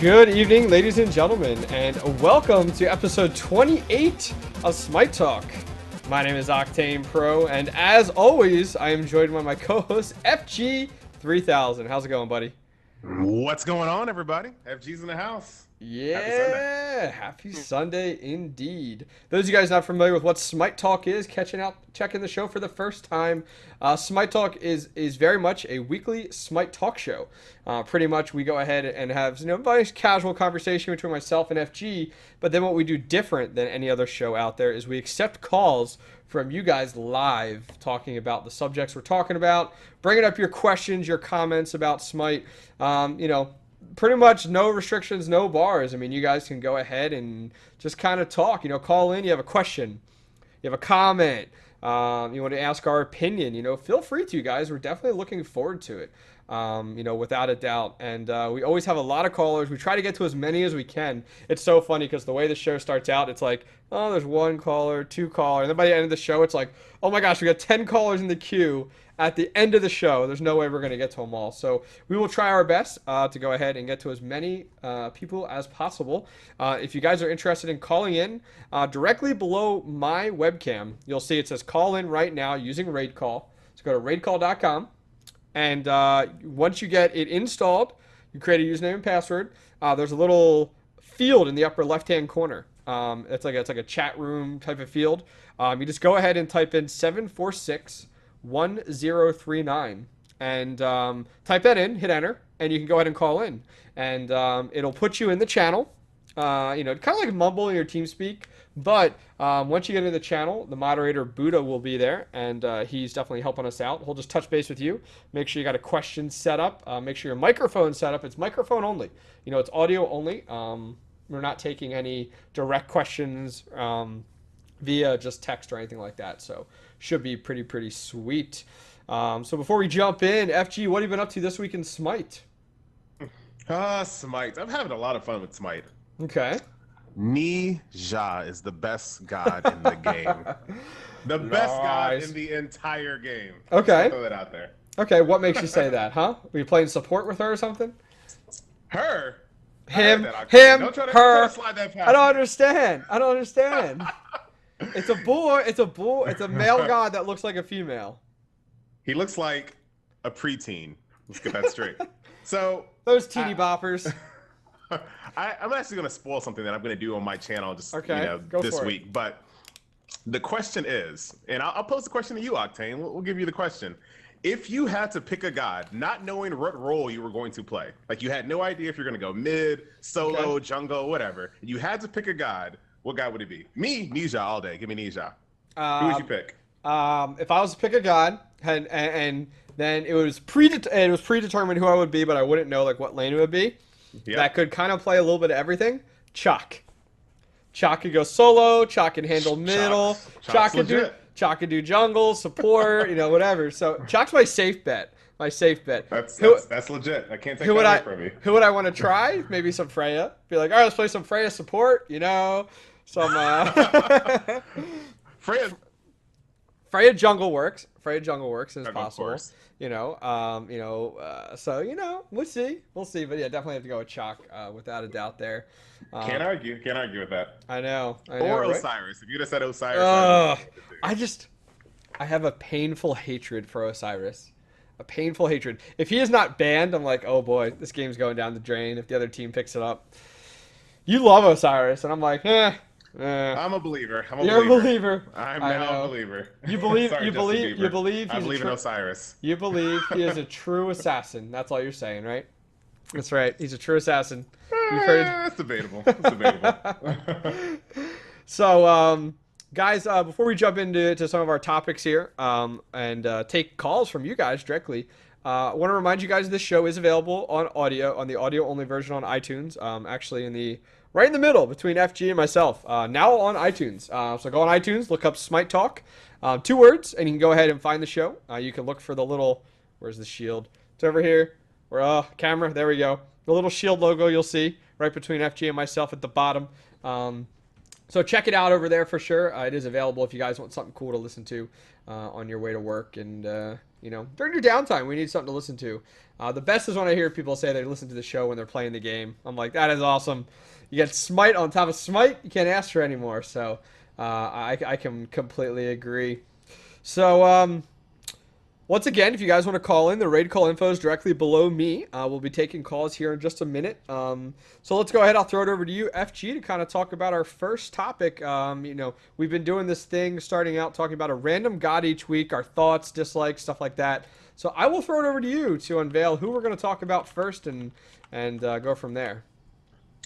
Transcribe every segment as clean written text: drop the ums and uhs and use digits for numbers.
Good evening, ladies and gentlemen, and welcome to episode 28 of Smite Talk. My name is Octane Pro, and as always, I am joined by my co-host FG3000. How's it going, buddy? What's going on, everybody? FG's in the house. Happy Sunday. Yeah, happy Sunday indeed. Those of you guys not familiar with what Smite Talk is, checking the show for the first time. Smite Talk is very much a weekly Smite Talk show. Pretty much we go ahead and have a nice casual conversation between myself and FG, but then what we do different than any other show out there is we accept calls from you guys live talking about the subjects we're talking about, bringing up your questions, your comments about Smite, pretty much no restrictions, no bars. I mean, you guys can go ahead and just kind of talk, call in, you have a question, you have a comment, you want to ask our opinion, feel free to, you guys. We're definitely looking forward to it, without a doubt. And we always have a lot of callers. We try to get to as many as we can. It's so funny because the way the show starts out, it's like, oh, there's one caller, two callers. And then by the end of the show, it's like, oh my gosh, we got 10 callers in the queue. At the end of the show, there's no way we're going to get to them all. So we will try our best to go ahead and get to as many people as possible. If you guys are interested in calling in, directly below my webcam, you'll see it says call in right now using Raid Call. So go to raidcall.com. And once you get it installed, you create a username and password. There's a little field in the upper left-hand corner. It's like a chat room type of field. You just go ahead and type in 746-1039 and type that in, hit enter, and you can go ahead and call in. And it'll put you in the channel. Kind of like Mumble in your TeamSpeak. But once you get into the channel, the moderator Buddha will be there, and he's definitely helping us out. He'll just touch base with you. Make sure you got a question set up. Make sure your microphone's set up. It's microphone only. It's audio only. We're not taking any direct questions via just text or anything like that. So should be pretty sweet. So before we jump in, FG, what have you been up to this week in Smite? Smite. I'm having a lot of fun with Smite. Okay. Ninja is the best god in the game. The best god in the entire game. Okay. Throw that out there. Okay, what makes you say that, huh? Were you playing support with her or something? Her? Him, Don't try to her. slide that past I don't me. understand. It's a boy. It's a male god that looks like a female. He looks like a preteen. Let's get that straight. So those teeny boppers. I'm actually going to spoil something that I'm going to do on my channel just this week. But the question is, and I'll pose the question to you, Octane. We'll give you the question. If you had to pick a god, not knowing what role you were going to play, like you had no idea if you're going to go mid, solo, jungle, whatever, and you had to pick a god, what god would it be? Me, Ninja all day. Give me Ninja. Who would you pick? If I was to pick a god, and then it was predetermined who I would be, but I wouldn't know like what lane it would be. Yep. That could kind of play a little bit of everything. Chalk could go solo. Chalk can handle middle. Chalk can do jungle, support, whatever. So Chalk's my safe bet. That's legit. I can't take that away from you. Who would I want to try? Maybe some Freya. Be like, all right, let's play some Freya support. Some Freya jungle works. As possible. We'll see. But yeah, definitely have to go with Chalk, without a doubt there. Can't argue with that. I know. Or right? Osiris. If you'd have said Osiris. I have a painful hatred for Osiris. A painful hatred. If he is not banned, I'm like, oh boy, this game's going down the drain if the other team picks it up. You love Osiris, and I'm like, I'm a believer. You're a believer. I'm now a believer. You believe. Sorry, you believe. I believe in Osiris. You believe he is a true assassin. That's all you're saying, right? That's right. He's a true assassin. That's debatable. So, guys, before we jump into some of our topics here, and take calls from you guys directly, I want to remind you guys this show is available on the audio only version on iTunes. Actually, right in the middle between FG and myself. Now on iTunes. So go on iTunes, look up Smite Talk, 2 words, and you can go ahead and find the show. You can look for the little, where's the shield? It's over here. Camera, there we go. The little shield logo you'll see right between FG and myself at the bottom. So check it out over there for sure. It is available if you guys want something cool to listen to on your way to work and during your downtime, we need something to listen to. The best is when I hear people say they listen to the show when they're playing the game. I'm like, that is awesome. You get Smite on top of Smite, you can't ask for any more. So I can completely agree. So once again, if you guys want to call in, the raid call info is directly below me. We'll be taking calls here in just a minute. So let's go ahead. I'll throw it over to you, FG, to kind of talk about our first topic. We've been doing this thing, starting out talking about a random god each week, our thoughts, dislikes, stuff like that. So I will throw it over to you to unveil who we're going to talk about first and go from there.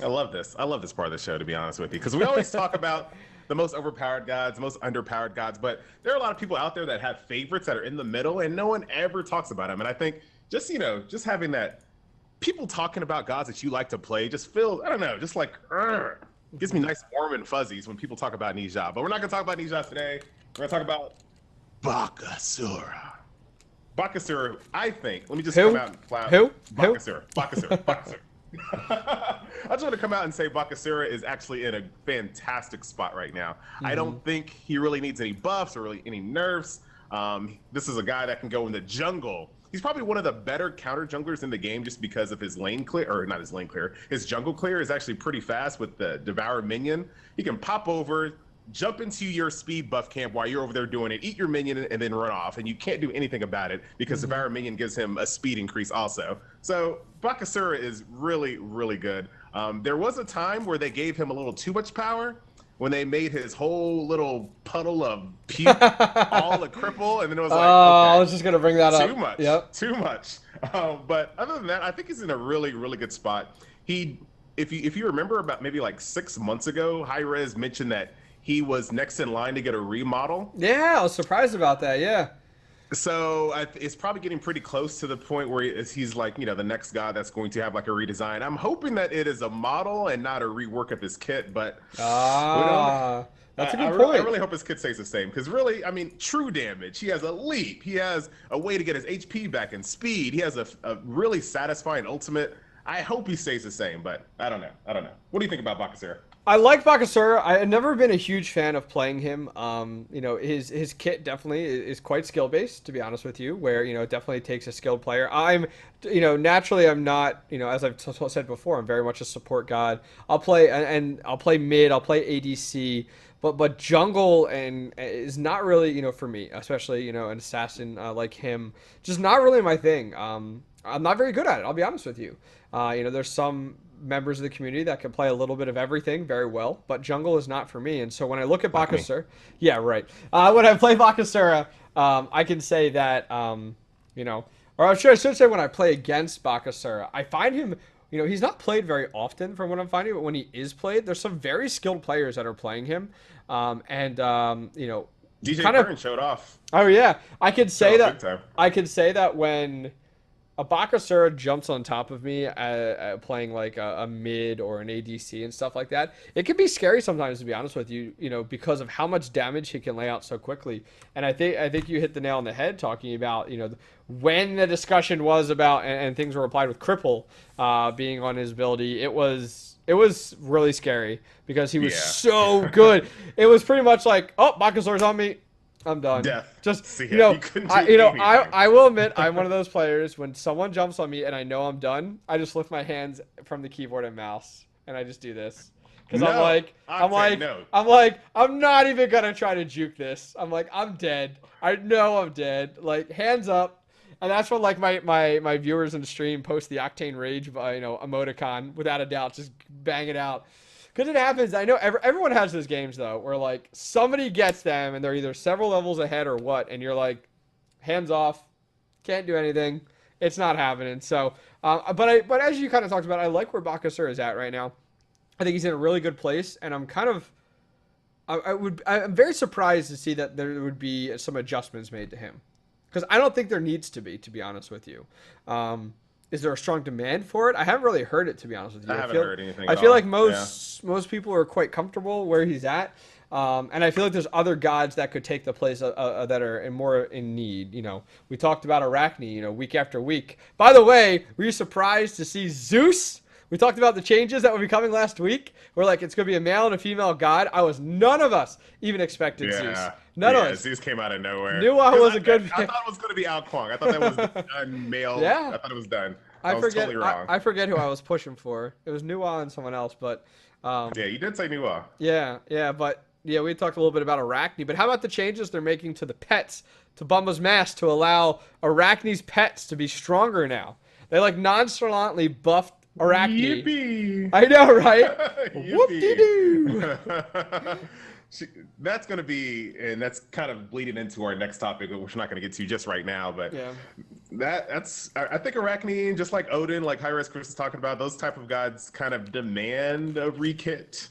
I love this. I love this part of the show, to be honest with you, because we always talk about the most overpowered gods, the most underpowered gods, but there are a lot of people out there that have favorites that are in the middle, and no one ever talks about them. And I think just having that, people talking about gods that you like to play just feels, I don't know, just like gives me nice warm and fuzzies when people talk about Nija. But we're not gonna talk about Nija today. We're gonna talk about Bakasura. Bakasura, I think. Let me just come out and cloud. Who? Bakasura. I just want to come out and say Bakasura is actually in a fantastic spot right now. I don't think he really needs any buffs or really any nerfs. This is a guy that can go in the jungle. He's probably one of the better counter junglers in the game just because of his lane clear, or not his lane clear. His jungle clear is actually pretty fast with the Devour minion. He can pop over, jump into your speed buff camp while you're over there doing it, eat your minion, and then run off. And you can't do anything about it because Devour minion gives him a speed increase also. So Bakasura is really, really good. There was a time where they gave him a little too much power when they made his whole little puddle of puke all a cripple, and then it was like, okay, I was just gonna bring that up. Too much. Yep. Too much. But other than that, I think he's in a really, really good spot. If you remember, about maybe like 6 months ago, Hi-Rez mentioned that he was next in line to get a remodel. Yeah, I was surprised about that. Yeah. So it's probably getting pretty close to the point where he's like, the next guy that's going to have like a redesign. I'm hoping that it is a model and not a rework of his kit, but that's a good point. I really hope his kit stays the same because really, I mean, true damage. He has a leap. He has a way to get his HP back and speed. He has a really satisfying ultimate. I hope he stays the same, but I don't know. What do you think about Bakasura? I like Bakasura. I've never been a huge fan of playing him. His kit definitely is quite skill based, to be honest with you. Where it definitely takes a skilled player. Naturally I'm not. As I've said before, I'm very much a support god. I'll play I'll play mid. I'll play ADC. But jungle and is not really for me, especially an assassin like him. Just not really my thing. I'm not very good at it. I'll be honest with you. There's some members of the community that can play a little bit of everything very well, but jungle is not for me. And so when I look at Bakasura, yeah, right. When I play Bakasura, I can say that, or I should say when I play against Bakasura, I find him, he's not played very often from what I'm finding, but when he is played, there's some very skilled players that are playing him. DJ Kern showed off. Oh yeah, I could say that when a Bakasura jumps on top of me playing like a mid or an ADC and stuff like that, it can be scary sometimes, to be honest with you, because of how much damage he can lay out so quickly. And I think you hit the nail on the head talking about, when the discussion was about and things were applied with Cripple being on his ability, it was really scary because he was so good. It was pretty much like, oh, Bakasura's on me. I'm done. Death. Just I will admit I'm one of those players when someone jumps on me and I know I'm done, I just lift my hands from the keyboard and mouse and I just do this because I'm not even gonna try to juke this. I'm like, I'm dead. I know I'm dead. Like, hands up. And that's when like my viewers in the stream post the Octane Rage emoticon, without a doubt, just bang it out. Because it happens. I know everyone has those games, though, where, like, somebody gets them, and they're either several levels ahead or what, and you're like, hands off, can't do anything, it's not happening. So, but as you kind of talked about, I like where Bakasura is at right now. I think he's in a really good place, and I'm kind of, I'm very surprised to see that there would be some adjustments made to him. Because I don't think there needs to be honest with you. Is there a strong demand for it? I haven't really heard it, to be honest with you. I haven't heard anything. I feel like most people are quite comfortable where he's at, and I feel like there's other gods that could take the place that are more in need. We talked about Arachne, week after week. By the way, were you surprised to see Zeus We talked about the changes that would be coming last week. We're like, it's going to be a male and a female god. None of us even expected Zeus. Yeah. None of us. Zeus came out of nowhere. Knew I was a good. I thought it was going to be Ao Kwang. I thought that was done male. Yeah. I thought it was done. I was forget. totally wrong. I forget who I was pushing for. It was Nuwa and someone else, but. Yeah, you did say Nuwa. Yeah, but yeah, we talked a little bit about Arachne. But how about the changes they're making to the pets, to Bumba's Mask, to allow Arachne's pets to be stronger now? They like nonchalantly buffed Arachne. Yippee! I know, right? Whoop-de-doo! That's going to be, and that's kind of bleeding into our next topic, which we're not going to get to just right now. But yeah. that's I think Arachne, just like Odin, like Hi-Rez Chris is talking about, those type of gods kind of demand a rekit.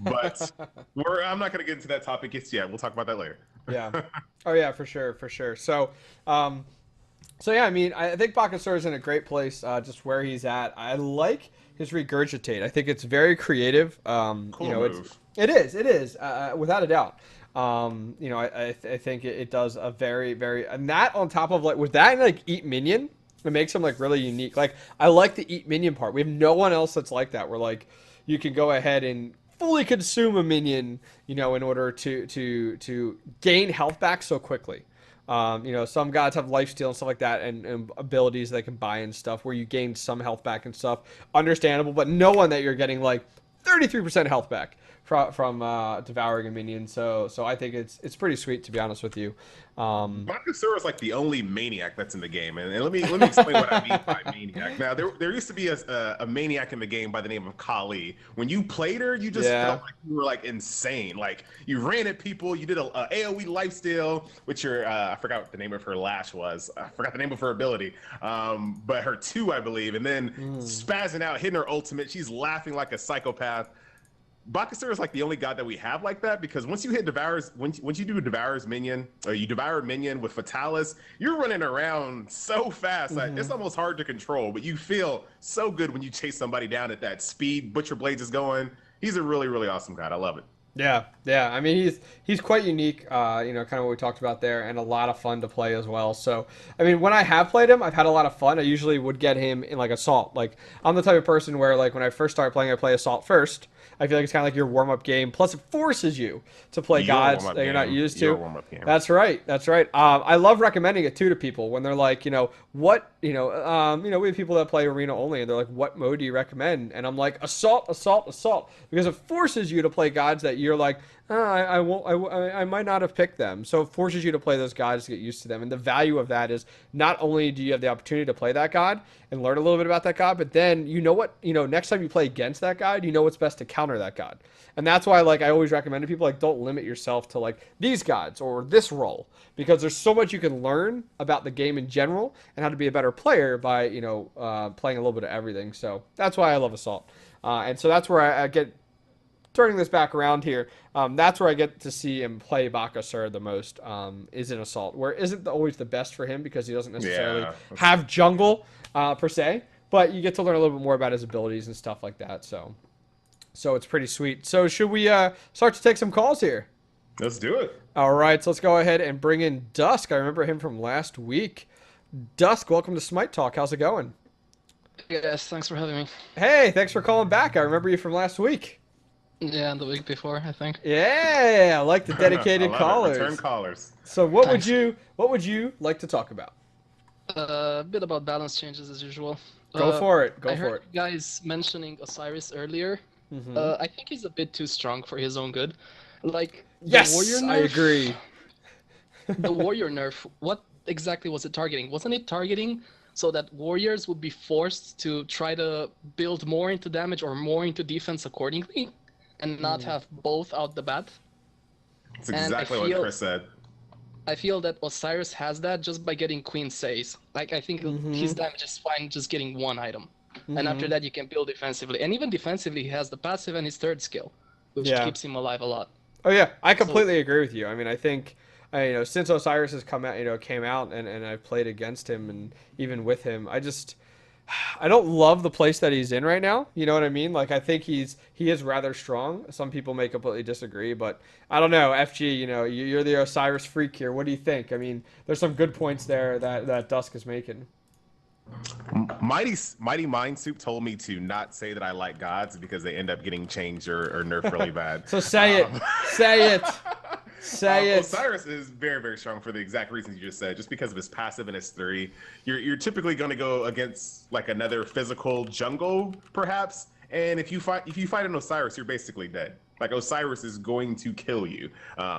But I'm not going to get into that topic yet. We'll talk about that later. Yeah. Oh yeah, for sure. So, yeah, I mean, I think Bakasura is in a great place, just where he's at. I like his regurgitate. I think it's very creative. Cool move. It is, without a doubt. I think it does a very, very, and that on top of like with that and like eat minion, it makes him like really unique. Like I like the eat minion part. We have no one else that's like that. Where like you can go ahead and fully consume a minion, in order to gain health back so quickly. Some gods have lifesteal and stuff like that, and abilities they can buy and stuff where you gain some health back and stuff. Understandable, but no one that you're getting like 33% health back from devouring a minion. So I think it's pretty sweet, to be honest with you. Bakasura is like the only maniac that's in the game, and let me explain what I mean by maniac. Now there used to be a maniac in the game by the name of Kali. When you played her, you just felt like you were like insane. Like you ran at people, you did a AOE lifesteal, which I forgot what the name of her lash was. I forgot the name of her ability, but her 2, I believe, and then spazzing out, hitting her ultimate. She's laughing like a psychopath. Bakasura is like the only god that we have like that, because once you hit Devourer's, once you do Devourer's minion, or you devour a minion with Fatalis, you're running around so fast. Like, it's almost hard to control, but you feel so good when you chase somebody down at that speed. Butcher Blades is going. He's a really, really awesome god. I love it. Yeah. I mean, he's quite unique, kind of what we talked about there, and a lot of fun to play as well. So, I mean, when I have played him, I've had a lot of fun. I usually would get him in like Assault. Like, I'm the type of person where like when I first start playing, I play Assault first. I feel like it's kind of like your warm-up game. Plus, it forces you to play gods that you're not used to. That's right. I love recommending it too to people when they're like, what, we have people that play arena only, and they're like, what mode do you recommend? And I'm like, Assault, because it forces you to play gods that you're like, I might not have picked them. So it forces you to play those gods to get used to them. And the value of that is not only do you have the opportunity to play that god and learn a little bit about that god, but then next time you play against that god, you know what's best to counter that god. And that's why like I always recommend to people, like, don't limit yourself to like these gods or this role, because there's so much you can learn about the game in general and how to be a better player by playing a little bit of everything. So that's why I love Assault. And so that's where I get turning this back around here. That's where I get to see him play Bakasura the most, is in Assault, where it isn't always the best for him because he doesn't necessarily have jungle per se, but you get to learn a little bit more about his abilities and stuff like that. So it's pretty sweet. So should we start to take some calls here? Let's do it. All right, so let's go ahead and bring in Dusk. I remember him from last week. Dusk, welcome to Smite Talk. How's it going? Yes, thanks for having me. Hey, thanks for calling back. I remember you from last week. Yeah, and the week before, I think. Yeah, I like the dedicated callers. Return callers. So what would you like to talk about? A bit about balance changes as usual. Go for it. I heard you guys mentioning Osiris earlier. I think he's a bit too strong for his own good. Like, yes, the warrior nerf, I agree. The warrior nerf, what exactly was it targeting? Wasn't it targeting so that warriors would be forced to try to build more into damage or more into defense accordingly, and not have both out the bat? That's exactly what Chris said. I feel that Osiris has that just by getting Queen Says. Like, I think his damage is fine just getting one item. And after that, you can build defensively. And even defensively, he has the passive and his third skill, which keeps him alive a lot. Oh, yeah. I completely agree with you. I mean, I think, since Osiris has came out and I've played against him and even with him, I don't love the place that he's in right now. You know what I mean? Like, I think he is rather strong. Some people may completely disagree, but I don't know. FG, you're the Osiris freak here. What do you think? I mean, there's some good points there that Dusk is making. Mighty Mind Soup told me to not say that I like gods because they end up getting changed or nerfed really bad. So say it. Say it. Say it. Osiris is very, very strong for the exact reasons you just said. Just because of his passive and his 3, you're typically going to go against like another physical jungle, perhaps. And if you fight an Osiris, you're basically dead. Like Osiris is going to kill you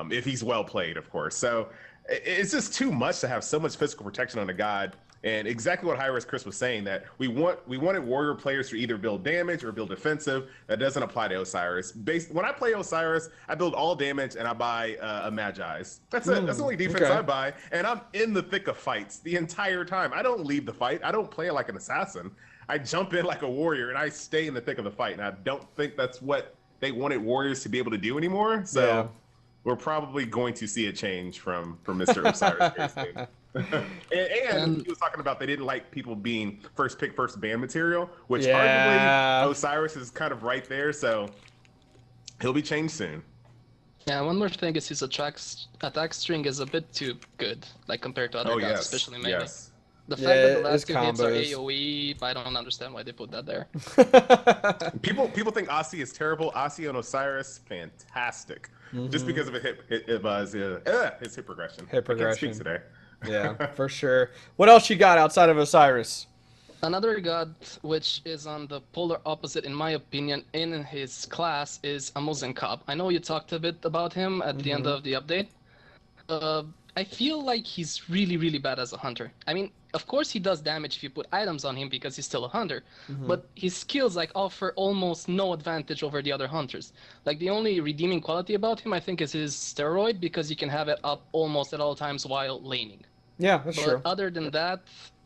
if he's well played, of course. So it's just too much to have so much physical protection on a god. And exactly what Hi-Rez Chris was saying, that we wanted warrior players to either build damage or build defensive. That doesn't apply to Osiris. When I play Osiris, I build all damage and I buy a Magi's. That's it. That's the only defense I buy. And I'm in the thick of fights the entire time. I don't leave the fight. I don't play like an assassin. I jump in like a warrior and I stay in the thick of the fight. And I don't think that's what they wanted warriors to be able to do anymore. So we're probably going to see a change from Mr. Osiris. and he was talking about they didn't like people being first pick, first ban material, which arguably Osiris is kind of right there, so he'll be changed soon. Yeah, one more thing is his attack string is a bit too good, like compared to other guys, especially melee. Yes. The fact that the last 2 hits are AoE, I don't understand why they put that there. People think Aussie is terrible. Aussie and Osiris, fantastic. Just because of his hit progression. Hit progression. I can't speak today. Yeah, for sure. What else you got outside of Osiris? Another god which is on the polar opposite, in my opinion, in his class is Amuzen Cobb. I know you talked a bit about him at the end of the update. I feel like he's really, really bad as a hunter. I mean, of course he does damage if you put items on him because he's still a hunter, but his skills like offer almost no advantage over the other hunters. Like the only redeeming quality about him, I think, is his steroid, because you can have it up almost at all times while laning. Yeah, that's true. Other than that,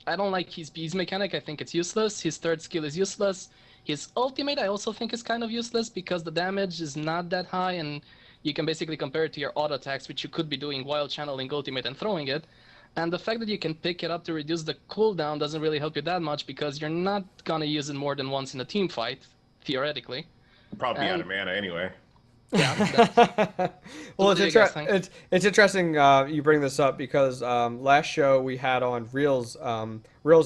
I don't like his bees mechanic. I think it's useless. His third skill is useless. His ultimate I also think is kind of useless because the damage is not that high, and you can basically compare it to your auto attacks, which you could be doing while channeling ultimate and throwing it. And the fact that you can pick it up to reduce the cooldown doesn't really help you that much because you're not gonna use it more than once in a team fight, theoretically. Probably out of mana anyway. Yeah. Well, it's interesting you bring this up because last show we had on Reels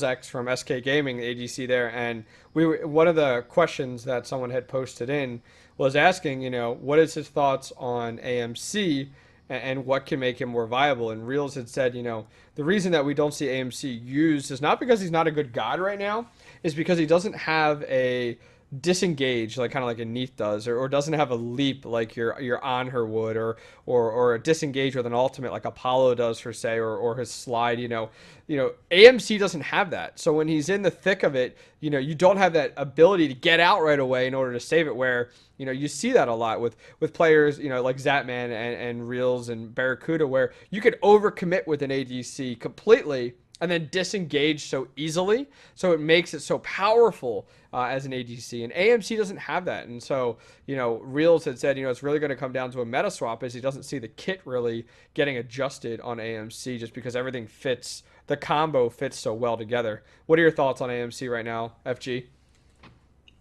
X from SK Gaming, the ADC there, and one of the questions that someone had posted in was asking, what is his thoughts on AMC and what can make him more viable. And Reels had said, the reason that we don't see AMC used is not because he's not a good god right now, is because he doesn't have a disengage like kind of like a Neath does, or doesn't have a leap like your on her would, or a disengage with an ultimate like Apollo does for say, or his slide. AMC doesn't have that. So when he's in the thick of it, you don't have that ability to get out right away in order to save it, where you see that a lot with players like Zatman and Reels and Barracuda, where you could overcommit with an ADC completely and then disengage so easily, so it makes it so powerful as an ADC. And AMC doesn't have that. And so, Reels had said, it's really going to come down to a meta swap, as he doesn't see the kit really getting adjusted on AMC just because everything fits, the combo fits so well together. What are your thoughts on AMC right now, FG?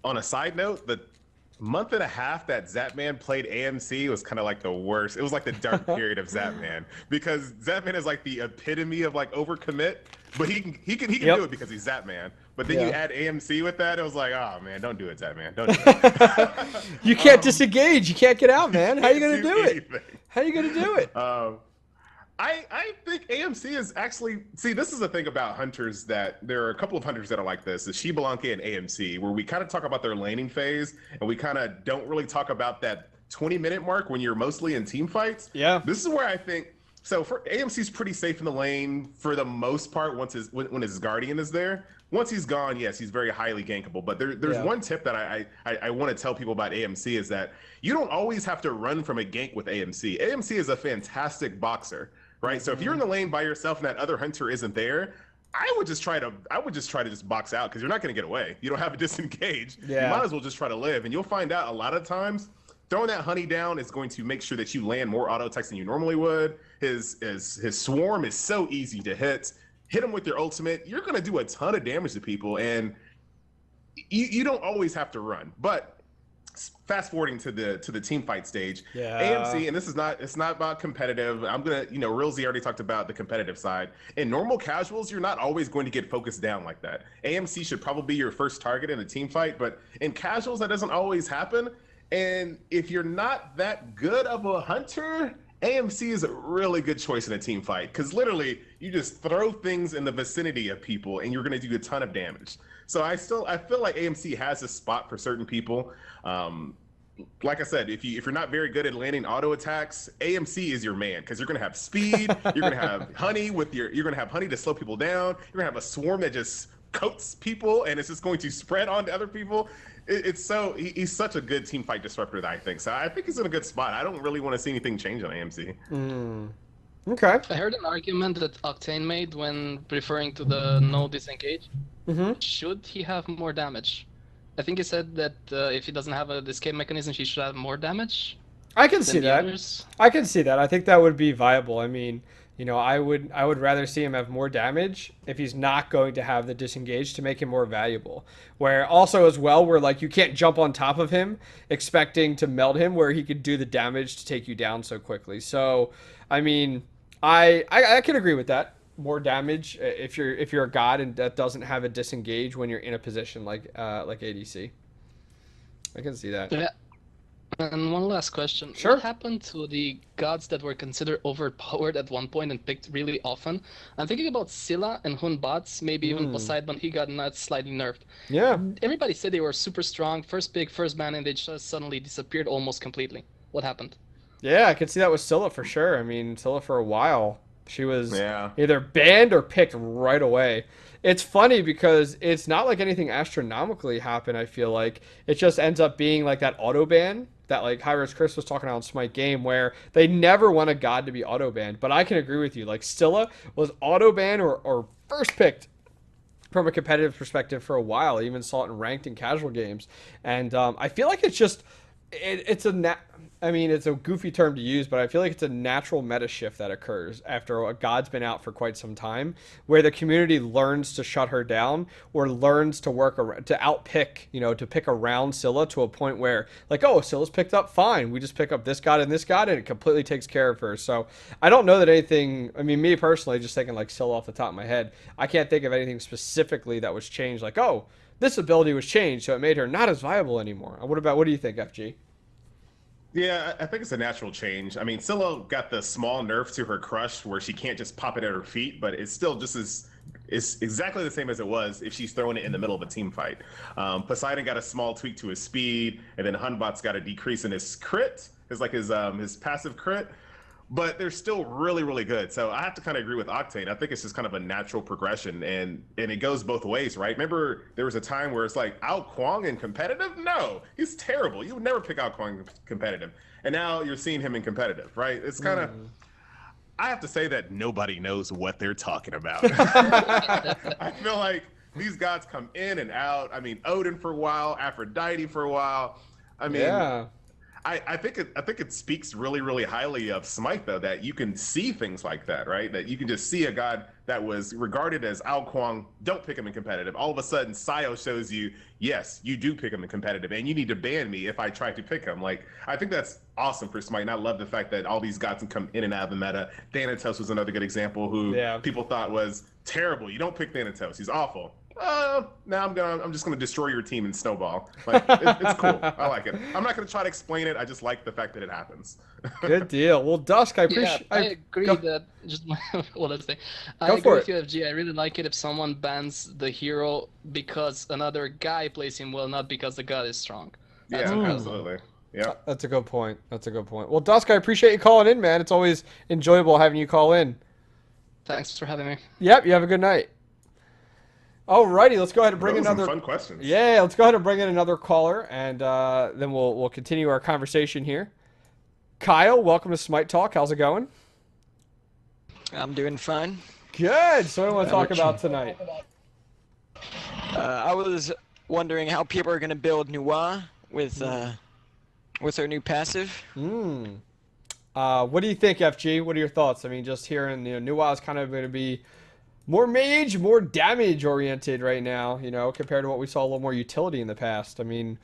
On a side note, the month and a half that Zatman played AMC was kind of like the worst. It was like the dark period of Zatman, because Zatman is like the epitome of like overcommit, but he can do it because he's Zatman. But then you add AMC with that, it was like, oh man, don't do it, Zatman, don't do it. You can't disengage, you can't get out, man. How are you gonna do it? How are you gonna do it? I think AMC is actually, this is the thing about hunters, that there are a couple of hunters that are like this, the Xbalanque and AMC, where we kind of talk about their laning phase and we kind of don't really talk about that 20-minute mark when you're mostly in team fights. Yeah. This is where I think, so for AMC's pretty safe in the lane for the most part when his Guardian is there. Once he's gone, yes, he's very highly gankable. But there's one tip that I want to tell people about AMC, is that you don't always have to run from a gank with AMC. AMC is a fantastic boxer. Right, so if you're in the lane by yourself and that other hunter isn't there, I would just try to just box out, because you're not going to get away. You don't have a disengage. You might as well just try to live, and you'll find out a lot of times throwing that honey down is going to make sure that you land more auto attacks than you normally would. His swarm is so easy to hit. Hit him with your ultimate. You're going to do a ton of damage to people, and you don't always have to run. But fast forwarding to the team fight stage, Yeah. AMC, and it's not about competitive. I'm gonna, Realzy already talked about the competitive side. In normal casuals, you're not always going to get focused down like that. AMC should probably be your first target in a team fight, but in casuals, that doesn't always happen. And if you're not that good of a hunter, AMC is a really good choice in a team fight, because literally you just throw things in the vicinity of people and you're going to do a ton of damage. So I feel like AMC has a spot for certain people. Like I said, if you're not very good at landing auto attacks, AMC is your man, because you're going to have speed, you're going to have honey you're going to have honey to slow people down, you're going to have a swarm that just coats people and it's just going to spread on to other people. He's such a good team fight disruptor that I think. So I think he's in a good spot. I don't really want to see anything change on AMC. Okay. I heard an argument that Octane made when referring to the no disengage. Should he have more damage? I think he said that if he doesn't have an escape mechanism, he should have more damage. I can see that. I can see that. I think that would be viable. I mean, I would rather see him have more damage if he's not going to have the disengage to make him more valuable. Where also as well, where like you can't jump on top of him expecting to melt him, where he could do the damage to take you down so quickly. So, I mean, I can agree with that. More damage if you're a god and that doesn't have a disengage when you're in a position like ADC. I can see that. Yeah. And one last question. Sure. What happened to the gods that were considered overpowered at one point and picked really often? I'm thinking about Scylla and Hun bots, maybe even Poseidon. He got not slightly nerfed. Yeah. Everybody said they were super strong, first pick, first ban, and they just suddenly disappeared almost completely. What happened? Yeah, I could see that with Scylla for sure. I mean, Scylla for a while, she was either banned or picked right away. It's funny because it's not like anything astronomically happened, I feel like. It just ends up being like that auto ban that like Hi-Rez Chris was talking about on Smite Game, where they never want a god to be auto banned. But I can agree with you. Like Scylla was auto banned or first picked from a competitive perspective for a while. I even saw it in ranked and casual games. And I feel like it's just it's a goofy term to use, but I feel like it's a natural meta shift that occurs after a god's been out for quite some time, where the community learns to shut her down or learns to outpick, to pick around Scylla to a point where, like, oh, Scylla's picked up, fine. We just pick up this god, and it completely takes care of her. So I don't know that anything, I mean, me personally, just thinking like Scylla off the top of my head, I can't think of anything specifically that was changed, like, oh, this ability was changed, so it made her not as viable anymore. What do you think, FG? Yeah, I think it's a natural change. I mean, Scylla got the small nerf to her crush where she can't just pop it at her feet, but it's still it's exactly the same as it was if she's throwing it in the middle of a team fight. Poseidon got a small tweak to his speed, and then Hunbot's got a decrease in his crit, his passive crit. But they're still really, really good. So I have to kind of agree with Octane. I think it's just kind of a natural progression, and it goes both ways, right? Remember, there was a time where it's like, Ao Kwang in competitive? No, he's terrible. You would never pick Ao Kwang in competitive. And now you're seeing him in competitive, right? It's kind of, I have to say that nobody knows what they're talking about. I feel like these gods come in and out. I mean, Odin for a while, Aphrodite for a while. I mean, yeah. I think it speaks really, really highly of Smite, though, that you can see things like that, right? That you can just see a god that was regarded as Ao Kwang, don't pick him in competitive. All of a sudden, Sayo shows you, yes, you do pick him in competitive, and you need to ban me if I try to pick him. Like, I think that's awesome for Smite, and I love the fact that all these gods can come in and out of the meta. Thanatos was another good example who people thought was terrible. You don't pick Thanatos. He's awful. Now I'm just gonna destroy your team in snowball. Like it's cool. I like it. I'm not gonna try to explain it. I just like the fact that it happens. Good deal. Well, Dusk, I appreciate. I agree that just well, let's say I agree with you, FG. I really like it if someone bans the hero because another guy plays him well, not because the god is strong. That's absolutely. Yeah, that's a good point. Well, Dusk, I appreciate you calling in, man. It's always enjoyable having you call in. Thanks for having me. Yep. You have a good night. Alrighty, let's go ahead and bring another fun questions. Yeah, let's go ahead and bring in another caller, and then we'll continue our conversation here. Kyle, welcome to Smite Talk. How's it going? I'm doing fine. Good. So what do you want to talk about tonight? I was wondering how people are going to build Nuwa with their new passive. What do you think, FG? What are your thoughts? I mean, just hearing Nuwa is kind of going to be more mage, more damage oriented right now, compared to what we saw a little more utility in the past. I mean,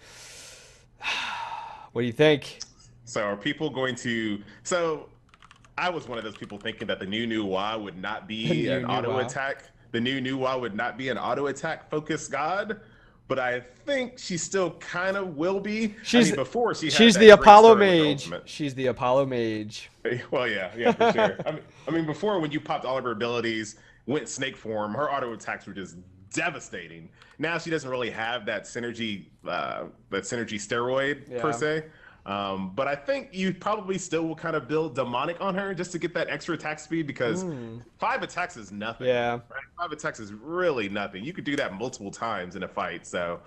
What do you think? So are people going to? So I was one of those people thinking that the new Nuwa would not be an auto attack. The new Nuwa would not be an auto attack focused god, but I think she still kind of will be. Before she's the Apollo mage. She's the Apollo mage. Well, yeah, for sure. I mean, before when you popped all of her abilities, went snake form, her auto attacks were just devastating. Now she doesn't really have that synergy steroid per se. But I think you probably still will kind of build demonic on her just to get that extra attack speed, because 5 attacks is nothing. Yeah. Right? 5 attacks is really nothing. You could do that multiple times in a fight. So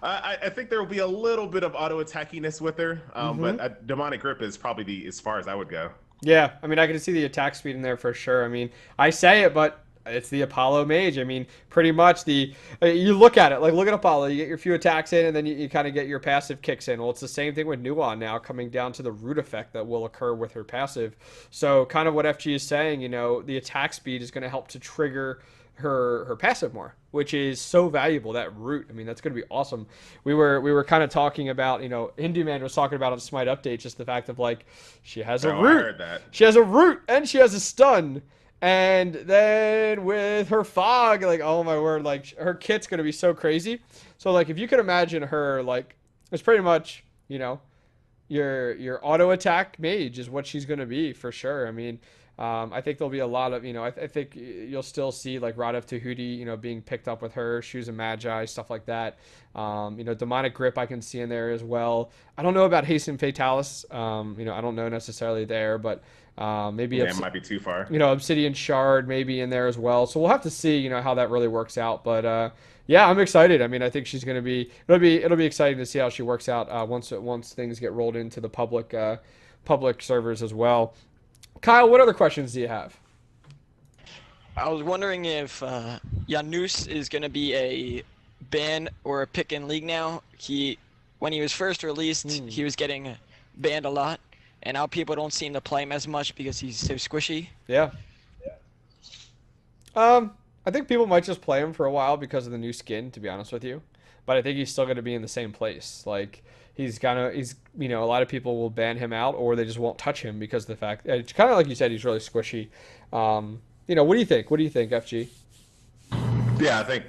I think there will be a little bit of auto attackiness with her. But a demonic grip is probably as far as I would go. Yeah. I mean, I can see the attack speed in there for sure. I mean, I say it, but it's the Apollo mage. I mean, pretty much you look at it, like look at Apollo, you get your few attacks in and then you kind of get your passive kicks in. Well, it's the same thing with Nuon now, coming down to the root effect that will occur with her passive. So kind of what FG is saying, the attack speed is going to help to trigger her passive more, which is so valuable. That root, I mean, that's going to be awesome. We were kind of talking about, Hindu Man was talking about on Smite Update, just the fact of like she has a root. I heard that. She has a root and she has a stun. And then with her fog, like, oh my word, like her kit's going to be so crazy. So like if you can imagine her, like it's pretty much, your auto attack mage is what she's going to be for sure. I mean, I think there'll be a lot of, I think you'll still see like Radef Tahuti, being picked up with her, Shoes of Magi, stuff like that. Demonic Grip I can see in there as well. I don't know about Hasten Fatalis. I don't know necessarily there, but maybe it might be too far. Obsidian Shard maybe in there as well. So we'll have to see, how that really works out. But yeah, I'm excited. I mean, I think she's going to be. It'll be exciting to see how she works out once things get rolled into the public servers as well. Kyle, what other questions do you have? I was wondering if Janus is going to be a ban or a pick in league now. When he was first released, he was getting banned a lot. And now people don't seem to play him as much because he's so squishy. Yeah. I think people might just play him for a while because of the new skin, to be honest with you. But I think he's still going to be in the same place. Like a lot of people will ban him out, or they just won't touch him because of the fact it's kind of like you said, he's really squishy. What do you think? What do you think, FG? Yeah, I think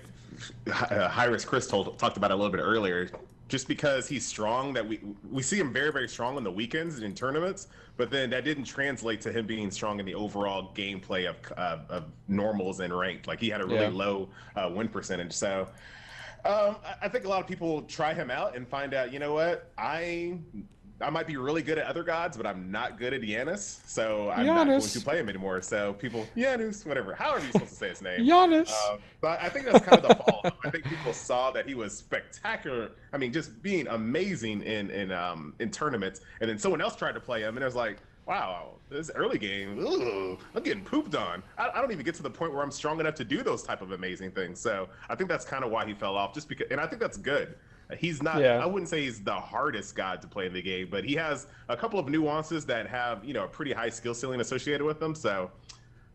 Hi-Rez Chris talked about it a little bit earlier. Just because he's strong, that we see him very, very strong on the weekends and in tournaments, but then that didn't translate to him being strong in the overall gameplay of normals and ranked. Like he had a really low win percentage. So I think a lot of people try him out and find out, you know what, I might be really good at other gods, but I'm not good at Janus, so I'm not going to play him anymore. So people, Janus, whatever, however you're supposed to say his name. Janus. But I think that's kind of the fall. I think people saw that he was spectacular. I mean, just being amazing in tournaments, and then someone else tried to play him, and it was like, wow, this early game, I'm getting pooped on. I don't even get to the point where I'm strong enough to do those type of amazing things. So I think that's kind of why he fell off, just because, and I think that's good. He's not, I wouldn't say he's the hardest god to play in the game, but he has a couple of nuances that have, a pretty high skill ceiling associated with them. So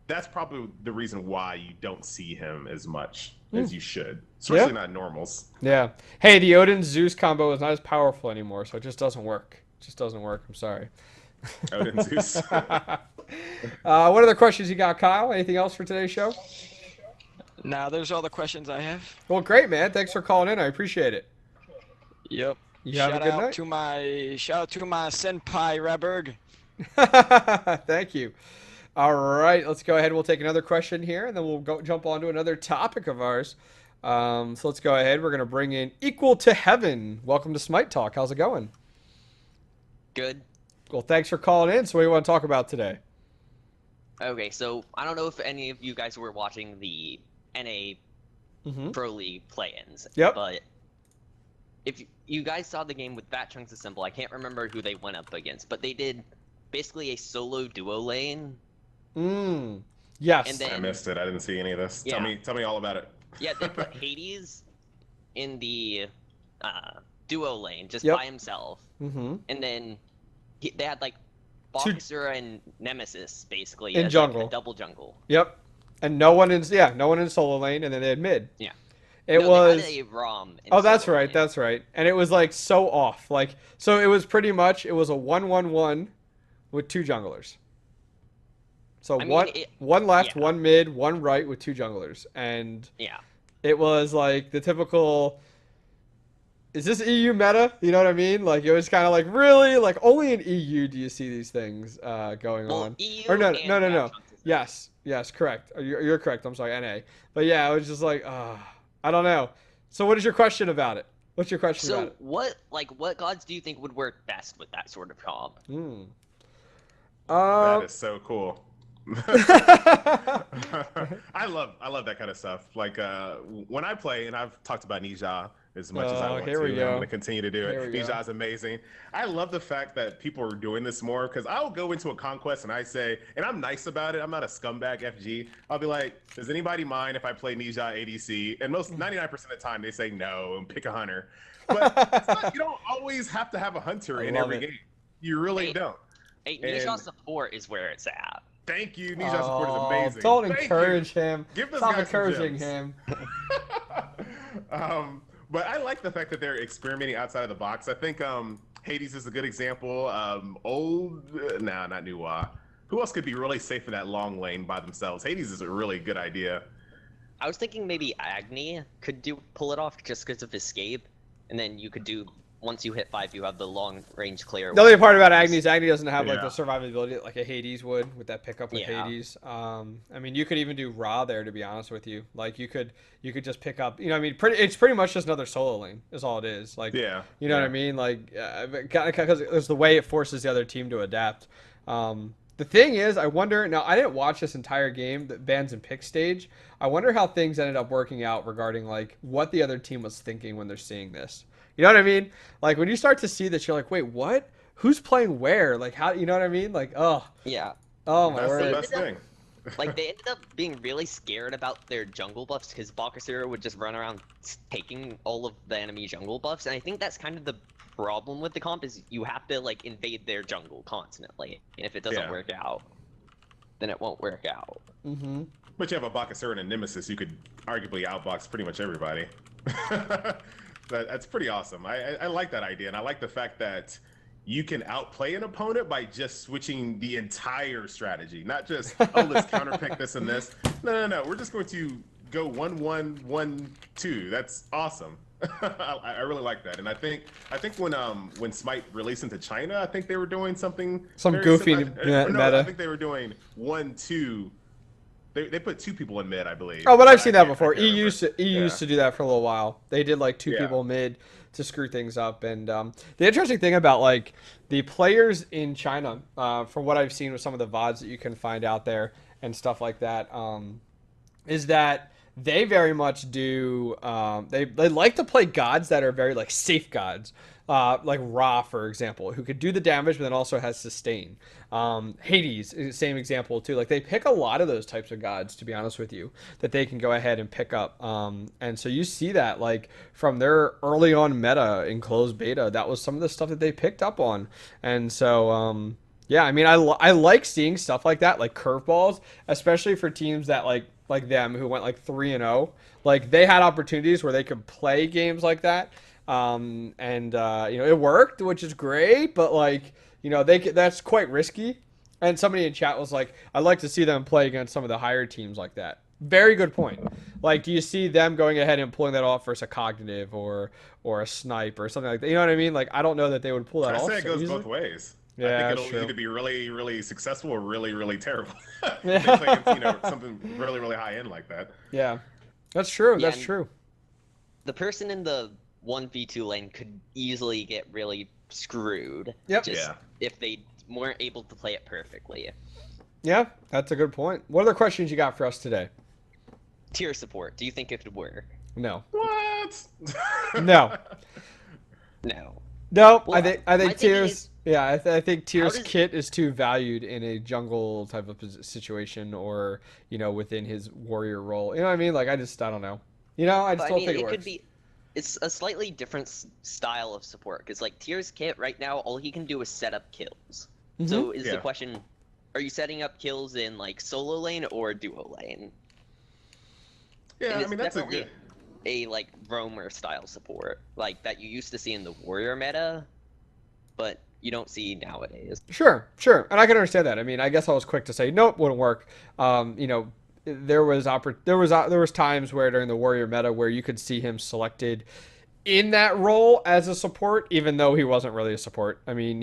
that's probably the reason why you don't see him as much as you should, especially not normals. Yeah. Hey, the Odin Zeus combo is not as powerful anymore, so it just doesn't work. I'm sorry. Odin Zeus. What other questions you got, Kyle? Anything else for today's show? Nah, those are all the questions I have. Well, great, man. Thanks for calling in. I appreciate it. Yep. Shout out to my senpai Reberg. Thank you. All right, let's go ahead. We'll take another question here, and then we'll jump on to another topic of ours. So let's go ahead. We're going to bring in Equal to Heaven. Welcome to Smite Talk. How's it going? Good. Well, thanks for calling in. So what do you want to talk about today? Okay, so I don't know if any of you guys were watching the NA Pro League play-ins. Yep. But if you guys saw the game with Bat Chunks Assemble, I can't remember who they went up against, but they did basically a solo duo lane. Yes. And then, I missed it. I didn't see any of this. Yeah. Tell me all about it. Yeah, they put Hades in the duo lane just by himself. And then they had like Bakasura and Nemesis basically in as jungle. Like a double jungle. Yep. And no one in solo lane, and then they had mid. Yeah. It no, was. they had a ROM. Oh, that's right. That's right. And it was like so off. Like so, it was pretty much it was a 1-1-1 with 2 junglers. So one left, yeah. one mid, one right with 2 junglers, and Yeah. it was like the typical. Is this EU meta? You know what I mean? Like it was kind of like really like only in EU do you see these things going on. EU Or no. and Yes, correct. You're correct. I'm sorry, NA. But yeah, it was just like I don't know. So what is your question about it? What's your question about it? So what gods do you think would work best with that sort of comp? That is so cool. I love that kind of stuff. Like when I play, and I've talked about Nija as much as I want to. I'm going to continue to do it. Nija is amazing. I love the fact that people are doing this more because I'll go into a conquest and I say, and I'm nice about it. I'm not a scumbag FG. I'll be like, does anybody mind if I play Nija ADC? And 99% of the time they say no and pick a hunter. But you don't always have to have a hunter in every game. You really don't. Hey, Nija support is where it's at. Thank you. Nija support is amazing. Don't encourage him. Give this Stop guy encouraging him. But I like the fact that they're experimenting outside of the box. I think Hades is a good example. Not Nuwa. Who else could be really safe in that long lane by themselves? Hades is a really good idea. I was thinking maybe Agni could pull it off just because of escape, and then you could do. Once you hit 5, you have the long range clear. The only part about Agni is Agni doesn't have like the survivability like a Hades would with that pickup with Hades. I mean, you could even do Ra there, to be honest with you. Like you could just pick up. You know, what I mean, it's pretty much just another solo lane is all it is. Like, you know what I mean? Like, because it's the way it forces the other team to adapt. The thing is, I wonder. Now, I didn't watch this entire game, the bans and pick stage. I wonder how things ended up working out regarding like what the other team was thinking when they're seeing this. You know what I mean? Like when you start to see that, you're like, wait, what? Who's playing where? Like how? You know what I mean? Like, oh. Yeah. Oh my word. That's the best thing. Like they ended up being really scared about their jungle buffs because Bakasura would just run around taking all of the enemy jungle buffs, and I think that's kind of the problem with the comp is you have to like invade their jungle constantly, and if it doesn't work out, then it won't work out. Mm-hmm. But you have a Bakasura and a Nemesis, you could arguably outbox pretty much everybody. That's pretty awesome. I like that idea, and I like the fact that you can outplay an opponent by just switching the entire strategy, not just let's counterpick this and this. No. We're just going to go 1-1-1-2. That's awesome. I really like that, and I think when Smite released into China, I think they were doing some goofy meta. I think they were doing 1-2. They put 2 people in mid, I believe. Oh, but I've seen that before. EU used to do that for a little while. They did like 2 people mid to screw things up. And the interesting thing about like the players in China, from what I've seen with some of the VODs that you can find out there and stuff like that, is that they very much do. They like to play gods that are very like safe gods. Like Ra, for example, who could do the damage, but then also has sustain. Hades, same example too. Like they pick a lot of those types of gods, to be honest with you, that they can go ahead and pick up. And so you see that like from their early on meta in closed beta, that was some of the stuff that they picked up on. And so, yeah, I mean, I like seeing stuff like that, like curveballs, especially for teams that like them who went like 3-0. Like they had opportunities where they could play games like that. You know, it worked, which is great, but like, you know, that's quite risky. And somebody in chat was like, I'd like to see them play against some of the higher teams like that. Very good point. Like, do you see them going ahead and pulling that off versus a Cognitive or a Snipe or something like that? You know what I mean? Like, I don't know that they would pull that off. I say it goes both ways. Yeah, I think it'll either be really, really successful or really, really terrible. Yeah. You know, something really, really high end like that. Yeah, that's true. Yeah, that's true. The person in the 1v2 lane could easily get really screwed. Yep. If they weren't able to play it perfectly. Yeah, that's a good point. What other questions you got for us today? Tier support. Do you think it would work? No. What? No. No. No. Well, I think Tier's. I think Tier's kit is too valued in a jungle type of situation, or you know, within his warrior role. You know what I mean? Like I don't know. You know, I just don't think it works. It's a slightly different style of support because like Tier's kit right now, all he can do is set up kills. Mm-hmm. So is the question, are you setting up kills in like solo lane or duo lane? Yeah, I mean that's a like roamer style support like that you used to see in the warrior meta, but you don't see nowadays. Sure, sure, and I can understand that. I mean, I guess I was quick to say nope, wouldn't work. You know, there was times where during the warrior meta where you could see him selected in that role as a support, even though he wasn't really a support. I mean,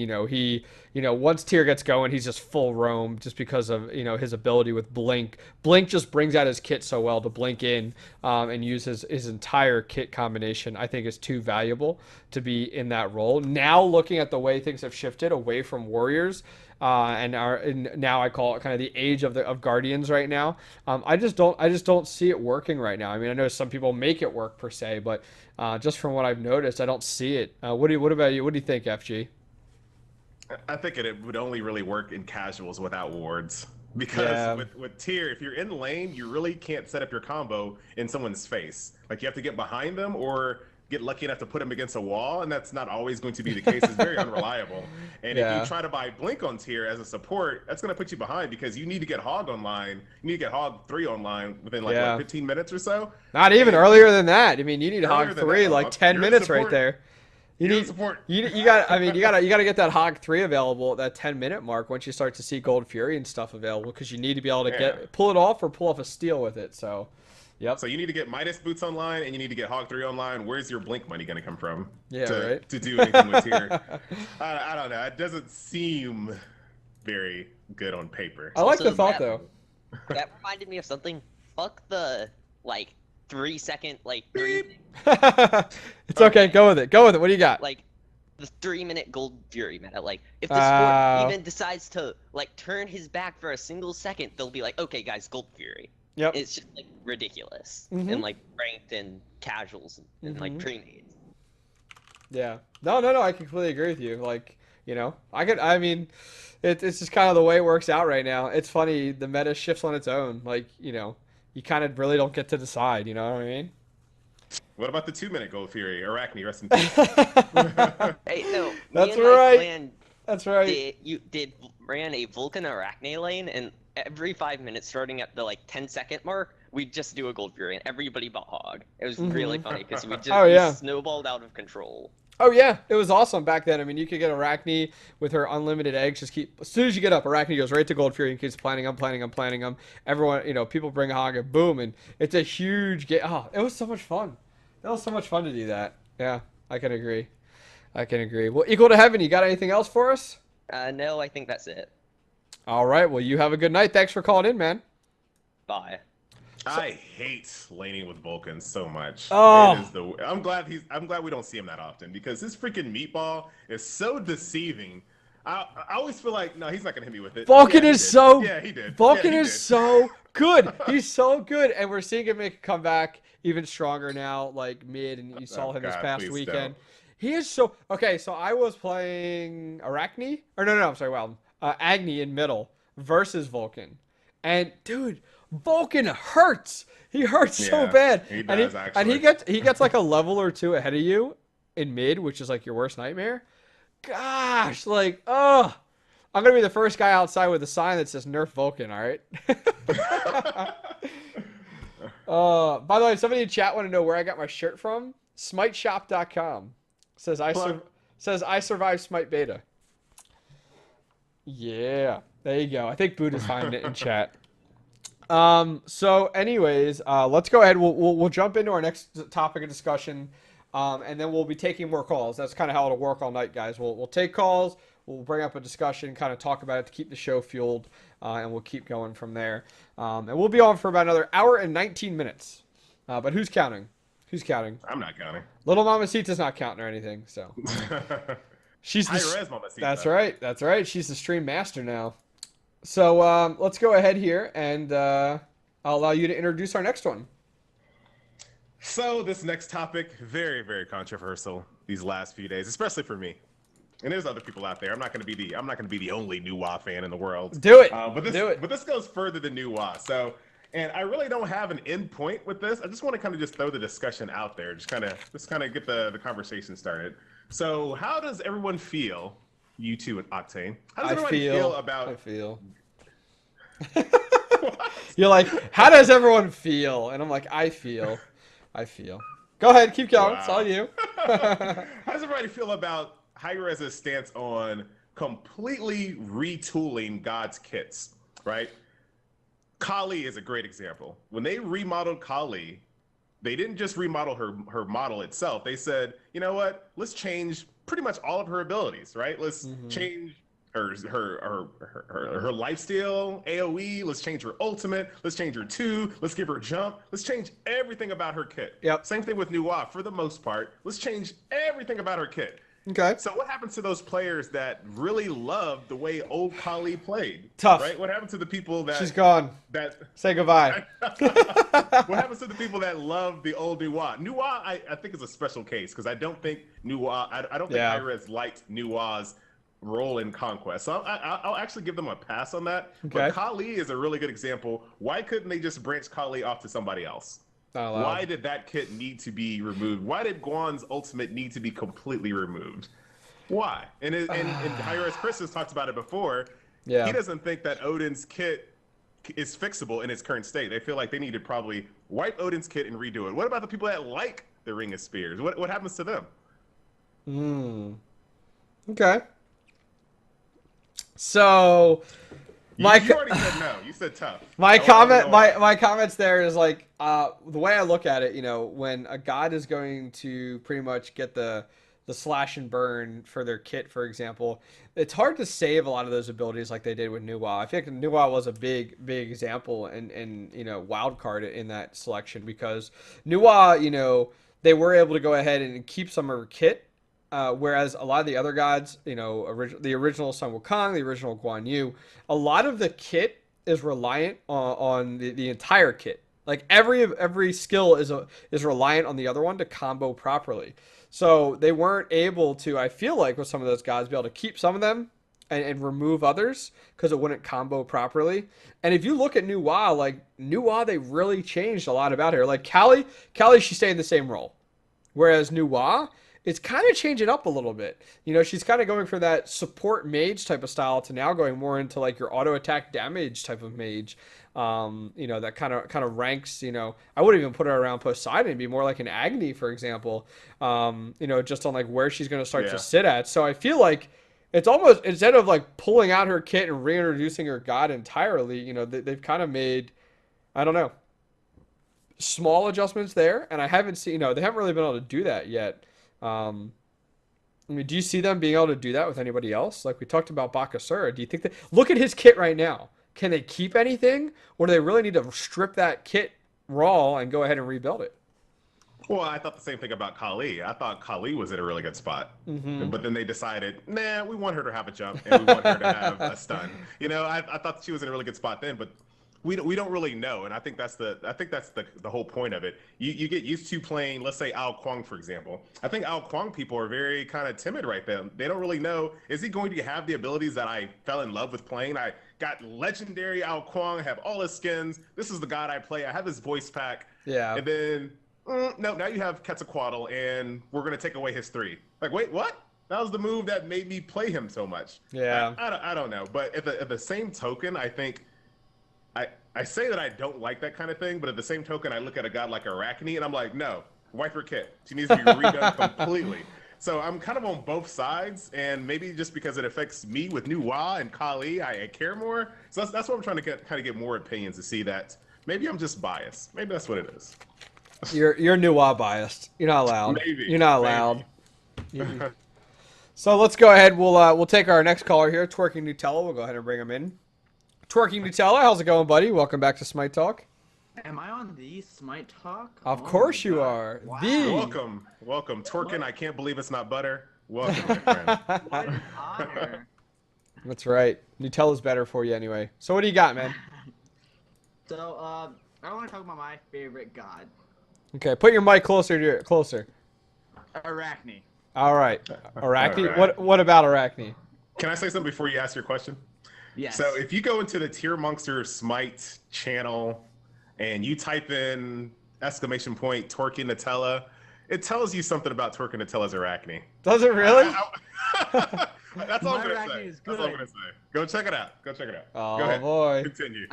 once tier gets going, he's just full roam just because of, his ability with Blink. Blink just brings out his kit so well to blink in and use his entire kit combination. I think is too valuable to be in that role. Now, looking at the way things have shifted away from warriors, and now I call it kind of the age of Guardians right now. I just don't see it working right now. I mean, I know some people make it work per se, but just from what I've noticed, I don't see it. What about you? What do you think, FG? I think it would only really work in casuals without wards. Because with tier, if you're in the lane, you really can't set up your combo in someone's face. Like, you have to get behind them or get lucky enough to put them against a wall, and that's not always going to be the case. It's very unreliable. And if you try to buy Blink on tier as a support, that's going to put you behind because you need to get Hog online. You need to get Hog 3 online within like 15 minutes or so. Not even earlier than that. I mean, you need Hog 3 like 10 minutes right there. You need support. You got. I mean, you got to get that Hog 3 available at that 10-minute mark once you start to see Gold Fury and stuff available, because you need to be able to pull it off or pull off a steal with it. So, yep. So you need to get Midas boots online and you need to get Hog 3 online. Where's your Blink money going to come from? To do anything with tier? I don't know. It doesn't seem very good on paper. I like the thought though. That reminded me of something. Fuck the 3-second It's okay. Go with it. What do you got? Like the 3-minute Gold Fury meta. Like if the sport even decides to turn his back for a single second, they'll be like, okay, guys, Gold Fury. Yep. It's just ridiculous in ranked and casuals and pre-mades. Yeah. No. I completely agree with you. I mean, it's just kind of the way it works out right now. It's funny, the meta shifts on its own. You kind of really don't get to decide. You know what I mean? What about the 2-minute Gold Fury? Arachne, rest in peace. Hey, no. That's right. That's right. Ran a Vulcan Arachne lane, and every 5 minutes, starting at the 10-second mark, we'd just do a Gold Fury, and everybody bought Hog. It was really funny because we just snowballed out of control. Oh yeah, it was awesome back then. I mean, you could get Arachne with her unlimited eggs. As soon as you get up, Arachne goes right to Gold Fury and keeps planting them. Everyone, people bring a Hog and boom, and it's a huge game. Oh, it was so much fun. It was so much fun to do that. Yeah, I can agree. Well, Equal to Heaven, you got anything else for us? No, I think that's it. All right. Well, you have a good night. Thanks for calling in, man. Bye. I hate laning with Vulcan so much. Oh, I'm glad we don't see him that often because his freaking meatball is so deceiving. I always feel like he's not gonna hit me with it. Vulcan is so he did. Vulcan is so good. He's so good, and we're seeing him make a comeback even stronger now, mid, and you saw him this past weekend. Don't. He is so okay. So I was playing Arachne, or no, I'm sorry, Agni in middle versus Vulcan, and dude, Vulcan hurts. He hurts so bad. He does, actually. And he gets like a level or two ahead of you in mid, which is your worst nightmare. Gosh, I'm gonna be the first guy outside with a sign that says "Nerf Vulcan." All right. By the way, somebody in chat want to know where I got my shirt from. SmiteShop.com says I survived Smite beta. Yeah, there you go. I think Buddha's finding it in chat. So anyways, let's go ahead. We'll jump into our next topic of discussion, and then we'll be taking more calls. That's kind of how it'll work all night, guys. We'll take calls. We'll bring up a discussion, kind of talk about it to keep the show fueled, and we'll keep going from there. And we'll be on for about another hour and 19 minutes. But who's counting? I'm not counting. Little Mamacita's not counting or anything, so. She's Hi-Rez Mamacita. That's right. She's the stream master now. So let's go ahead here, and I'll allow you to introduce our next one. So this next topic, very, very controversial these last few days, especially for me. And there's other people out there. I'm not going to be the only New Wa fan in the world. Do it. But this goes further than New Wa. So, and I really don't have an end point with this. I just want to kind of just throw the discussion out there, just kind of get the conversation started. So, how does everyone feel? You two and Octane. How does everyone feel about? I feel. You're like, how does everyone feel? And I'm like, I feel. I feel. Go ahead, keep going. Wow. It's all you. How does everybody feel about Hi-Rez's stance on completely retooling God's kits, right? Kali is a great example. When they remodeled Kali, they didn't just remodel her model itself. They said, you know what? Let's change pretty much all of her abilities, right? Let's change her lifesteal, AoE. Let's change her ultimate. Let's change her 2. Let's give her jump. Let's change everything about her kit. Yep. Same thing with Nuwa for the most part. Let's change everything about her kit. Okay. So what happens to those players that really loved the way old Kali played? Tough. Right? What happens to the people that... She's gone. Say goodbye. What happens to the people that love the old Nuwa? Nuwa, I think, is a special case because I don't think Nuwa... I don't think Hi-Rez liked Nuwa's role in Conquest. So I'll actually give them a pass on that. Okay. But Kali is a really good example. Why couldn't they just branch Kali off to somebody else? Why did that kit need to be removed? Why did Guan's ultimate need to be completely removed? Why? And Hi-Rez Chris has talked about it before. Yeah. He doesn't think that Odin's kit is fixable in its current state. They feel like they need to probably wipe Odin's kit and redo it. What about the people that like the Ring of Spears? What happens to them? Okay. So... You already said no. You said tough. My comments there is like the way I look at it. You know, when a god is going to pretty much get the slash and burn for their kit, for example, it's hard to save a lot of those abilities like they did with Nuwa. I think Nuwa was a big example and you know, wild card in that selection because Nuwa, you know, they were able to go ahead and keep some of her kit. Whereas a lot of the other gods, you know, the original Sun Wukong, the original Guan Yu, a lot of the kit is reliant on the entire kit. Like every skill is reliant on the other one to combo properly. So they weren't able to, I feel like, with some of those gods, be able to keep some of them and remove others because it wouldn't combo properly. And if you look at Nuwa, like Nuwa, they really changed a lot about her. Like Kali, she stayed in the same role, whereas Nuwa, it's kind of changing up a little bit. You know, she's kind of going from that support mage type of style to now going more into like your auto attack damage type of mage. You know, that kind of ranks, you know, I wouldn't even put her around Poseidon. It'd be more like an Agni, for example, you know, just on like where she's going to start to sit at. So I feel like it's almost, instead of like pulling out her kit and reintroducing her god entirely, you know, they've kind of made, I don't know, small adjustments there. And I haven't seen, you know, they haven't really been able to do that yet. I mean, do you see them being able to do that with anybody else? Like we talked about Bakasura. Do you think that, look at his kit right now. Can they keep anything? Or do they really need to strip that kit raw and go ahead and rebuild it? Well, I thought the same thing about Kali. I thought Kali was in a really good spot. But then they decided, nah, we want her to have a jump and we want her to have a stun. You know, I thought she was in a really good spot then, but we don't really know, and I think that's the whole point of it. You get used to playing, let's say Ao Kuang, for example. I think Ao Kuang people are very kind of timid right then. They don't really know, is he going to have the abilities that I fell in love with playing? I got legendary Ao Kuang, have all his skins. This is the god I play. I have his voice pack. Yeah. And then no, now you have Quetzalcoatl, and we're gonna take away his 3. Like, wait, what? That was the move that made me play him so much. Yeah. I don't know, but at the same token, I think. I say that I don't like that kind of thing, but at the same token, I look at a god like Arachne, and I'm like, no, wipe her kit. She needs to be redone completely. So I'm kind of on both sides, and maybe just because it affects me with Nuwa and Kali, I care more. So that's what I'm trying to get more opinions to see that maybe I'm just biased. Maybe that's what it is. You're Nuwa biased. You're not allowed. Maybe. You're not allowed. So let's go ahead. We'll take our next caller here, Twerking Nutella. We'll go ahead and bring him in. Twerking Nutella, how's it going, buddy? Welcome back to Smite Talk. Am I on the Smite Talk? Of course you are. Wow. Welcome. Twerking, I can't believe it's not butter. Welcome, my friend. What an honor. That's right. Nutella's better for you anyway. So what do you got, man? So, I want to talk about my favorite god. Okay, put your mic closer. Arachne. All right. Arachne? What about Arachne? Can I say something before you ask your question? Yes. So if you go into the Tier Monster Smite channel and you type in exclamation point Twerking Nutella, it tells you something about Twerking Nutella's Arachne. Does it really? That's all I'm gonna say. That's all I'm gonna say. Go check it out. Oh, go ahead. Boy. Continue.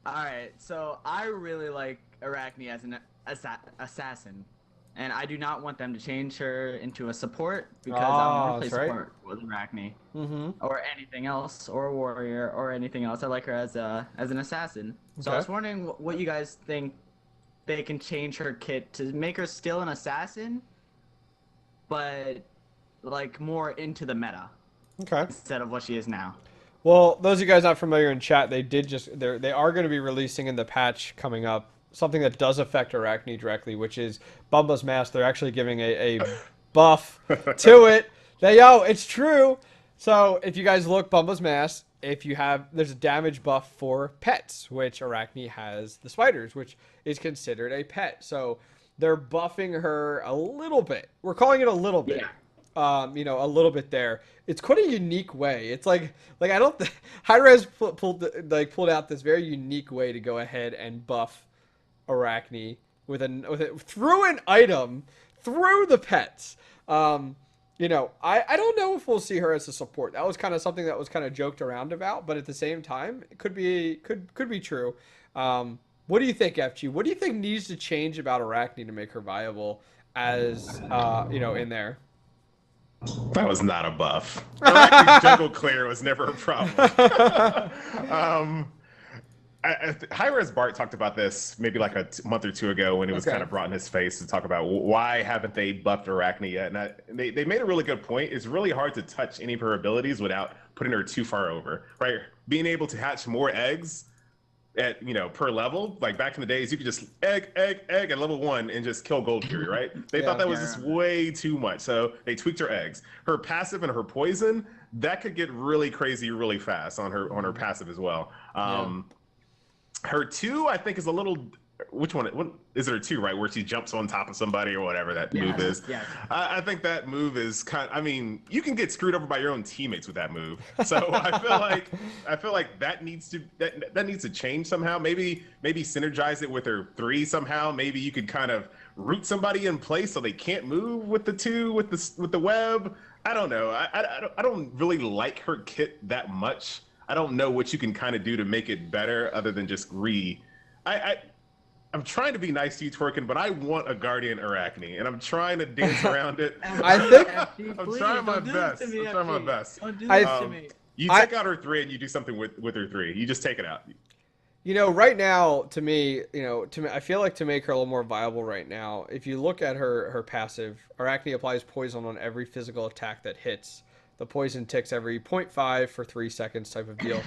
Alright, so I really like Arachne as an assassin. And I do not want them to change her into a support because I don't want to play support with Arachne. Or anything else, or a warrior, or anything else. I like her as an assassin. So I was wondering what you guys think they can change her kit to make her still an assassin, but like more into the meta. Instead of what she is now. Well, those of you guys not familiar in chat, they are going to be releasing in the patch coming up something that does affect Arachne directly, which is Bumba's Mask. They're actually giving a buff to it. It's true. So if you guys look, Bumba's Mask, there's a damage buff for pets, which Arachne has the spiders, which is considered a pet. So they're buffing her a little bit. We're calling it a little bit. A little bit there. It's quite a unique way. It's like I don't Hi-Rez pulled out this very unique way to go ahead and buff Arachne through an item through the pets. I don't know if we'll see her as a support. That was kind of something that was kind of joked around about, but at the same time, it could be true. What do you think, FG? What do you think needs to change about Arachne to make her viable as in there? That was not a buff. Arachne's jungle clear was never a problem. Hi-Rez Bart talked about this maybe like a month or two ago when it was kind of brought in his face to talk about why haven't they buffed Arachne yet. And they made a really good point. It's really hard to touch any of her abilities without putting her too far over, right? Being able to hatch more eggs at per level, like back in the days, you could just egg at level 1 and just kill Gold Fury, right? They thought that was just way too much, so they tweaked her eggs. Her passive and her poison, that could get really crazy really fast on her passive as well. Her 2, I think, is a little. Which one? What is there 2, right? Where she jumps on top of somebody or whatever that move is. I think that move is you can get screwed over by your own teammates with that move. So I feel like that needs to change somehow. Maybe synergize it with her 3 somehow. Maybe you could kind of root somebody in place so they can't move with the 2 with the web. I don't know. I don't really like her kit that much. I don't know what you can kind of do to make it better other than just I'm trying to be nice to you, Twerkin, but I want a Guardian Arachne, and I'm trying to dance around it. I think I'm trying my best. I'm trying my best. Don't do this to me. You take out her 3 and you do something with her 3. You just take it out. Right now, to me, I feel like to make her a little more viable right now, if you look at her passive, Arachne applies poison on every physical attack that hits. The poison ticks every 0.5 for 3 seconds type of deal.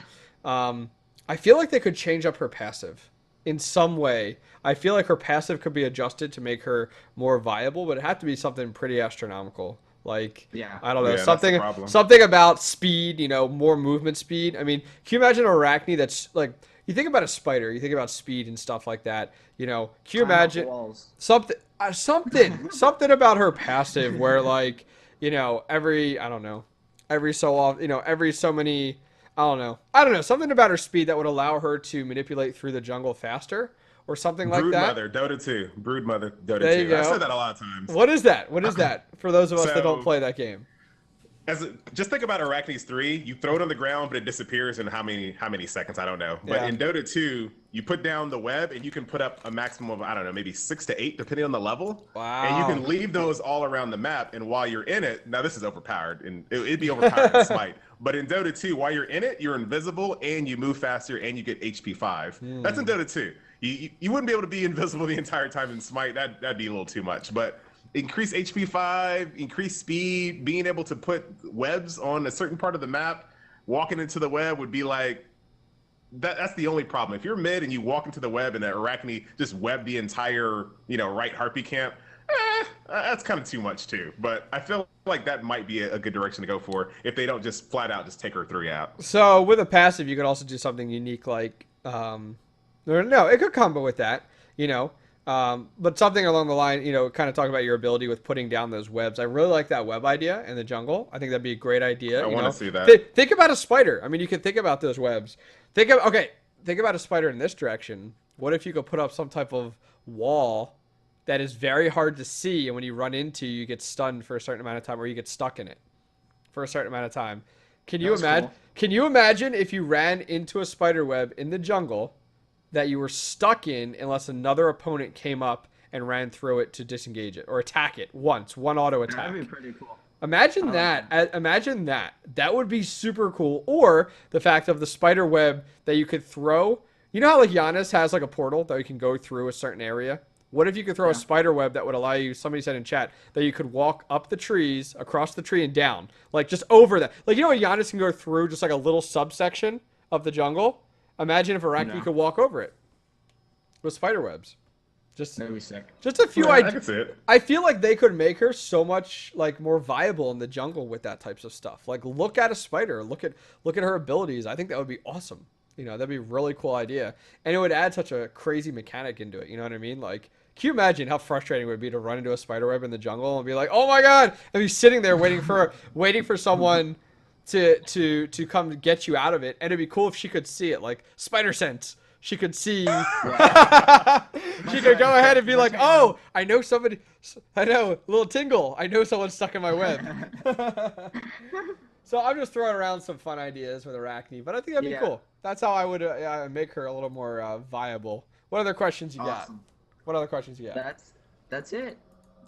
I feel like they could change up her passive in some way. I feel like her passive could be adjusted to make her more viable, but it had to be something pretty astronomical. Like, I don't know, something about speed, more movement speed. I mean, can you imagine Arachne that's like, you think about a spider, you think about speed and stuff like that. Can you imagine something about her passive where like, every so often, every so many, I don't know, something about her speed that would allow her to manipulate through the jungle faster or something like that. Broodmother, Dota 2. Broodmother, Dota 2. I said that a lot of times. What is that? What is that for those of us that don't play that game? Just think about Arachne's 3. You throw it on the ground, but it disappears in how many seconds? I don't know. But in Dota 2, you put down the web, and you can put up a maximum of, I don't know, maybe 6 to 8, depending on the level. Wow. And you can leave those all around the map, and while you're in it, now this is overpowered, and it'd be overpowered in Smite. But in Dota 2, while you're in it, you're invisible, and you move faster, and you get HP 5. That's in Dota 2. You wouldn't be able to be invisible the entire time in Smite. That'd be a little too much, but increase HP 5, increase speed, being able to put webs on a certain part of the map, walking into the web would be like, that's the only problem. If you're mid and you walk into the web and Arachne just web the entire, right Harpy camp, that's kind of too much too. But I feel like that might be a good direction to go for if they don't just flat out just take her 3 out. So with a passive, you could also do something unique like, no, it could combo with that, but something along the line, kind of talk about your ability with putting down those webs. I really like that web idea in the jungle. I think that'd be a great idea. I want to see that. Think about a spider. I mean, you can think about those webs. Think about a spider in this direction. What if you could put up some type of wall that is very hard to see, and when you run into, you get stunned for a certain amount of time, or you get stuck in it for a certain amount of time. Can you imagine? Cool. Can you imagine if you ran into a spider web in the jungle, that you were stuck in unless another opponent came up and ran through it to disengage it or attack it once, one auto attack. That'd be pretty cool. Imagine that. Imagine that. That would be super cool. Or the fact of the spider web that you could throw. You know how like Giannis has like a portal that you can go through a certain area? What if you could throw a spider web that would allow you, somebody said in chat, that you could walk up the trees, across the tree and down. Like just over that. Like you know how Giannis can go through just like a little subsection of the jungle? Imagine if Arachne could walk over it with spider webs. That'd be sick. Just a few ideas. I I feel like they could make her so much like more viable in the jungle with that types of stuff. Like look at a spider, look at her abilities. I think that would be awesome. You know, that'd be a really cool idea, and it would add such a crazy mechanic into it. You know what I mean? Like, can you imagine how frustrating it would be to run into a spider web in the jungle and be like, "Oh my god!" and be sitting there waiting for someone to come get you out of it. And it'd be cool if she could see it, like spider sense. She could see. She could go ahead and be like, "Oh, I know somebody. I know, a little tingle. I know someone's stuck in my web." So I'm just throwing around some fun ideas with Arachne, but I think that'd be cool. That's how I would make her a little more viable. What other questions you got? What other questions you got? That's it.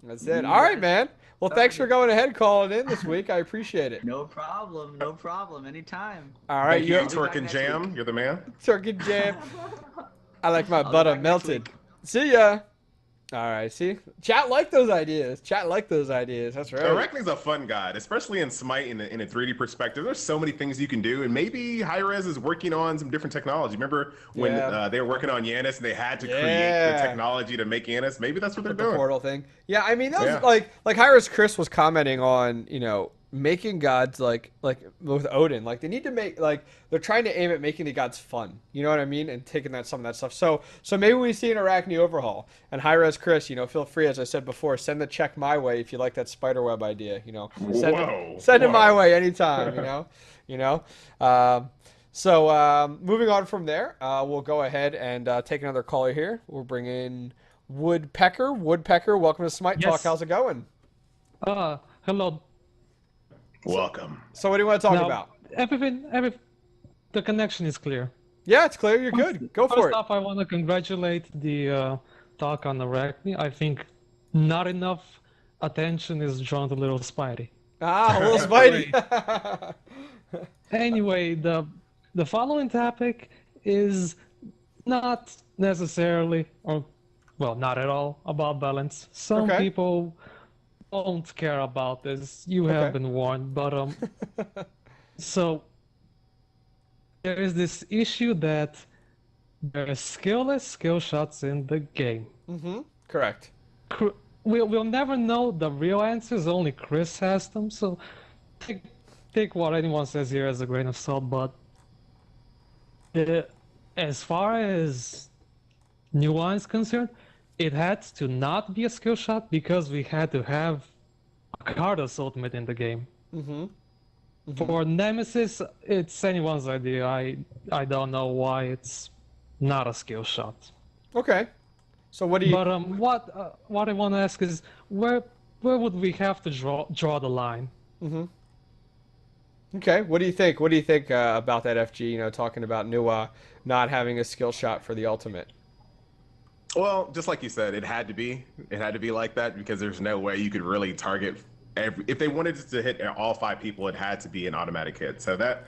That's it. All right, man. Well, thanks for going ahead and calling in this week. I appreciate it. No problem. No problem. Anytime. All right. Thank you, Twerkin Jam. You're the man. Twerkin Jam. I like my butter melted. See ya. All right, see? Chat like those ideas. That's right. Arachne's a fun god, especially in Smite in a 3D perspective. There's so many things you can do, and maybe Hi-Rez is working on some different technology. Remember when they were working on Yanis and they had to create the technology to make Yanis? Maybe that's what they're doing. The portal thing. Yeah, I mean, that was like Hi-Rez Chris was commenting on, you know, making gods like with Odin, like they need to make, like they're trying to aim at making the gods fun, you know what I mean, and taking some of that stuff. So maybe we see an Arachne overhaul. And Hi-Rez Chris, you know, feel free, as I said before, send the check my way if you like that spider web idea. You know, send it my way anytime. So moving on from there, we'll go ahead and take another caller here. We'll bring in Woodpecker. Woodpecker, welcome to Smite Talk. How's it going? Hello. Welcome. So what do you want to talk about? The connection is clear. Yeah, it's clear. You're good. Go for it. First off, I want to congratulate the talk on Arachne. I think not enough attention is drawn to little Spidey. Little Spidey. Anyway, the following topic is not necessarily, or well, not at all, about balance. Some people don't care about this. You have been warned, but so there is this issue that there are skillless skill shots in the game. Correct. We'll never know the real answers. Only Chris has them. So take what anyone says here as a grain of salt. But as far as Nuwa is concerned, it had to not be a skill shot because we had to have a Kardos ultimate in the game. For Nemesis, it's anyone's idea. I don't know why it's not a skill shot. Okay. So what do you? But what I want to ask is where would we have to draw the line? Okay. What do you think? What do you think about that, FG? You know, talking about Nuwa not having a skill shot for the ultimate. Well, just like you said, it had to be like that because there's no way you could really target if they wanted to hit all 5 people, it had to be an automatic hit. So that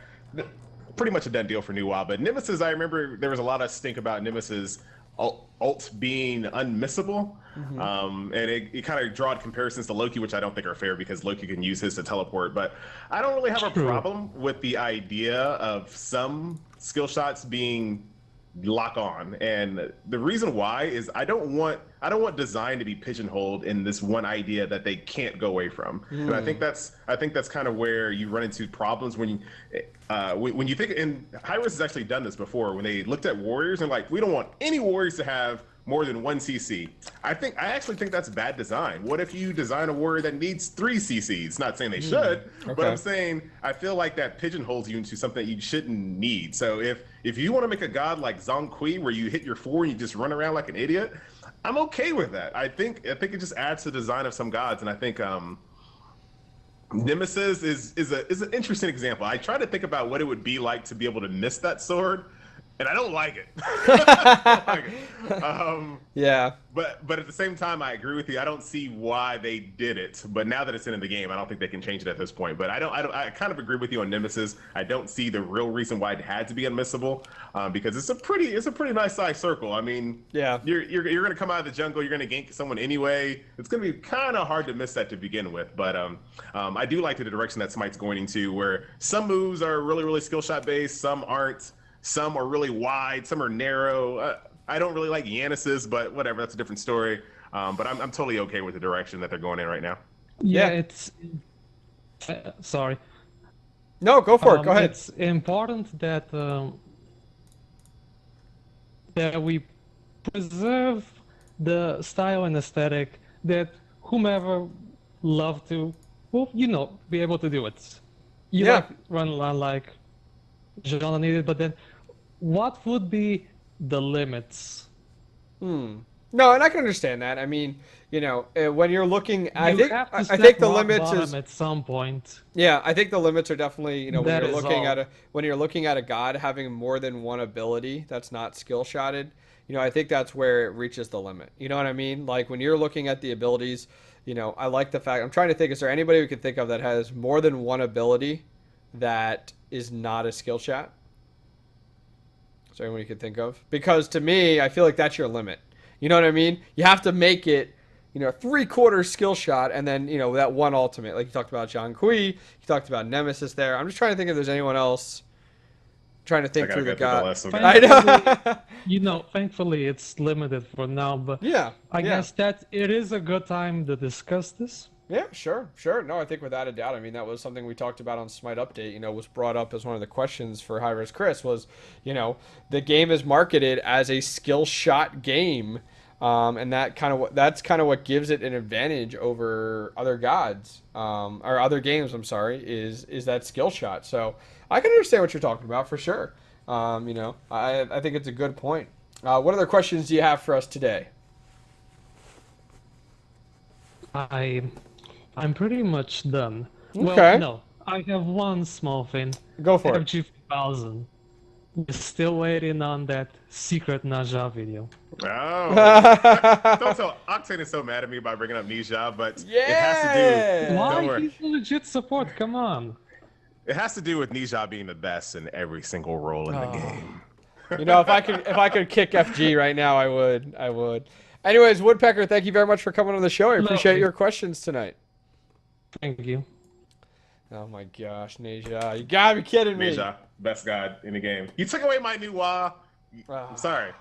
pretty much a done deal for Nuwa. But Nemesis, I remember there was a lot of stink about Nemesis ult being unmissable. And it kind of drawed comparisons to Loki, which I don't think are fair because Loki can use his to teleport. But I don't really have a problem with the idea of some skill shots being lock on, and the reason why is I don't want design to be pigeonholed in this one idea that they can't go away from. And I think that's kind of where you run into problems when you think, and Hi-Rez has actually done this before when they looked at warriors and like, we don't want any warriors to have more than 1 CC. I actually think that's bad design. What if you design a warrior that needs 3 CCs? Not saying they should, but I'm saying I feel like that pigeonholes you into something that you shouldn't need. So if you want to make a god like Zhong Kui where you hit your 4 and you just run around like an idiot, I'm okay with that. I think it just adds to the design of some gods, and I think Nemesis is an interesting example. I try to think about what it would be like to be able to miss that sword. and I don't like it. I don't like it. Yeah. But at the same time, I agree with you. I don't see why they did it. But now that it's in the game, I don't think they can change it at this point. But I kind of agree with you on Nemesis. I don't see the real reason why it had to be unmissable, because it's a pretty nice size circle. I mean, yeah, you're gonna come out of the jungle, you're gonna gank someone anyway. It's gonna be kind of hard to miss that to begin with. But I do like the direction that Smite's going into, where some moves are really skill shot based, some aren't. Some are really wide, some are narrow. I don't really like Yanis's, but whatever, that's a different story. But I'm totally okay with the direction that they're going in right now. Yeah, it's... sorry. No, go for it. Go ahead. It's important that that we preserve the style and aesthetic that whomever love to, well, be able to do it. You run around like Jean needed, but then what would be the limits? No, and I can understand that. I mean, when you're looking, I think the limits is at some point. Yeah, I think the limits are definitely, when you're looking at a god having more than one ability that's not skill shotted, I think that's where it reaches the limit. You know what I mean? Like when you're looking at the abilities, I like the fact, I'm trying to think, is there anybody we can think of that has more than one ability that is not a skill shot? Is there anyone you can think of? Because to me, I feel like that's your limit. You know what I mean? You have to make it, 3/4 skill shot, and then, that one ultimate. Like you talked about Zhang Kui, you talked about Nemesis there. I'm just trying to think if there's anyone else. I'm trying to think through the gods. I know. Thankfully, it's limited for now, but I guess that it is a good time to discuss this. Yeah, sure. No, I think without a doubt. I mean, that was something we talked about on Smite Update, was brought up as one of the questions for Hi-Rez Chris was, the game is marketed as a skill shot game. And that's kind of what gives it an advantage over other gods, or other games, I'm sorry, is that skill shot. So I can understand what you're talking about for sure. I think it's a good point. What other questions do you have for us today? I'm pretty much done. Okay. Well, no, I have one small thing. Go for it. FG1000. We're still waiting on that secret Naja video. Oh. So Octane is so mad at me by bringing up Nisha, but it has to do. Why? He's a legit support. Come on. It has to do with Nisha being the best in every single role in the game. If I could kick FG right now, I would. Anyways, Woodpecker, thank you very much for coming on the show. I appreciate your questions tonight. Thank you. Oh my gosh, Nisha, you gotta be kidding me. Nisha, best god in the game. You took away my Nuwa. I'm sorry.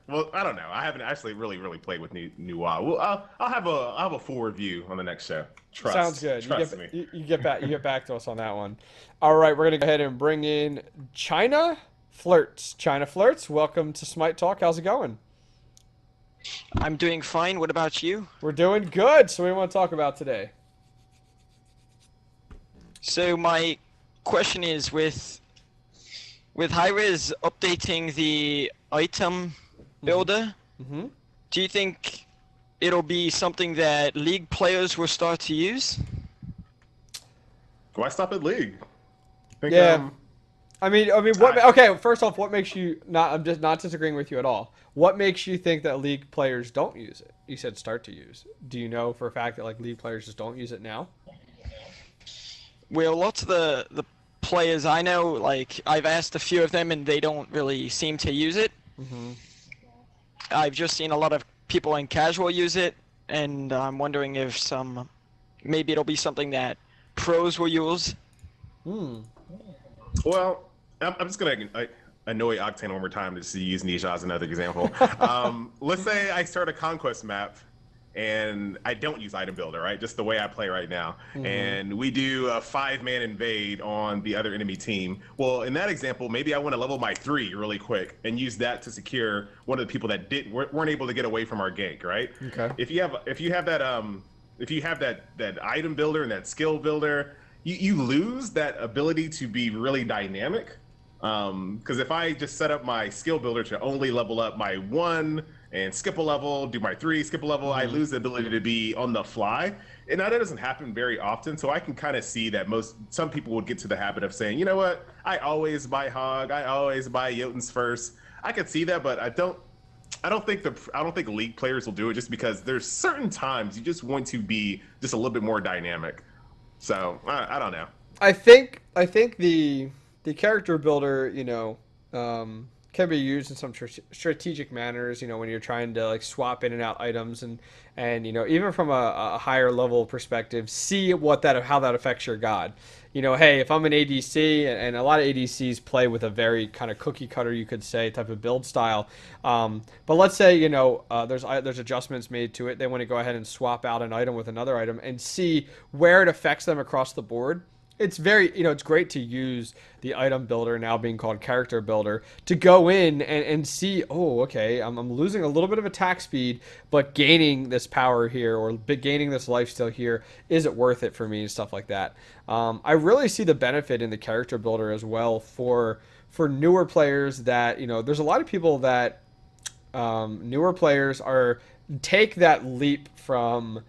Well, I don't know. I haven't actually really played with Nuwa. Well, I'll have a full review on the next show. Sounds good. Trust me. You get back to us on that one. All right, we're gonna go ahead and bring in China Flirts. China Flirts, welcome to Smite Talk. How's it going? I'm doing fine. What about you? We're doing good. So what do we want to talk about today? So my question is, with Hi-Rez updating the item builder, do you think it'll be something that League players will start to use? Why stop at League? I mean, what? Okay, first off, what makes you not? I'm just not disagreeing with you at all. What makes you think that League players don't use it? You said start to use. Do you know for a fact that League players just don't use it now? Well, lots of the players I know, I've asked a few of them, and they don't really seem to use it. I've just seen a lot of people in casual use it, and I'm wondering if maybe it'll be something that pros will use. Well, I'm just gonna annoy Octane one more time to use Nisha as another example. Let's say I start a conquest map and I don't use item builder, right? Just the way I play right now. And we do a 5-man invade on the other enemy team. Well, in that example, maybe I want to level my 3 really quick and use that to secure one of the people that weren't able to get away from our gank, right? Okay. If you have that item builder and that skill builder, you lose that ability to be really dynamic. Because if I just set up my skill builder to only level up my 1 and skip a level, do my 3, skip a level, I lose the ability to be on the fly. And now that doesn't happen very often, so I can kind of see that some people would get to the habit of saying, you know what, I always buy Hog, I always buy Jotuns first. I could see that, but I don't think League players will do it, just because there's certain times you just want to be just a little bit more dynamic. So I don't know. I think the character builder, can be used in some strategic manners, when you're trying to like swap in and out items, and even from a higher level perspective, see how that affects your god. Hey, if I'm an ADC, and a lot of ADCs play with a very kind of cookie cutter, you could say, type of build style. But let's say, there's adjustments made to it. They want to go ahead and swap out an item with another item and see where it affects them across the board. It's very, it's great to use the item builder, now being called character builder, to go in and see, oh, okay, I'm losing a little bit of attack speed, but gaining this power here, or gaining this lifesteal here, is it worth it for me, and stuff like that. I really see the benefit in the character builder as well for newer players that, there's a lot of people that newer players take that leap from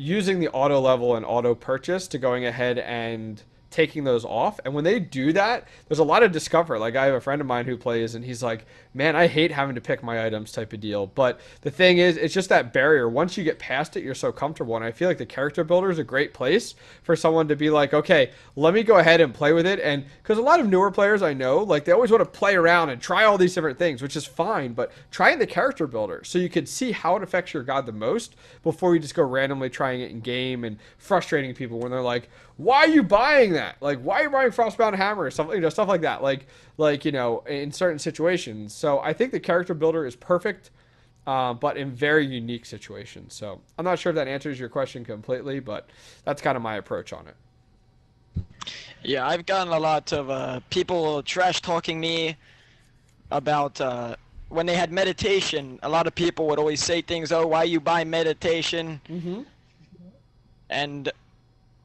using the auto level and auto purchase to going ahead and taking those off. And when they do that, there's a lot of discomfort. Like, I have a friend of mine who plays, and he's like, man, I hate having to pick my items, type of deal. But the thing is, it's just that barrier. Once you get past it, you're so comfortable. And I feel like the character builder is a great place for someone to be like, okay, let me go ahead and play with it. And because a lot of newer players I know, like, they always want to play around and try all these different things, which is fine, but try the character builder so you can see how it affects your god the most before you just go randomly trying it in game and frustrating people when they're like, why are you buying that? Like, why are you buying Frostbound Hammer or something, stuff like that, like in certain situations. So I think the character builder is perfect, but in very unique situations. So I'm not sure if that answers your question completely, but that's kind of my approach on it. Yeah, I've gotten a lot of people trash talking me about when they had meditation. A lot of people would always say things, oh, why you buy meditation? Mm-hmm. And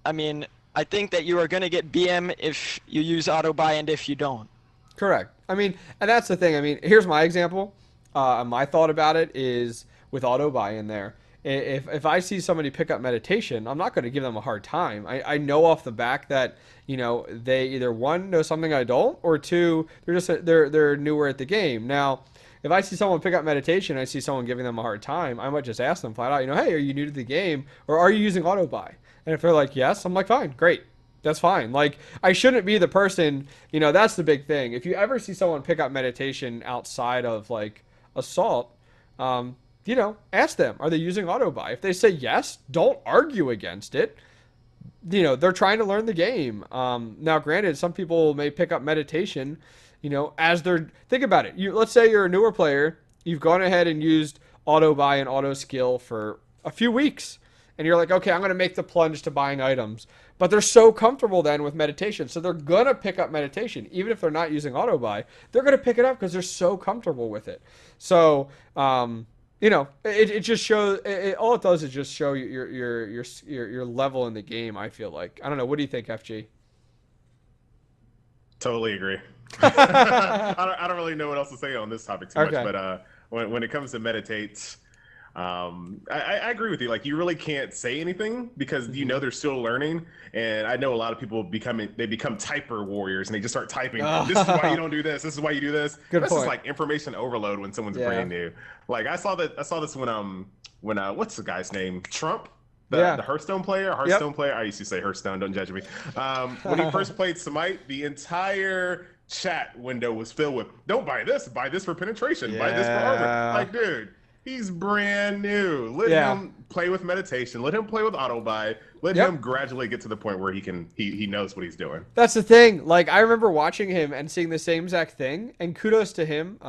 I mean, I think that you are going to get BM if you use auto buy and if you don't. Correct. I mean, and that's the thing. I mean, here's my example. My thought about it is with auto buy in there. If I see somebody pick up meditation, I'm not going to give them a hard time. I know off the back that, they either, one, know something I don't, or two, they're newer at the game. Now, if I see someone pick up meditation, I see someone giving them a hard time, I might just ask them flat out, hey, are you new to the game, or are you using auto buy? And if they're like, yes, I'm like, fine, great. That's fine. Like, I shouldn't be the person, that's the big thing. If you ever see someone pick up meditation outside of, like, Assault, ask them, are they using auto buy? If they say yes, don't argue against it. They're trying to learn the game. Now, granted, some people may pick up meditation, as they're, think about it. Let's say you're a newer player, you've gone ahead and used auto buy and auto skill for a few weeks. And you're like, okay, I'm going to make the plunge to buying items. But they're so comfortable then with meditation. So they're going to pick up meditation. Even if they're not using auto buy, they're going to pick it up because they're so comfortable with it. So, it just shows, all it does is just show your level in the game, I feel like. I don't know. What do you think, FG? Totally agree. I don't really know what else to say on this topic too much. But when it comes to meditate, I agree with you. Like, you really can't say anything because they're still learning. And I know a lot of people become typer warriors, and they just start typing. This is why you don't do this. This is why you do this. This is like information overload when someone's brand new. Like, I saw this when what's the guy's name? Trump. The Hearthstone player. I used to say Hearthstone. Don't judge me. When he first played Smite, the entire chat window was filled with, don't buy this. Buy this for penetration. Buy this for armor. Like, dude. He's brand new. Let him play with meditation. Let him play with auto buy. Let him gradually get to the point where he knows what he's doing. That's the thing. Like, I remember watching him and seeing the same exact thing. And kudos to him.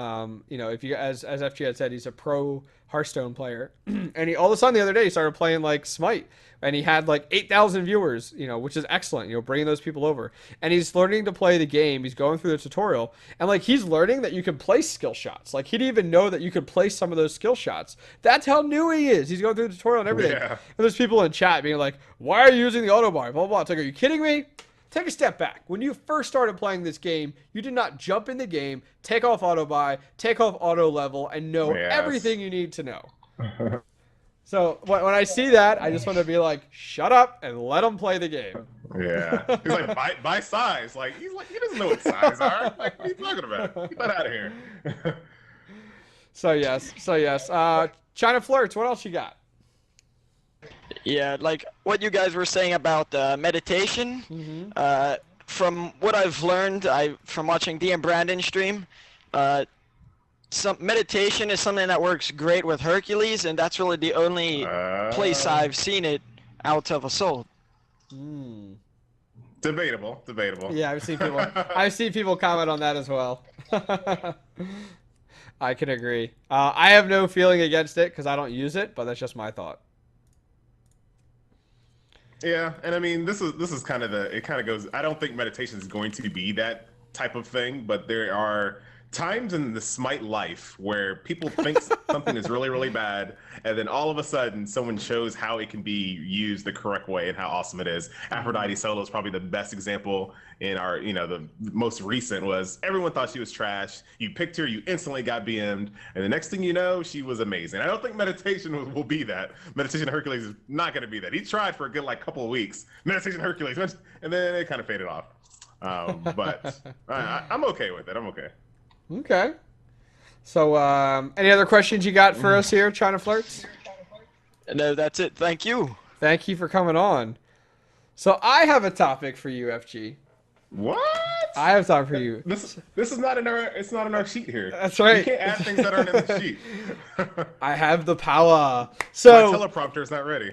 If you, as FG had said, he's a pro Hearthstone player. And he all of a sudden the other day he started playing like Smite. And he had like 8,000 viewers, which is excellent, bringing those people over. And he's learning to play the game. He's going through the tutorial. And like, he's learning that you can place skill shots. Like, he didn't even know that you could place some of those skill shots. That's how new he is. He's going through the tutorial and everything. Yeah. And there's people in chat being like, why are you using the auto bar? Blah, blah, blah. It's like, are you kidding me? take a step back. When you first started playing this game, you did not jump in the game, take off auto buy, take off auto level, and know everything you need to know. So when I see that, I just want to be like, shut up and let them play the game. Yeah. He's like, by size. Like, he doesn't know what size are. Like, what are you talking about? Get that out of here. So yes. China Flirts, what else you got? Yeah, like what you guys were saying about meditation. Mm-hmm. From what I've learned, from watching D and Brandon stream, some meditation is something that works great with Hercules, and that's really the only place I've seen it out of Assault. Debatable. Yeah, I've seen people comment on that as well. I can agree. I have no feeling against it because I don't use it, but that's just my thought. Yeah, and I mean, this is kind of it kind of goes. I don't think meditation is going to be that type of thing, but there are times in the Smite life where people think something is really, really bad, and then all of a sudden someone shows how it can be used the correct way and how awesome it is. Aphrodite Solo is probably the best example in our, the most recent was everyone thought she was trash. You picked her, you instantly got BM'd, and the next thing you know, she was amazing. I don't think meditation will be that. Meditation Hercules is not going to be that. He tried for a good couple of weeks. Meditation Hercules, and then it kind of faded off. But I'm okay with it. I'm okay. Okay. So, any other questions you got for us here, China Flirts? No, that's it. Thank you. Thank you for coming on. So, I have a topic for you, FG. What? I have time for you. This is not in our sheet here. That's right. You can't add things that aren't in the sheet. I have the power. So my teleprompter is not ready.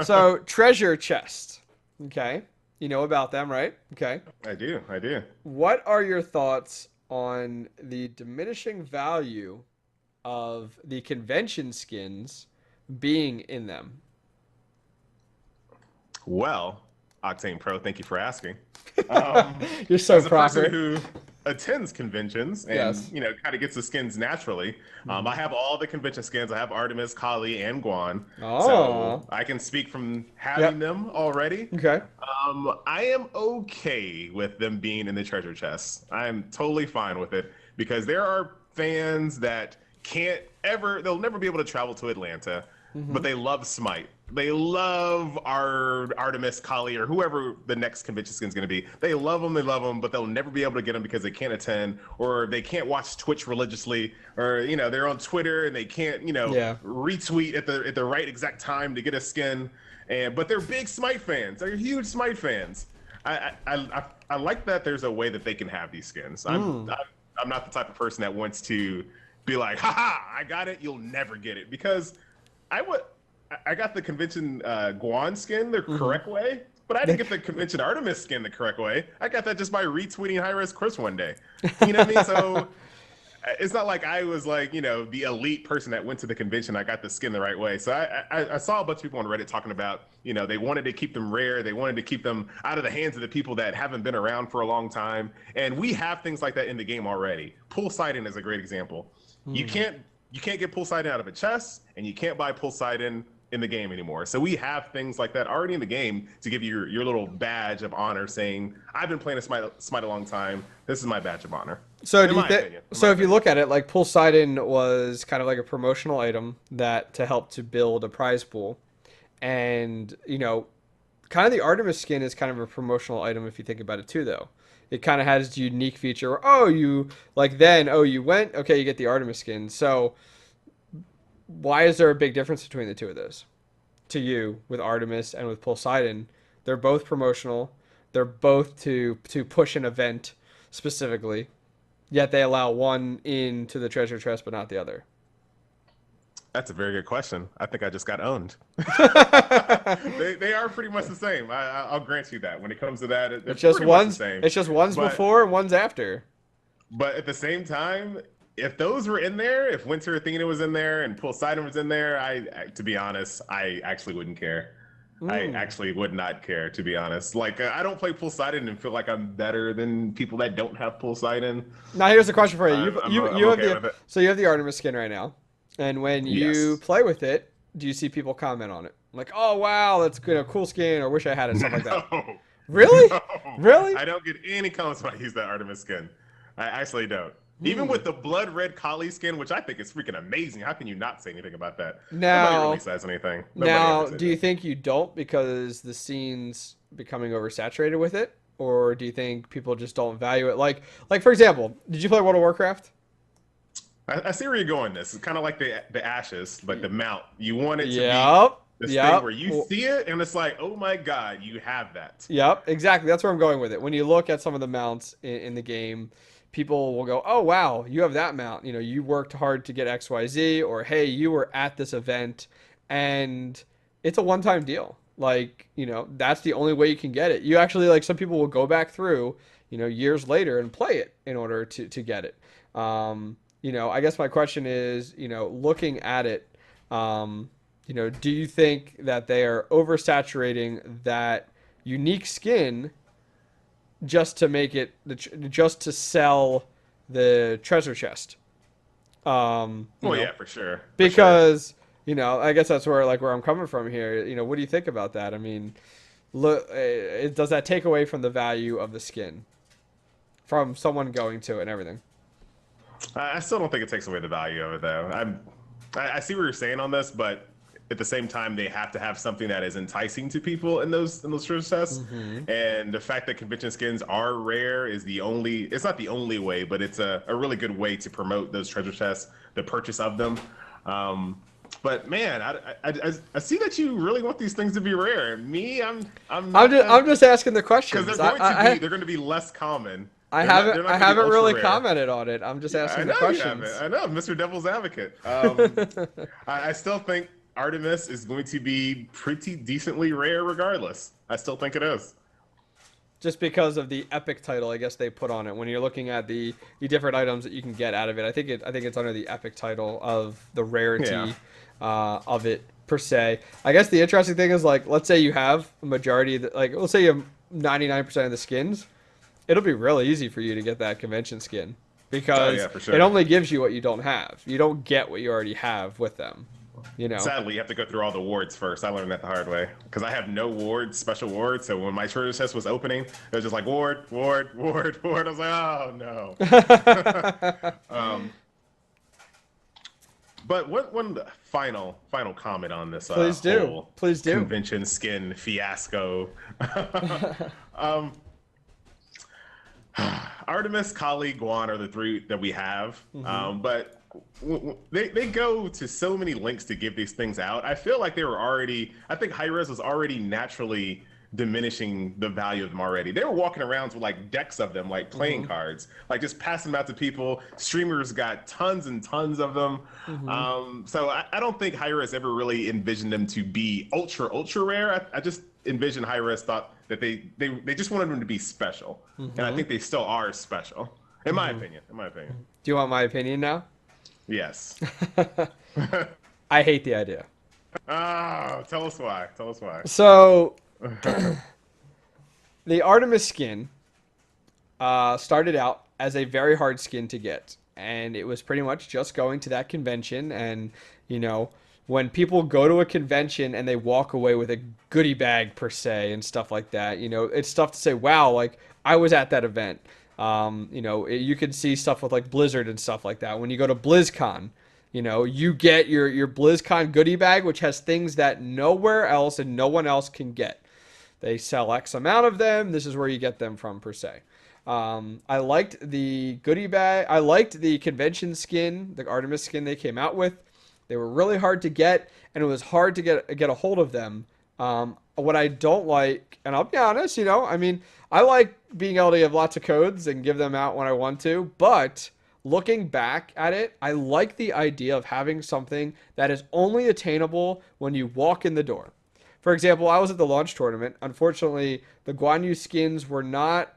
So treasure chest. Okay. You know about them, right? Okay. I do. What are your thoughts on the diminishing value of the convention skins being in them? Well, Octane Pro, thank you for asking. You're so as a proper. person who attends conventions and kind of gets the skins naturally. I have all the convention skins. I have Artemis, Kali, and Guan. So I can speak from having them already. Okay. I am okay with them being in the treasure chest. I'm totally fine with it because there are fans that they'll never be able to travel to Atlanta, but they love Smite. They love our Artemis, Kali, or whoever the next convention skin is going to be. They love them, but they'll never be able to get them because they can't attend, or they can't watch Twitch religiously, or they're on Twitter and they can't retweet at the right exact time to get a skin. But they're big Smite fans. They're huge Smite fans. I like that there's a way that they can have these skins. I'm not the type of person that wants to be like, haha, I got it. You'll never get it, because I got the convention Guan skin the correct way, but I didn't get the convention Artemis skin the correct way. I got that just by retweeting Hi-Rez Chris one day. You know what I mean? So it's not like I was like, the elite person that went to the convention. I got the skin the right way. So I saw a bunch of people on Reddit talking about, they wanted to keep them rare. They wanted to keep them out of the hands of the people that haven't been around for a long time. And we have things like that in the game already. Poolsidon is a great example. You can't get Poolsidon out of a chest, and you can't buy Poolsidon in the game anymore. So we have things like that already in the game to give you your little badge of honor, saying, I've been playing Smite a long time. This is my badge of honor. So if you look at it, like Poolsidon was kind of like a promotional item to help to build a prize pool. And, kind of the Artemis skin is kind of a promotional item if you think about it too, though. It kind of has a unique feature where, you went, okay, you get the Artemis skin. So why is there a big difference between the two of those? To you, with Artemis and with Poseidon, they're both promotional. They're both to push an event specifically, yet they allow one into the treasure chest but not the other. That's a very good question. I think I just got owned. They are pretty much the same. I'll grant you that. When it comes to that, it's just one's the same. It's just one's before and one's after. But at the same time, if those were in there, if Winter Athena was in there and Poseidon was in there, to be honest, I actually wouldn't care. I actually would not care, to be honest. Like, I don't play Poseidon and feel like I'm better than people that don't have Poseidon. Now, here's a question for you. So you have the Artemis skin right now. And when you play with it, do you see people comment on it? Like, oh, wow, that's good, a cool skin, or wish I had it, stuff like that. Really? No, Really? I don't get any comments when I use that Artemis skin. I actually don't. Even with the blood red Kali skin, which I think is freaking amazing. How can you not say anything about that? Nobody really says anything. Now, do you think you don't because the scene's becoming oversaturated with it? Or do you think people just don't value it? Like for example, did you play World of Warcraft? I see where you're going. This is kind of like the ashes, like the mount. You want it to be this thing where you see it and it's like, oh my god, you have that. Yep, exactly. That's where I'm going with it. When you look at some of the mounts in the game, people will go, oh wow, you have that mount. You know, you worked hard to get XYZ, or hey, you were at this event, and it's a one-time deal. Like, you know, that's the only way you can get it. You actually, like, some people will go back through, you know, years later and play it in order to get it. You know, I guess my question is, you know, looking at it, you know, do you think that they are oversaturating that unique skin just to make it, just to sell the treasure chest? Well, yeah, for sure. Because, you know, I guess that's where I'm coming from here. You know, what do you think about that? I mean, look, does that take away from the value of the skin from someone going to it and everything? I still don't think it takes away the value of it, though. I see what you're saying on this, but at the same time, they have to have something that is enticing to people in those treasure chests. And the fact that convention skins are rare is it's not the only way, but it's a really good way to promote those treasure chests, the purchase of them. But man, I see that you really want these things to be rare. Me, I'm just asking the question because they're going to be less common. I haven't really commented on it. I'm just asking the questions. I know, Mr. Devil's Advocate. I still think Artemis is going to be pretty decently rare regardless. I still think it is. Just because of the epic title, I guess they put on it. When you're looking at the different items that you can get out of it, I think it's under the epic title of the rarity of it per se. I guess the interesting thing is, like, let's say you have a majority of let's say you have 99% of the skins. It'll be really easy for you to get that convention skin because it only gives you what you don't have. You don't get what you already have with them. You know. Sadly, you have to go through all the wards first. I learned that the hard way because I have no wards, special wards. So when my treasure chest was opening, it was just like ward. I was like, oh no. But one final comment on this whole convention skin fiasco. Artemis, Kali, Guan are the three that we have, but they go to so many lengths to give these things out. I feel like I think Hi-Rez was already naturally diminishing the value of them already. They were walking around with like decks of them, like playing cards, like just passing them out to people. Streamers got tons and tons of them. So I don't think Hi-Rez ever really envisioned them to be ultra rare. I just envisioned Hi-Rez thought that they just wanted them to be special, and I think they still are special, in my opinion. Do you want my opinion now? Yes. I hate the idea. Oh, tell us why. So, the Artemis skin started out as a very hard skin to get, and it was pretty much just going to that convention. And, you know, when people go to a convention and they walk away with a goodie bag per se and stuff like that, you know, it's stuff to say, wow, like, I was at that event. You know, you can see stuff with like Blizzard and stuff like that. When you go to BlizzCon, you know, you get your BlizzCon goodie bag, which has things that nowhere else and no one else can get. They sell X amount of them. This is where you get them from per se. I liked the goodie bag. I liked the convention skin, the Artemis skin they came out with. They were really hard to get, and it was hard to get a hold of them. What I don't like, and I'll be honest, you know, I mean, I like being able to have lots of codes and give them out when I want to, but looking back at it, I like the idea of having something that is only attainable when you walk in the door. For example, I was at the launch tournament. Unfortunately, the Guan Yu skins were not...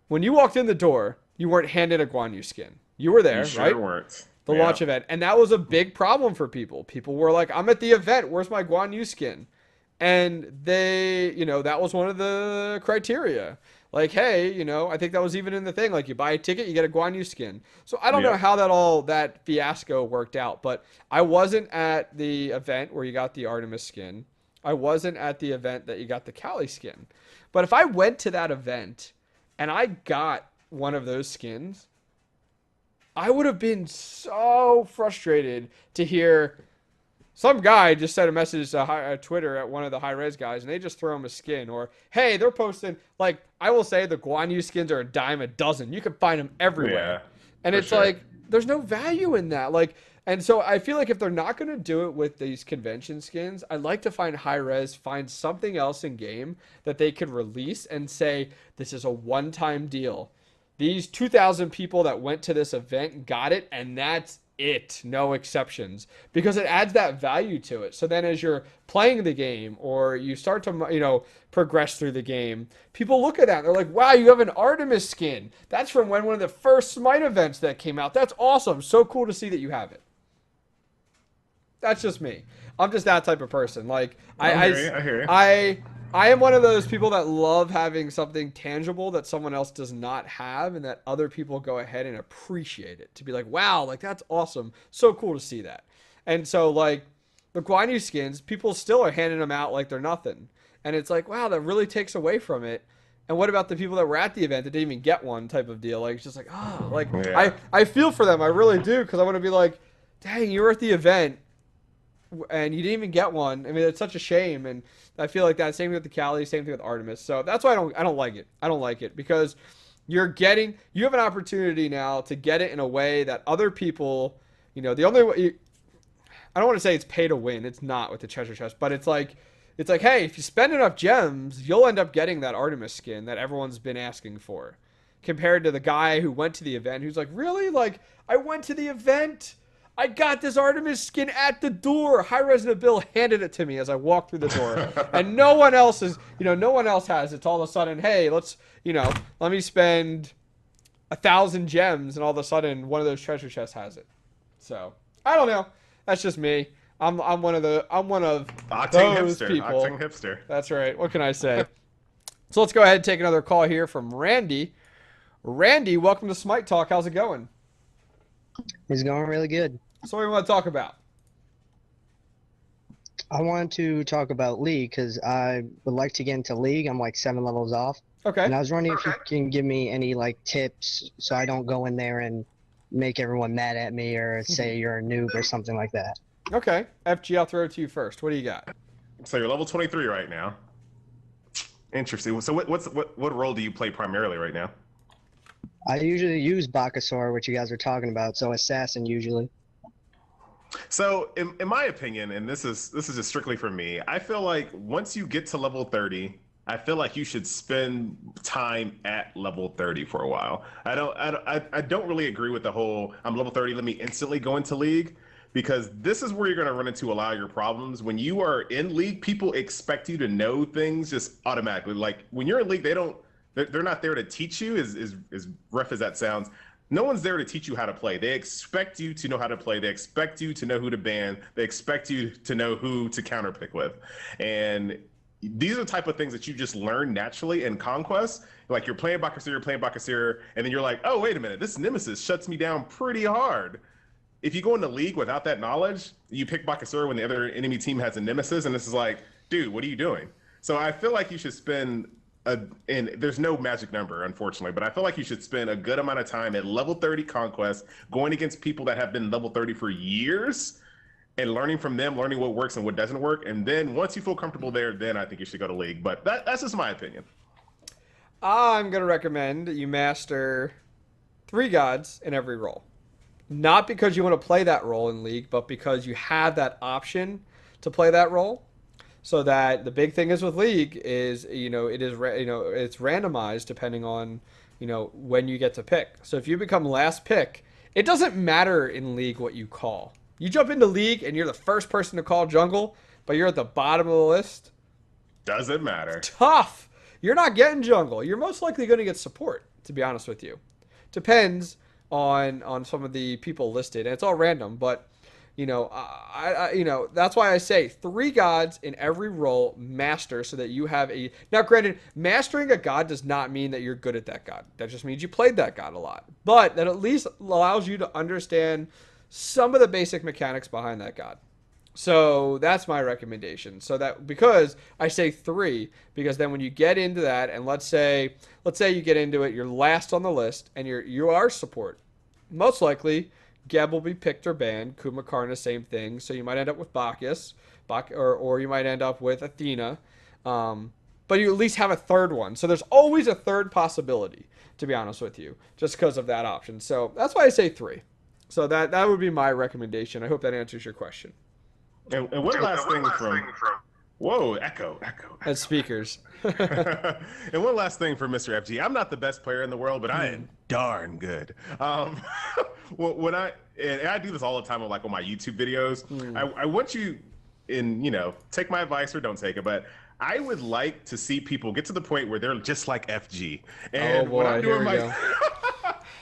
When you walked in the door, you weren't handed a Guan Yu skin. You were there, right? Weren't. The launch event. And that was a big problem for people. People were like, I'm at the event. Where's my Guan Yu skin? And they, you know, that was one of the criteria. Like, hey, you know, I think that was even in the thing. Like, you buy a ticket, you get a Guan Yu skin. So I don't know how that fiasco worked out. But I wasn't at the event where you got the Artemis skin. I wasn't at the event that you got the Cali skin. But if I went to that event and I got one of those skins, I would have been so frustrated to hear some guy just sent a message to Twitter at one of the Hi-Rez guys, and they just throw him a skin. Or, hey, they're posting, like, I will say the Guan Yu skins are a dime a dozen. You can find them everywhere. Yeah, and it's like, there's no value in that. Like, and so I feel like if they're not going to do it with these convention skins, I'd like to find Hi-Rez, find something else in game that they could release and say, this is a one-time deal. These 2,000 people that went to this event got it, and that's it. No exceptions. Because it adds that value to it. So then as you're playing the game or you start to, progress through the game, people look at that and they're like, wow, you have an Artemis skin. That's from one of the first Smite events that came out. That's awesome. So cool to see that you have it. That's just me. I'm just that type of person. Like, I hear you. I am one of those people that love having something tangible that someone else does not have and that other people go ahead and appreciate it. To be like, wow, like that's awesome. So cool to see that. And so like the Guan Yu skins, people still are handing them out like they're nothing. And it's like, wow, that really takes away from it. And what about the people that were at the event that didn't even get one type of deal? Like, it's just like, I feel for them. I really do. Cause I want to be like, dang, you were at the event and you didn't even get one. I mean, it's such a shame. And I feel like that. Same thing with the Cali, same thing with Artemis. So that's why I don't like it. I don't like it because you have an opportunity now to get it in a way that other people, the only way, I don't want to say it's pay to win. It's not with the treasure chest, but it's like, hey, if you spend enough gems, you'll end up getting that Artemis skin that everyone's been asking for. Compared to the guy who went to the event, who's like, really? Like, I went to the event. I got this Artemis skin at the door. Hi-Rez and Bill handed it to me as I walked through the door. And no one else has it. It's all of a sudden, hey, let me spend 1,000 gems, and all of a sudden one of those treasure chests has it. So, I don't know. That's just me. I'm one of those people. Octane hipster. That's right. What can I say? So let's go ahead and take another call here from Randy. Randy, welcome to Smite Talk. How's it going? It's going really good. So what do you want to talk about? I wanted to talk about League because I would like to get into League. I'm like 7 levels off. Okay. And I was wondering if you can give me any like tips so I don't go in there and make everyone mad at me or say you're a noob or something like that. Okay. FG, I'll throw it to you first. What do you got? So you're level 23 right now. Interesting. So what role do you play primarily right now? I usually use Bakasura, which you guys are talking about, so assassin usually. So in my opinion, and this is just strictly for me, I feel like once you get to level 30, I feel like you should spend time at level 30 for a while. I don't really agree with the whole I'm level 30, let me instantly go into League, because this is where you're going to run into a lot of your problems. When you are in League, people expect you to know things just automatically. Like when you're in League, they're not there to teach you, as rough as that sounds. No one's there to teach you how to play. They expect you to know how to play. They expect you to know who to ban. They expect you to know who to counterpick with. And these are the type of things that you just learn naturally in Conquest. Like you're playing Bakasura, and then you're like, oh, wait a minute, this Nemesis shuts me down pretty hard. If you go into League without that knowledge, you pick Bakasura when the other enemy team has a Nemesis, and this is like, dude, what are you doing? So I feel like you should spend and there's no magic number, unfortunately, but I feel like you should spend a good amount of time at level 30 Conquest, going against people that have been level 30 for years, and learning from them, learning what works and what doesn't work. And then once you feel comfortable there, then I think you should go to League. But that's just my opinion. I'm going to recommend you master 3 gods in every role. Not because you want to play that role in League, but because you have that option to play that role. So that the big thing is with League is, it's randomized depending on, when you get to pick. So if you become last pick, it doesn't matter in League what you call. You jump into League and you're the first person to call jungle, but you're at the bottom of the list. Doesn't matter. Tough. You're not getting jungle. You're most likely going to get support, to be honest with you. Depends on some of the people listed. And it's all random, but that's why I say 3 gods in every role, master, so that you have a... Now, granted, mastering a god does not mean that you're good at that god. That just means you played that god a lot. But that at least allows you to understand some of the basic mechanics behind that god. So that's my recommendation. So that, because I say 3, because then when you get into that, and let's say you get into it, you're last on the list, and you are support. Most likely, Geb will be picked or banned. Kumakarna, same thing. So you might end up with Bacchus, or you might end up with Athena. But you at least have a third one. So there's always a third possibility, to be honest with you, just because of that option. So that's why I say 3. So that would be my recommendation. I hope that answers your question. And one last thing from whoa, echo. And speakers. And one last thing for Mr. FG. I'm not the best player in the world, but I am darn good. When I do this all the time on my YouTube videos, I want you take my advice or don't take it, but I would like to see people get to the point where they're just like FG. And when I'm doing my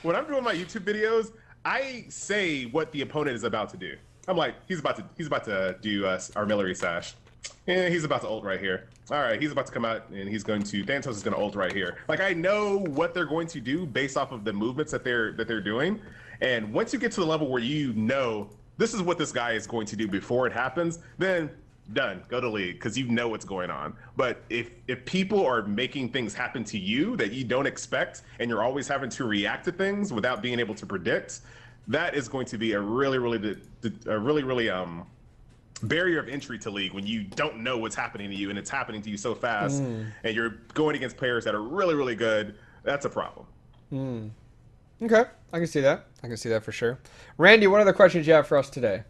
YouTube videos, I say what the opponent is about to do. I'm like, he's about to do Armillary Sash. And he's about to ult right here. All right, he's about to come out and Dantos is going to ult right here. Like, I know what they're going to do based off of the movements that they're doing. And once you get to the level where you know this is what this guy is going to do before it happens, then done, go to league, because you know what's going on. But if people are making things happen to you that you don't expect, and you're always having to react to things without being able to predict, that is going to be a really barrier of entry to league when you don't know what's happening to you and it's happening to you so fast, and you're going against players that are really good. That's a problem. Okay, I can see that. I can see that for sure. Randy, what other questions you have for us today?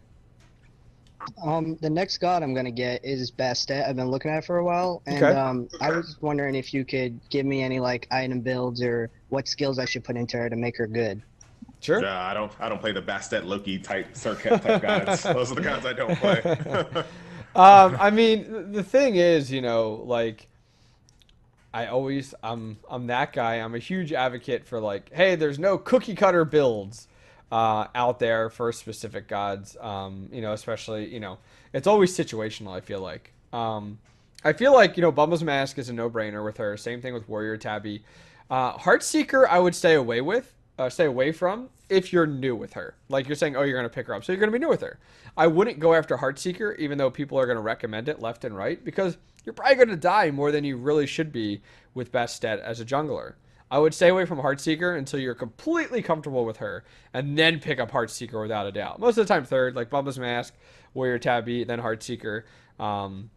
The next god I'm gonna get is Bastet. I've been looking at it for a while, and I was wondering if you could give me any item builds or what skills I should put into her to make her good. Sure. I don't play the Bastet Loki type Circuit type gods. Those are the gods I don't play. I mean, the thing is, I'm that guy. I'm a huge advocate for hey, there's no cookie cutter builds out there for specific gods. Especially, it's always situational, I feel like. Bumba's Mask is a no-brainer with her. Same thing with Warrior Tabby. Heartseeker, I would stay away from if you're new with her. Like, you're saying, oh, you're going to pick her up, so you're going to be new with her. I wouldn't go after Heartseeker, even though people are going to recommend it left and right, because you're probably going to die more than you really should be with Bastet as a jungler. I would stay away from Heartseeker until you're completely comfortable with her, and then pick up Heartseeker without a doubt. Most of the time third, like Bumba's Mask, Warrior Tabby, then Heartseeker. And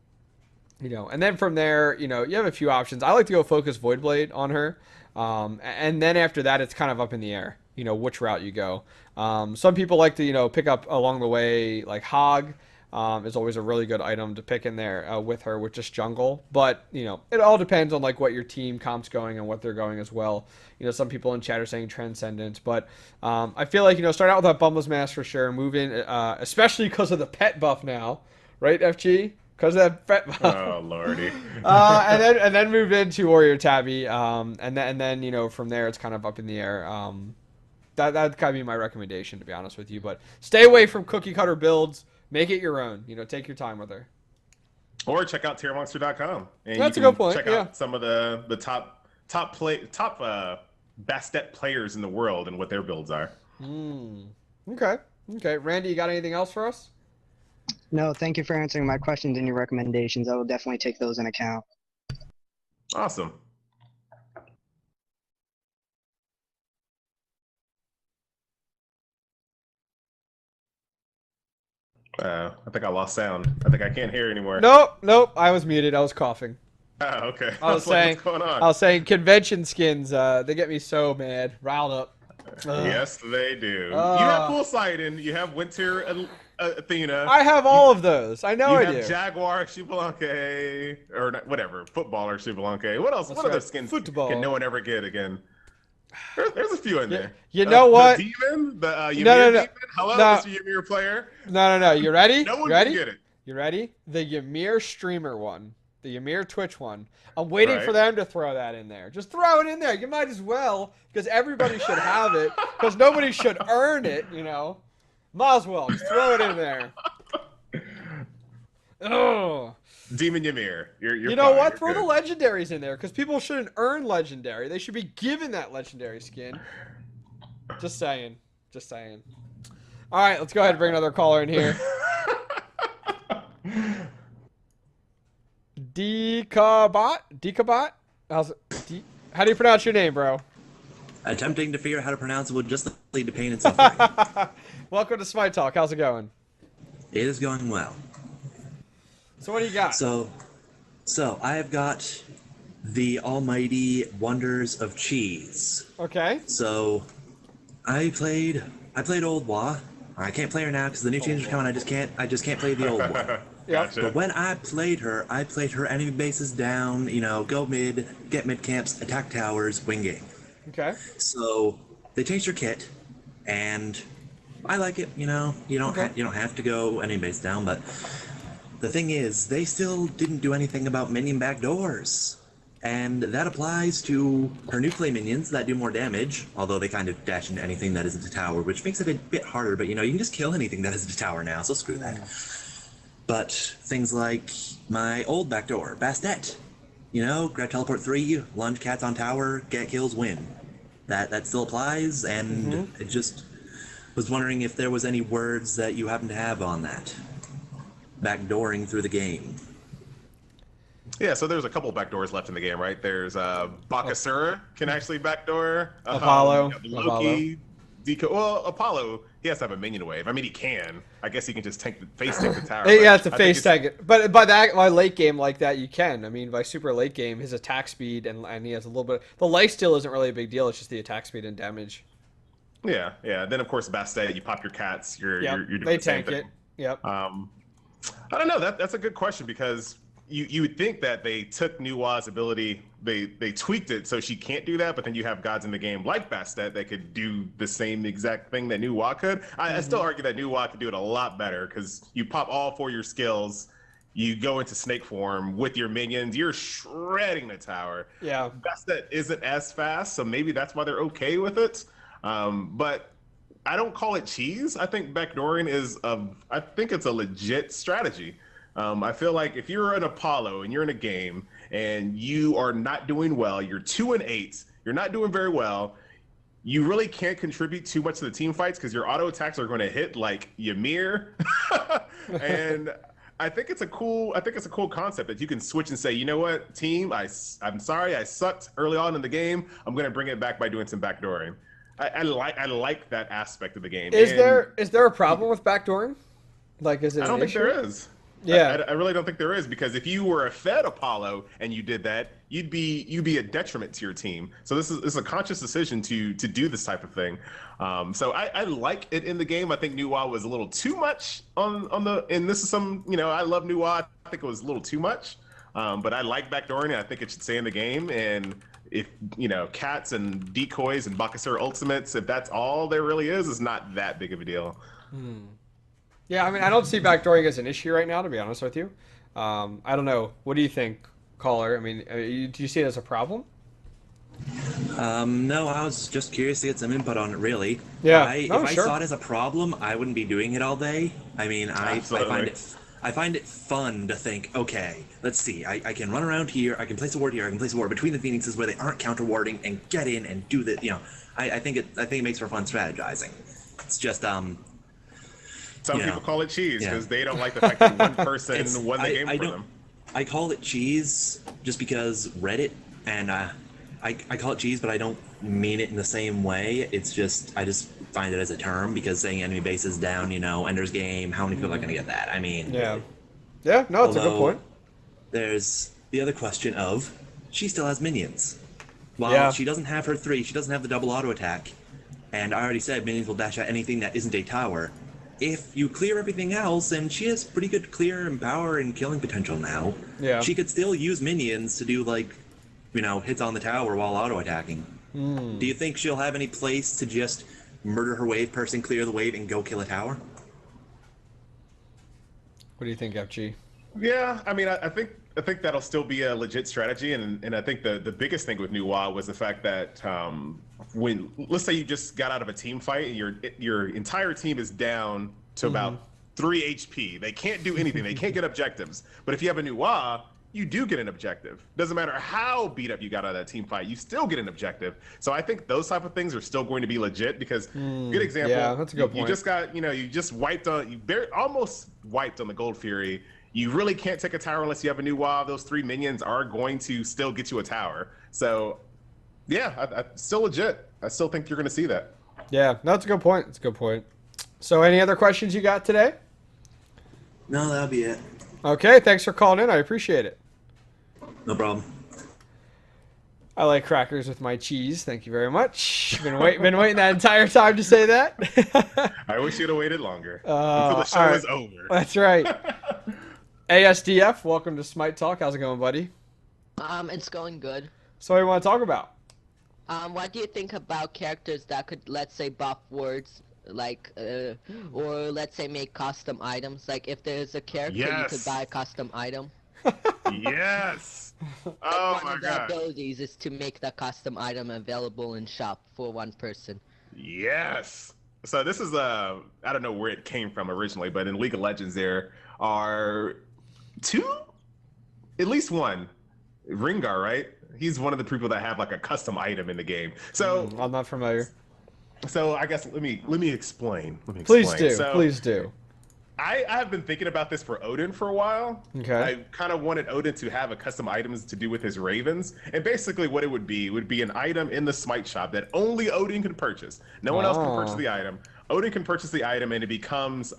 then from there, you have a few options. I like to go Focus Voidblade on her. And then after that, it's kind of up in the air, which route you go. Some people like to, pick up along the way, like Hog is always a really good item to pick in there with her, with just jungle. But, it all depends on what your team comp's going and what they're going as well. Some people in chat are saying Transcendence. But I feel like, start out with that Bumba's Mask for sure. Move in, especially because of the pet buff now. Right, FG? Because of that pet buff. Oh, lordy. and then move into Warrior Tabby. And then from there, it's kind of up in the air. That'd kind of be my recommendation, to be honest with you. But stay away from cookie cutter builds. Make it your own. Take your time with her. Or check out tiermonster.com. And that's you a can good point. Check out some of the top Bastet players in the world and what their builds are. Okay. Randy, you got anything else for us? No, thank you for answering my questions and your recommendations. I will definitely take those in account. Awesome. I think I lost sound. I think I can't hear anymore. Nope. I was muted. I was coughing. Oh, okay. I was saying, what's going on? I was saying convention skins. They get me so mad, riled up. Yes, they do. You have Poolside and you have Winter Athena. I have all of those. I know I do. You have Jaguar Xbalanque, or whatever, Footballer Xbalanque. What else? What other skins can no one ever get again? There's a few in there. You know what? The Demon? The Ymir no. Demon? Hello, Mr. Ymir player? No. You ready? No one can get it. You ready? The Ymir streamer one. The Ymir Twitch one. I'm waiting for them to throw that in there. Just throw it in there. You might as well, because everybody should have it, because nobody should earn it, Might as well. Just throw it in there. Oh. Demon Ymir. You're you know what? Throw the legendaries in there, because people shouldn't earn legendary. They should be given that legendary skin. Just saying. All right, let's go ahead and bring another caller in here. Dekabot? How do you pronounce your name, bro? Attempting to figure out how to pronounce it would just lead to pain and suffering. Welcome to Smite Talk. How's it going? It is going well. So what do you got? So I have got the almighty wonders of cheese. Okay. So I played old Wa. I can't play her now because the new changes are coming. I just can't play the old one. Gotcha. But when I played her enemy bases down, go mid, get mid camps, attack towers, win game. Okay. So they changed her kit, and I like it. You don't have to go enemy base down, but the thing is, they still didn't do anything about minion backdoors. And that applies to her new play minions that do more damage, although they kind of dash into anything that isn't a tower, which makes it a bit harder, but you can just kill anything that isn't a tower now, so screw that. But things like my old backdoor, Bastet. Grab teleport 3, lunge cats on tower, get kills, win. That still applies, and it just was wondering if there was any words that you happen to have on that. Backdooring through the game. Yeah, so there's a couple backdoors left in the game, right? There's Bakasura can actually backdoor. Apollo. Loki. Well, Apollo, he has to have a minion wave. I mean, he can. I guess he can just face tank the tower. Yeah, it's a face tank it. But by late game like that, you can. I mean, by super late game, his attack speed and he has a little bit. The lifesteal isn't really a big deal. It's just the attack speed and damage. Yeah. Then of course Bastet, you pop your cats. You're doing they the same tank thing. it. Yep. I don't know. That's a good question because you would think that they took Nuwa's ability, they tweaked it so she can't do that, but then you have gods in the game like Bastet that could do the same exact thing that Nuwa could. I still argue that Nuwa could do it a lot better because you pop all 4 your skills, you go into snake form with your minions, you're shredding the tower. Yeah. Bastet isn't as fast, so maybe that's why they're okay with it. But I don't call it cheese. I think backdooring I think it's a legit strategy. I feel like if you're an Apollo and you're in a game and you are not doing well, you're 2-8, you're not doing very well, you really can't contribute too much to the team fights because your auto attacks are going to hit like Ymir. And I think it's a cool concept that you can switch and say, you know what, team, I'm sorry I sucked early on in the game. I'm going to bring it back by doing some backdooring. I like that aspect of the game. Is there a problem with backdooring? Like, is it? I don't think there is. Yeah, I really don't think there is because if you were a Fed Apollo and you did that, you'd be a detriment to your team. So this is a conscious decision to do this type of thing. So I like it in the game. I think Nuwa was a little too much on the, and this is some, I love Nuwa. I think it was a little too much, but I like backdooring and I think it should stay in the game. And if cats and decoys and Bakasura ultimates, if that's all there really is not that big of a deal. Yeah, I mean, I don't see backdooring as an issue right now, to be honest with you. I don't know. What do you think, caller? I mean, do you see it as a problem? No, I was just curious to get some input on it, really. Yeah. If I saw it as a problem, I wouldn't be doing it all day. I mean, I find it fun to think, okay, let's see, I can run around here, I can place a ward here, I can place a ward between the Phoenixes where they aren't counter warding and get in and do the, I think it makes for fun strategizing. It's just some people call it cheese because they don't like the fact that one person won the game for them. I call it cheese just because Reddit, and I call it cheese, but I don't mean it in the same way. It's just, I just find it as a term because saying enemy base is down, Ender's Game, how many people are going to get that? I mean... Yeah, no, it's a good point. There's the other question of, she still has minions. While she doesn't have her 3, she doesn't have the double auto attack, and I already said minions will dash at anything that isn't a tower. If you clear everything else, and she has pretty good clear and power and killing potential now, she could still use minions to do, hits on the tower while auto-attacking. Do you think she'll have any place to just murder her wave person, clear the wave, and go kill a tower? What do you think, FG? Yeah, I mean, I think that'll still be a legit strategy, and I think the biggest thing with Nuwa was the fact that when, let's say you just got out of a team fight and your entire team is down to about 3 HP. They can't do anything. They can't get objectives. But if you have a Nuwa, you do get an objective. Doesn't matter how beat up you got out of that team fight, you still get an objective. So I think those type of things are still going to be legit because, good example, yeah, that's a good point. You just got, you just wiped on, almost wiped on the Gold Fury. you really can't take a tower unless you have a new WoW. Those 3 minions are going to still get you a tower. So, yeah, I still legit. I still think you're going to see that. Yeah, that's a good point. That's a good point. So, any other questions you got today? No, that'll be it. Okay, thanks for calling in. I appreciate it. No problem. I like crackers with my cheese. Thank you very much. Been waiting that entire time to say that. I wish you'd have waited longer until the show is over. That's right. ASDF, welcome to Smite Talk. How's it going, buddy? It's going good. So what do you want to talk about? What do you think about characters that could, let's say, buff words, like, or let's say make custom items? Like, if there's a character, you could buy a custom item. Yes. Like Oh one my of the god. abilities is to make the custom item available in shop for one person. Yes. So this is I don't know where it came from originally, but in League of Legends there are 2, at least 1, Ringar, right? He's one of the people that have like a custom item in the game. So I'm not familiar. So I guess let me explain. Please do. So, Please do. I have been thinking about this for Odin for a while. Okay. I kind of wanted Odin to have a custom items to do with his ravens, and basically what it would be an item in the Smite shop that only Odin can purchase. No one else can purchase the item. Odin can purchase the item, and it becomes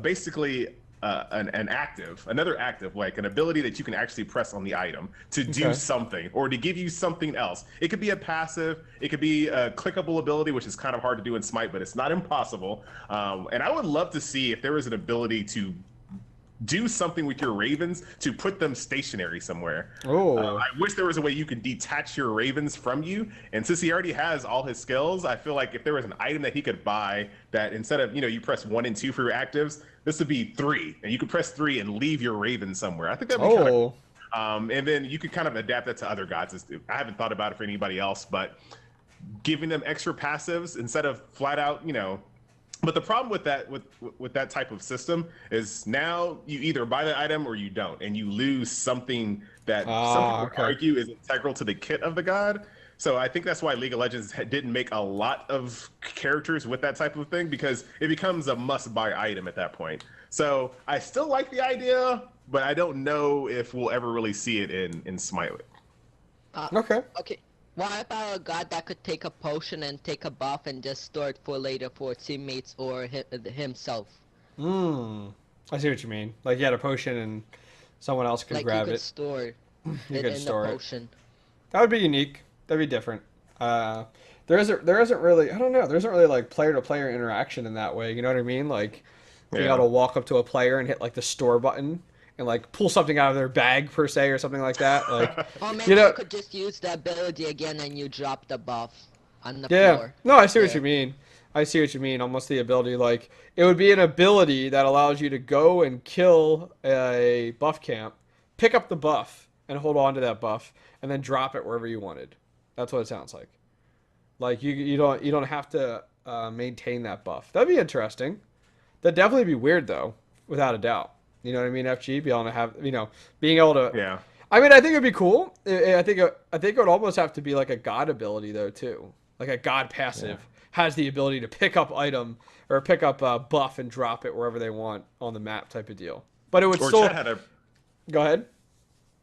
basically another active, like an ability that you can actually press on the item to do something or to give you something else. It could be a passive, it could be a clickable ability, which is kind of hard to do in Smite, but it's not impossible. And I would love to see if there was an ability to do something with your ravens to put them stationary somewhere. I wish there was a way you could detach your ravens from you. And since he already has all his skills, I feel like if there was an item that he could buy that instead of, you press 1 and 2 for your actives, this would be 3. And you could press 3 and leave your raven somewhere. I think that'd be kind of cool. And then you could kind of adapt that to other gods. I haven't thought about it for anybody else, but giving them extra passives instead of flat out, But the problem with that type of system is now you either buy the item or you don't, and you lose something that some people argue is integral to the kit of the god. So I think that's why League of Legends didn't make a lot of characters with that type of thing, because it becomes a must-buy item at that point. So I still like the idea, but I don't know if we'll ever really see it in Smite. Okay. What about a god that could take a potion and take a buff and just store it for later for teammates or himself? I see what you mean. Like you had a potion and someone else could grab it. You could store it in the potion. That would be unique. That'd be different. There isn't really, I don't know, there isn't really like player-to-player interaction in that way. You know what I mean? Like being able to walk up to a player and hit like the store button and like pull something out of their bag per se or something like that. Like, or maybe you could just use the ability again and you drop the buff on the floor. No, I see what you mean. I see what you mean. Almost the ability, like it would be an ability that allows you to go and kill a buff camp, pick up the buff and hold on to that buff, and then drop it wherever you wanted. That's what it sounds like. Like you don't have to maintain that buff. That'd be interesting. That'd definitely be weird though, without a doubt. You know what I mean? FG, be able to have, being able to. Yeah. I mean, I think it'd be cool. I think it would almost have to be like a god ability though too. Like a god passive has the ability to pick up item or pick up a buff and drop it wherever they want on the map type of deal. But it would still. Chad had Go ahead.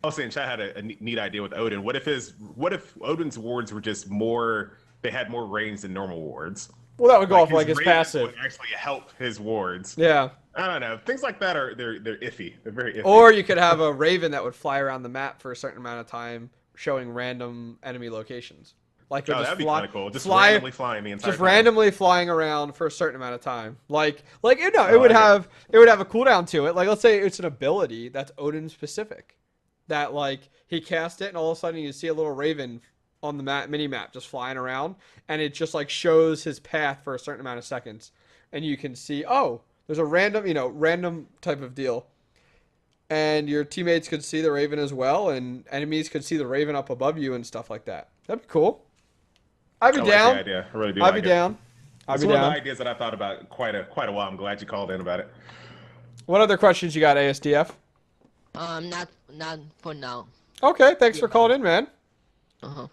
I was saying Chad had a neat idea with Odin. What if Odin's wards were just more? They had more range than normal wards. Well, that would go off like his passive. Would actually help his wards. Yeah. I don't know. Things like that they're iffy. They're very iffy. Or you could have a raven that would fly around the map for a certain amount of time, showing random enemy locations. Like that'd be kind of cool. Just randomly flying the entire time. Just randomly flying around for a certain amount of time. It would have a cooldown to it. Like let's say it's an ability that's Odin specific, that like he cast it and all of a sudden you see a little raven on the mini map just flying around, and it just like shows his path for a certain amount of seconds, and you can see there's a random type of deal. And your teammates could see the raven as well, and enemies could see the raven up above you and stuff like that. That'd be cool. I'd be down. Like the idea. I really do. I'd be down. It's one of the ideas that I thought about quite a while. I'm glad you called in about it. What other questions you got, ASDF? Not for now. Okay, thanks for calling in, man. Uh-huh.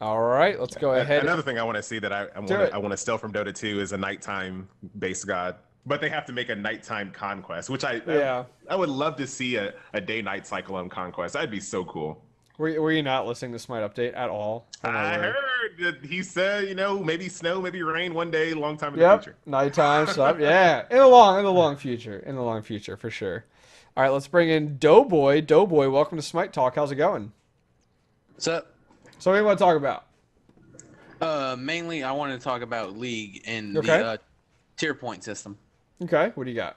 All right, let's go ahead. Another thing I want to see that I want to steal from Dota 2 is a nighttime base god. but they have to make a nighttime conquest, which I would love to see a day-night cycle on conquest. That'd be so cool. Were you not listening to Smite Update at all? I heard that he said, maybe snow, maybe rain one day, long time in the future. Nighttime stuff. Yeah, in the long future, for sure. All right, let's bring in Doughboy. Doughboy, welcome to Smite Talk. How's it going? What's up? So what do you want to talk about? Mainly, I want to talk about League and the tier point system. Okay, what do you got?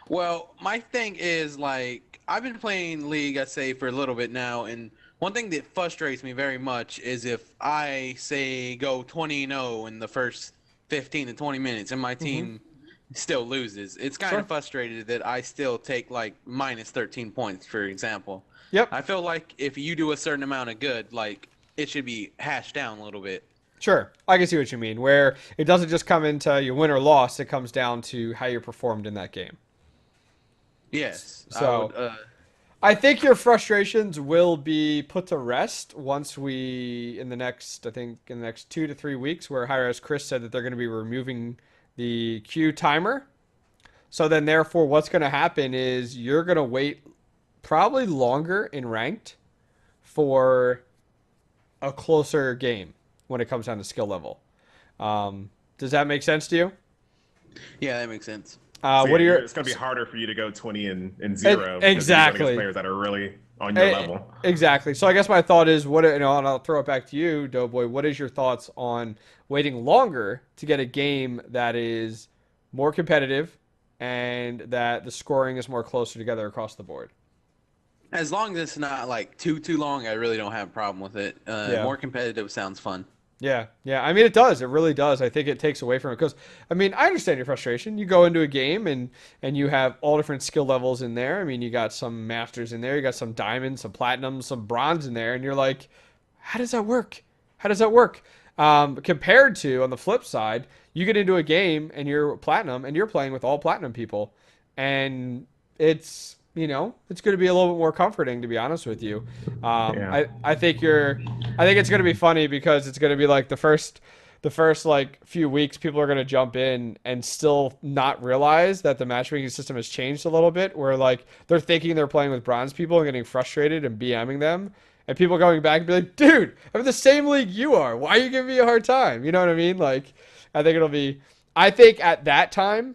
Well, my thing is, like, I've been playing League, I say, for a little bit now, and one thing that frustrates me very much is if I, say, go 20-0 in the first 15 to 20 minutes and my team still loses. It's kind of frustrated that I still take, like, minus 13 points, for example. Yep. I feel like if you do a certain amount of good, like, it should be hashed down a little bit. Sure, I can see what you mean, where it doesn't just come into you win or loss, it comes down to how you performed in that game. Yes. So I think your frustrations will be put to rest once we, in the next 2 to 3 weeks, where Hi-Rez Chris said that they're going to be removing the queue timer. So then therefore what's going to happen is you're going to wait probably longer in ranked for a closer game when it comes down to skill level. Does that make sense to you? Yeah, that makes sense. It's going to be harder for you to go 20 and 0. Exactly. Players that are really on your level. Exactly. So I guess my thought is, and I'll throw it back to you, Doughboy. What is your thoughts on waiting longer to get a game that is more competitive and that the scoring is more closer together across the board? As long as it's not like too long, I really don't have a problem with it. More competitive sounds fun. Yeah. I mean, it does. It really does. I think it takes away from it because, I mean, I understand your frustration. You go into a game and you have all different skill levels in there. I mean, you got some masters in there, you got some diamonds, some platinums, some bronze in there, and you're like, how does that work? Compared to, on the flip side, you get into a game and you're platinum and you're playing with all platinum people, and it's it's going to be a little bit more comforting, to be honest with you. I think it's going to be funny because it's going to be like the first like few weeks, people are going to jump in and still not realize that the matchmaking system has changed a little bit, where like they're thinking they're playing with bronze people and getting frustrated and BMing them, and people going back and be like, dude, I'm in the same league you are. Why are you giving me a hard time? You know what I mean? Like, I think at that time,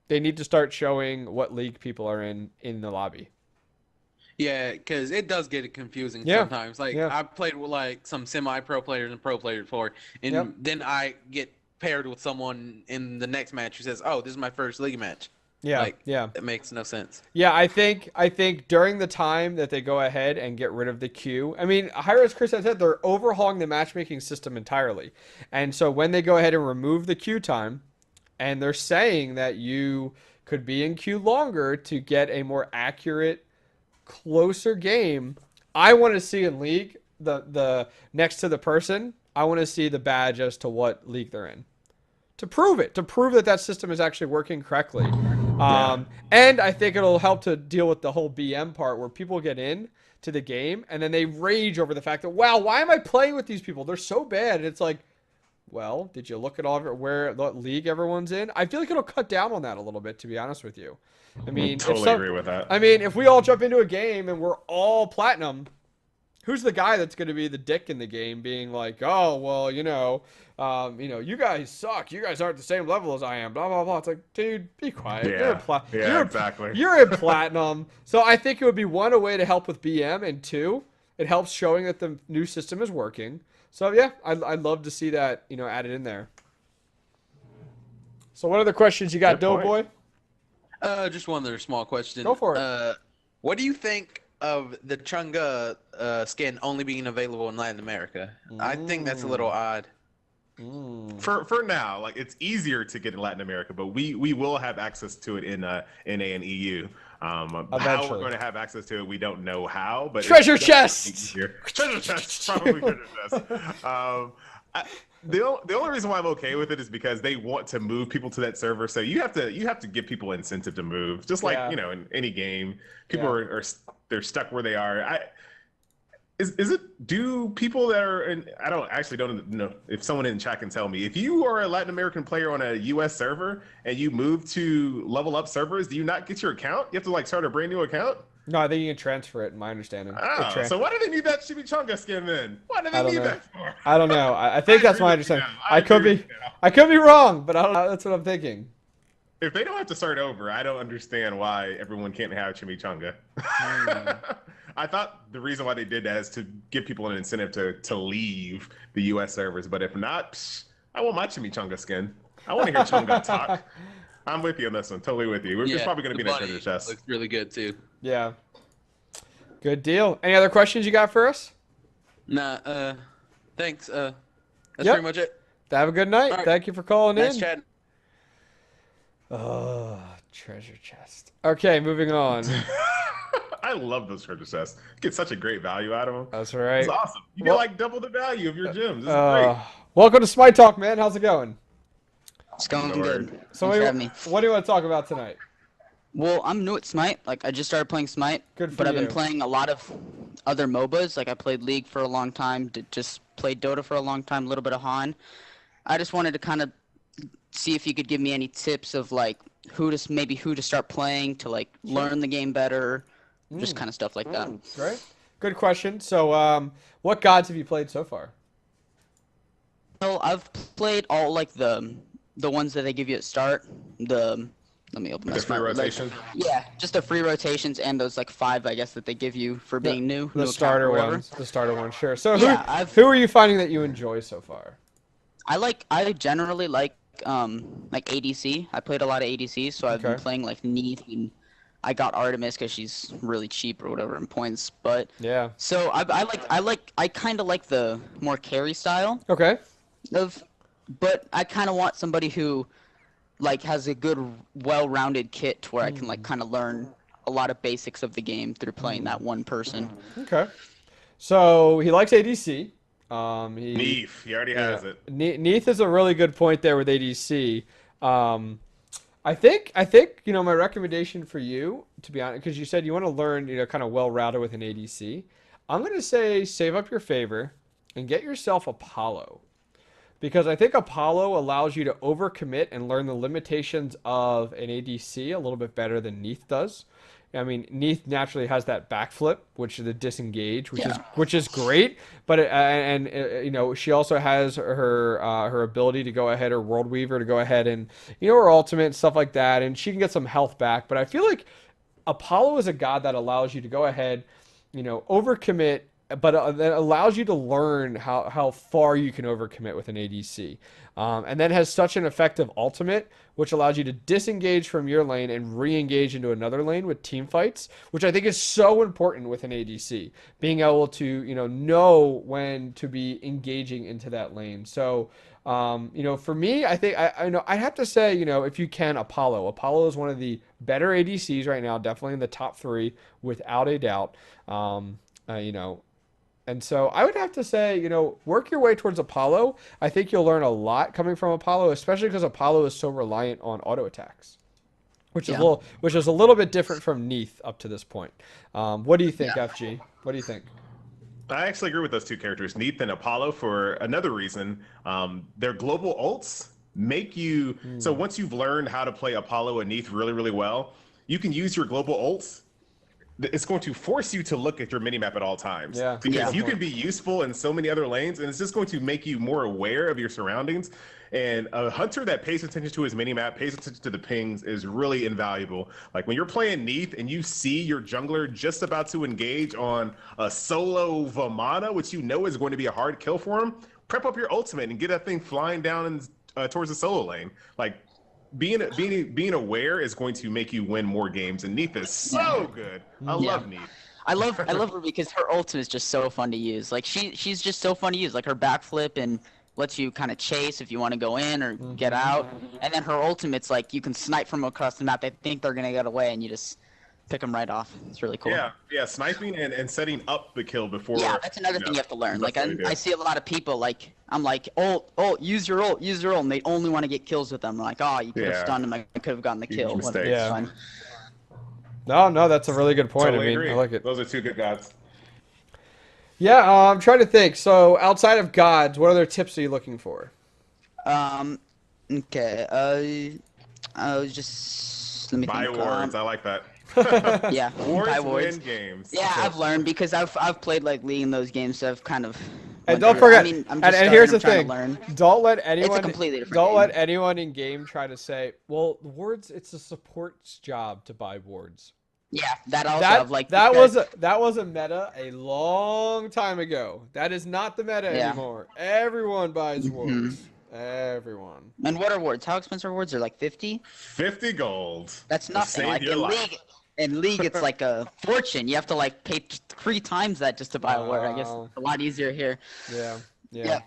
they need to start showing what league people are in the lobby. Yeah, because it does get confusing sometimes. Like, I've played with like some semi-pro players and pro players before, and then I get paired with someone in the next match who says, "Oh, this is my first league match." It makes no sense. Yeah, I think during the time that they go ahead and get rid of the queue, I mean, Hi-Rez Chris has said they're overhauling the matchmaking system entirely, and so when they go ahead and remove the queue time, and they're saying that you could be in queue longer to get a more accurate, closer game, I want to see in League the next to the person, I want to see the badge as to what league they're in. To prove that system is actually working correctly. And I think it'll help to deal with the whole BM part where people get in to the game and then they rage over the fact that, wow, why am I playing with these people? They're so bad. And it's like, well, did you look at what league everyone's in? I feel like it'll cut down on that a little bit, to be honest with you. I mean, totally agree with that. I mean, if we all jump into a game and we're all platinum, who's the guy that's going to be the dick in the game, being like, oh, well, you guys suck. You guys aren't the same level as I am. Blah blah blah. It's like, dude, be quiet. Exactly. You're in platinum. So I think it would be, one, a way to help with BM, and two, it helps showing that the new system is working. So yeah, I'd love to see that added in there. So what other questions you got, Doughboy? Just one other small question. Go for it. What do you think of the Chunga skin only being available in Latin America? I think that's a little odd. For now, like, it's easier to get in Latin America, but we will have access to it in NA and EU. How we're going to have access to it, we don't know how. But treasure chest. Treasure chest, probably treasure chest. The only reason why I'm okay with it is because they want to move people to that server. So you have to give people incentive to move, just like in any game. People are they're stuck where they are. Is it, do people that are in, I don't know if someone in chat can tell me, if you are a Latin American player on a US server and you move to level up servers, do you not get your account? You have to like start a brand new account? No, I think you can transfer it, in my understanding. Oh, so why do they need that Chimichanga skin then? Why do they need that for? I don't know. I think that's my understanding. I could be wrong, but I don't know. That's what I'm thinking. If they don't have to start over, I don't understand why everyone can't have Chimichanga. I thought the reason why they did that is to give people an incentive to leave the US servers, but if not, I want my Chimichanga skin. I want to hear Chunga talk. I'm with you on this one. Totally with you. It's probably going to be in that treasure chest. Looks really good too. Yeah. Good deal. Any other questions you got for us? Nah. Thanks. That's pretty much it. Have a good night. Right. Thank you for calling in. Nice chat. Oh, treasure chest. Okay, moving on. I love those treasure chests. You get such a great value out of them. That's right. It's awesome. You get like double the value of your gems. This is great. Welcome to Smite Talk, man. How's it going? It's going good. So what do you want to talk about tonight? Well, I'm new at Smite. Like, I just started playing Smite. Good for But you. I've been playing a lot of other MOBAs. Like, I played League for a long time. Just played Dota for a long time. A little bit of Han. I just wanted to kind of see if you could give me any tips of, like, who to start playing to, like, learn the game better. Just kind of stuff like that. Great. Good question. So, what gods have you played so far? Well, I've played all, like, the ones that they give you at start. Let me open my free rotation. Yeah, just the free rotations and those like 5, I guess, that they give you for being new. The starter ones. The starter ones, sure. So yeah, who are you finding that you enjoy so far? I generally like ADC. I played a lot of ADC, so I've been playing like Neith, and I got Artemis because she's really cheap or whatever in points. But yeah. So I kind of like the more carry style. Okay. But I kind of want somebody who like has a good well-rounded kit to where I can like kind of learn a lot of basics of the game through playing that one person. Okay. So he likes ADC. Neith, he already has it. Neith is a really good point there with ADC. I think my recommendation for you, to be honest, because you said you want to learn kind of well-rounded with an ADC, I'm gonna say save up your favor and get yourself Apollo. Because I think Apollo allows you to overcommit and learn the limitations of an ADC a little bit better than Neith does. I mean, Neith naturally has that backflip, which is the disengage, which is great. But she also has her ability to go ahead, her World Weaver to go ahead and her ultimate and stuff like that, and she can get some health back. But I feel like Apollo is a god that allows you to go ahead, overcommit, but that allows you to learn how far you can overcommit with an ADC. And then has such an effective ultimate, which allows you to disengage from your lane and re-engage into another lane with team fights, which I think is so important with an ADC. Being able to, know when to be engaging into that lane. So, for me, I think I have to say, if you can, Apollo. Apollo is one of the better ADCs right now, definitely in the top 3, without a doubt. And so I would have to say, work your way towards Apollo. I think you'll learn a lot coming from Apollo, especially because Apollo is so reliant on auto attacks, which is a little bit different from Neith up to this point. What do you think, FG? What do you think? I actually agree with those two characters, Neith and Apollo, for another reason. Their global ults make you so once you've learned how to play Apollo and Neith really, really well, you can use your global ults. It's going to force you to look at your minimap at all times. Yeah. Because you can be useful in so many other lanes, and it's just going to make you more aware of your surroundings. And a hunter that pays attention to his minimap, pays attention to the pings, is really invaluable. Like when you're playing Neith and you see your jungler just about to engage on a solo Vamana, which is going to be a hard kill for him, prep up your ultimate and get that thing flying down towards the solo lane. Like, being aware is going to make you win more games, and Neith is so good. I love Neith. I love her because her ultimate is just so fun to use. Like she's just so fun to use. Like her backflip and lets you kind of chase if you want to go in or get out. And then her ultimate's like you can snipe from across the map. They think they're gonna get away, and you just pick them right off. It's really cool. Yeah, sniping and setting up the kill before. Yeah, that's another thing you have to learn. Like I see a lot of people like I'm like, ult, use your ult, and they only want to get kills with them. I'm like, you could have stunned him. I could have gotten the kill. Yeah. No, that's a really good point. Totally agree. I like it. Those are two good gods. Yeah, I'm trying to think. So outside of gods, what other tips are you looking for? Okay. I was just let me Buy think. wards. I like that. Yeah, buy Wards wards. win games. Yeah, I've learned because I've played like League in those games, so I've kind of. And don't forget. I mean, I'm just and starting, here's the I'm trying thing. to learn. Don't let anyone. It's a completely different Don't game. let anyone in game try to say, "Well, wards. It's a support's job to buy wards." Yeah, that also I've like that was a meta a long time ago. That is not the meta anymore. Everyone buys wards. Everyone. And what are wards? How expensive are wards? They're like 50? 50 gold. That's nothing. Like in League, it's like a fortune. You have to like pay 3 times that just to buy a ward. I guess it's a lot easier here. Yeah.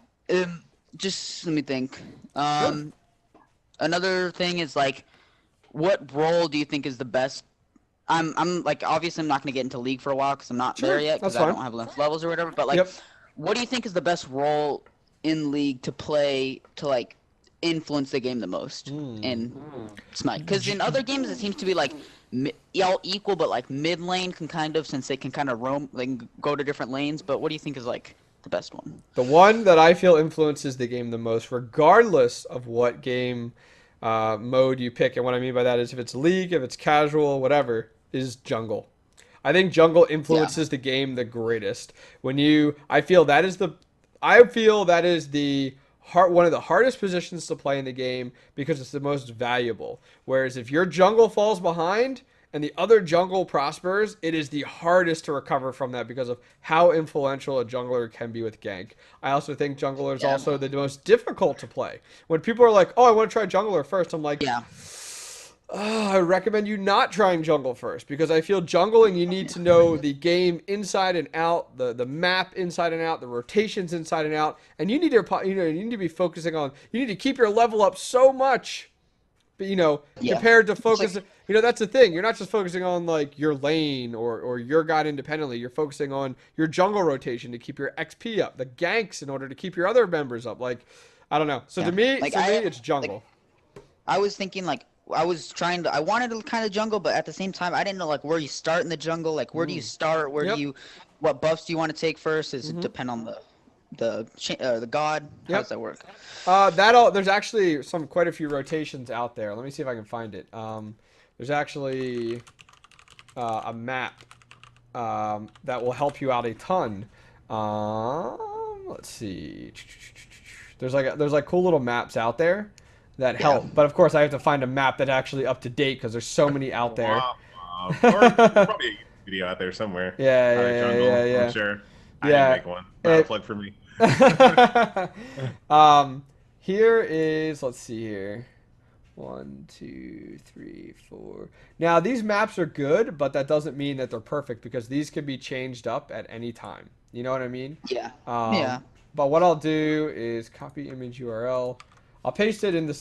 Just let me think. Another thing is like, what role do you think is the best? I'm like, obviously I'm not gonna get into League for a while because I'm not there yet because I don't have enough levels or whatever. But like, what do you think is the best role in League to play to like influence the game the most in Smite? Because in other games it seems to be like all equal, but like mid lane can kind of, since they can kind of roam, they can go to different lanes. But what do you think is like the best one? The one that I feel influences the game the most, regardless of what game mode you pick, and what I mean by that is if it's League, if it's casual, whatever, is jungle. I think jungle influences the game the greatest. I feel that is the one of the hardest positions to play in the game because it's the most valuable. Whereas if your jungle falls behind and the other jungle prospers, it is the hardest to recover from that because of how influential a jungler can be with gank. I also think jungler is also the most difficult to play. When people are like, "Oh, I want to try jungler first," I'm like, I recommend you not trying jungle first because I feel jungling, you need to know the game inside and out, the map inside and out, the rotations inside and out, and you need to be focusing on, you need to keep your level up so much, but compared to focus, that's the thing. You're not just focusing on like your lane or your god independently. You're focusing on your jungle rotation to keep your XP up, the ganks in order to keep your other members up. Like, I don't know. So to me, it's jungle. I was thinking like, I wanted to kind of jungle, but at the same time, I didn't know like where you start in the jungle. Like, where do you start? What buffs do you want to take first? Does it depend on the god? How does that work? There's actually quite a few rotations out there. Let me see if I can find it. There's actually a map that will help you out a ton. Let's see. There's like cool little maps out there that help, but of course I have to find a map that's actually up to date because there's so many out there. Or probably a video out there somewhere. Yeah. I'm sure. I didn't make one. Not a plug for me. Here is, let's see here. 1, 2, 3, 4. Now these maps are good, but that doesn't mean that they're perfect because these can be changed up at any time. You know what I mean? Yeah. But what I'll do is copy image URL. I'll paste it in the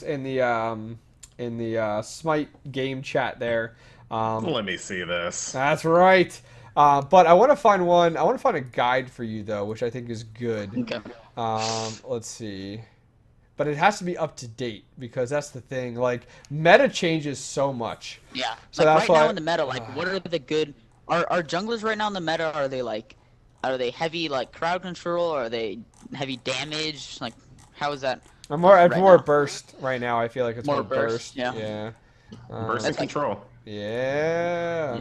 Smite game chat there. Let me see this. That's right. But I want to find one. I want to find a guide for you though, which I think is good. Okay. Let's see. But it has to be up to date because that's the thing. Like meta changes so much. Yeah. So like that's right now in the meta, like what are the good? Are junglers right now in the meta? Are they heavy like crowd control? Or are they heavy damage? Like how is that? I'm more burst right now. I feel like it's more burst. Yeah. Burst and control. Yeah.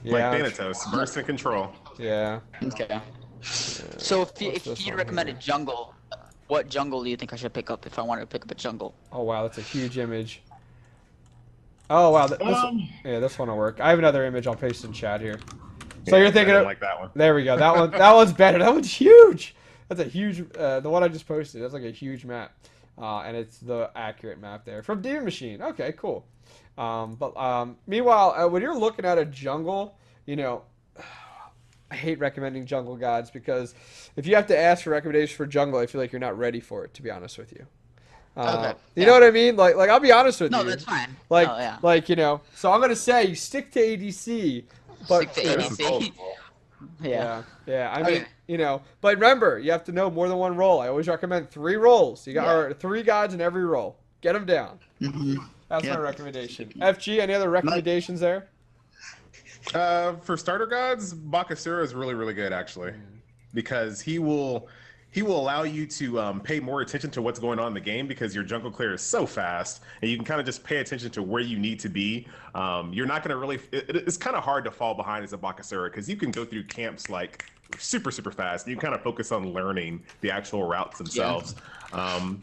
Like Thanatos, burst and control. Yeah. Okay. So if you recommend a jungle, what jungle do you think I should pick up if I wanted to pick up a jungle? Oh wow, that's a huge image. Oh wow, this one will work. I have another image. I'll paste in chat here. So you're thinking like that one. There we go. That one's better. That one's huge. That's a huge, the one I just posted, that's like a huge map. And it's the accurate map there. From Demon Machine. Okay, cool. Meanwhile, when you're looking at a jungle, I hate recommending jungle gods because if you have to ask for recommendations for jungle, I feel like you're not ready for it, to be honest with you. You know what I mean? Like I'll be honest with you. No, that's fine. So I'm going to say stick to ADC. But, stick to ADC. Yeah. I mean, but remember, you have to know more than one role. I always recommend 3 roles. You got 3 gods in every role. Get them down. That's my recommendation. FG, any other recommendations there? For starter gods, Bakasura is really, really good actually, because he will allow you to pay more attention to what's going on in the game because your jungle clear is so fast, and you can kind of just pay attention to where you need to be. You're not going to really. It's kind of hard to fall behind as a Bakasura because you can go through camps like super, super fast. You kind of focus on learning the actual routes themselves. Yeah.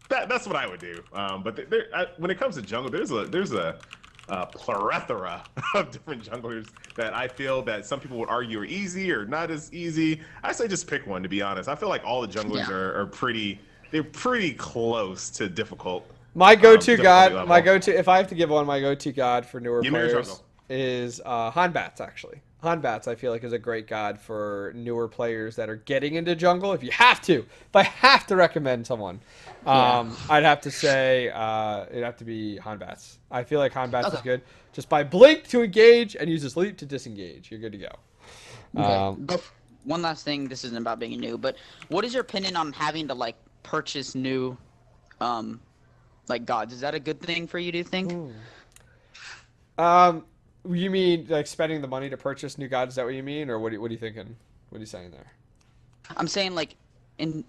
That's what I would do. But when it comes to jungle, there's a plethora of different junglers that I feel that some people would argue are easy or not as easy. I say just pick one, to be honest. I feel like all the junglers are pretty close to difficult. My go-to god, if I have to give one, my go-to god for newer players is Hanbats, actually. Hanbats, I feel like, is a great god for newer players that are getting into jungle. If I have to recommend someone, I'd have to say it'd have to be Hanbats. I feel like Hanbats is good. Just by blink to engage and use his leap to disengage, you're good to go. Okay. One last thing. This isn't about being new, but what is your opinion on having to like purchase new, like gods? Is that a good thing for you? Do you think? You mean like spending the money to purchase new gods? Is that what you mean, or what are you thinking? What are you saying there? I'm saying like in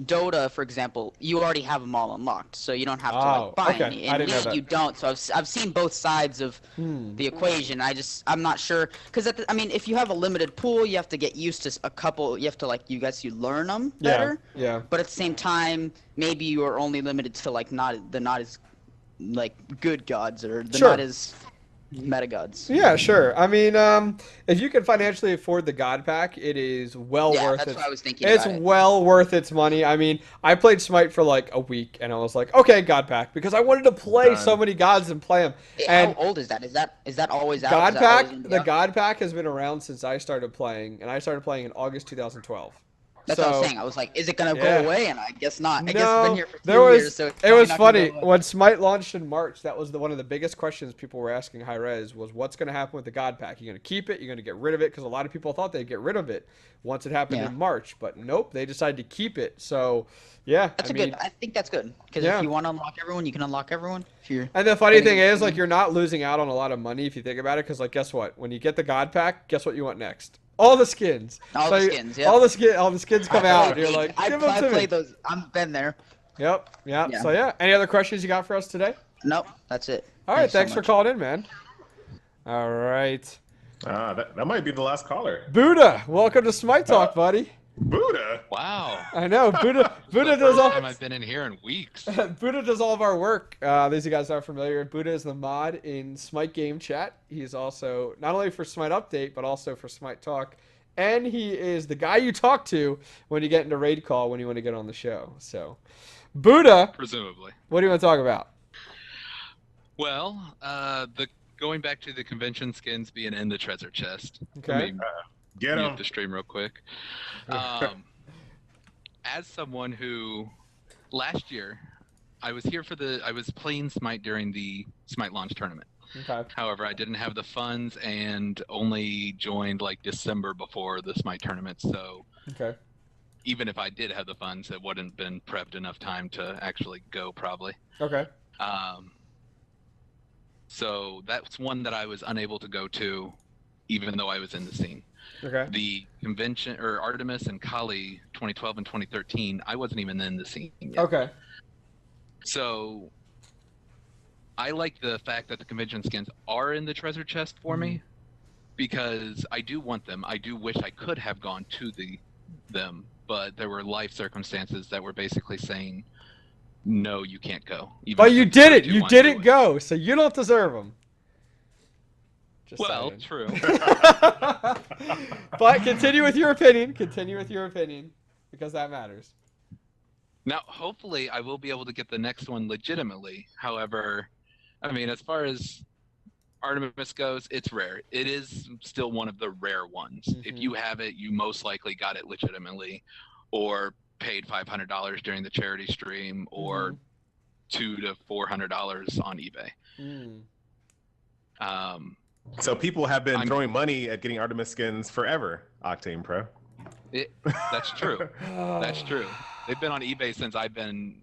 Dota, for example, you already have them all unlocked, so you don't have to like buy any. In League, you don't. So I've seen both sides of the equation. I'm not sure because I mean, if you have a limited pool, you have to get used to a couple. You have to you learn them better. Yeah. But at the same time, maybe you are only limited to like not as like good gods or not as meta gods. Yeah, sure. I mean, if you can financially afford the god pack, it is well worth it. That's what I was thinking. It's well worth its money. I mean, I played Smite for like a week, and I was like, okay, god pack, because I wanted to play so many gods and play them. And how old is that? Is that always out? God pack? The god pack has been around since I started playing, and I started playing in August 2012. That's what I was saying. I was like, is it going to go away? And I guess not. I guess it's been here for 2 years. So it was funny. When Smite launched in March, that was one of the biggest questions people were asking Hi-Rez was, what's going to happen with the God Pack? You're going to keep it? You're going to get rid of it? Because a lot of people thought they'd get rid of it once it happened in March. But nope, they decided to keep it. So, yeah. I think that's good. Because if you want to unlock everyone, you can unlock everyone. And the funny thing is, like, you're not losing out on a lot of money if you think about it. Because, like, guess what? When you get the God Pack, guess what you want next? All the skins. All the skins, yeah. All the skins come out. And you're like, give them to me. I played those. I've been there. Yep. So, yeah. Any other questions you got for us today? Nope. That's it. All right. Thanks for calling in, man. All right. That might be the last caller. Buddha, welcome to Smite Talk, buddy. Buddha? Wow. I know. Buddha does all. I've been in here in weeks. Buddha does all of our work. These of you guys are familiar. Buddha is the mod in Smite Game Chat. He's also not only for Smite Update, but also for Smite Talk. And he is the guy you talk to when you get into raid call when you want to get on the show. So, Buddha. Presumably. What do you want to talk about? Well, going back to the convention skins being in the treasure chest. Okay. Get him. Mute the stream real quick. As someone who last year I was playing Smite during the Smite launch tournament. Okay. However, I didn't have the funds and only joined like December before the Smite tournament. So even if I did have the funds, it wouldn't been prepped enough time to actually go probably. Okay. So that's one that I was unable to go to, even though I was in the scene. Okay. The convention or Artemis and Kali 2012 and 2013, I wasn't even in the scene yet. Okay. So I like the fact that the convention skins are in the treasure chest for me, because I do want them. I do wish I could have gone to them, but there were life circumstances that were basically saying, no, you can't go. But you did it. You didn't go, so you don't deserve them. Just well, saying. True. But continue with your opinion. Continue with your opinion, because that matters. Now, hopefully, I will be able to get the next one legitimately. However, I mean, as far as Artemis goes, it's rare. It is still one of the rare ones. If you have it, you most likely got it legitimately, or paid $500 during the charity stream, or $200 to $400 on eBay. So people have been throwing money at getting Artemis skins forever, Octane Pro. That's true. That's true. They've been on eBay since I've been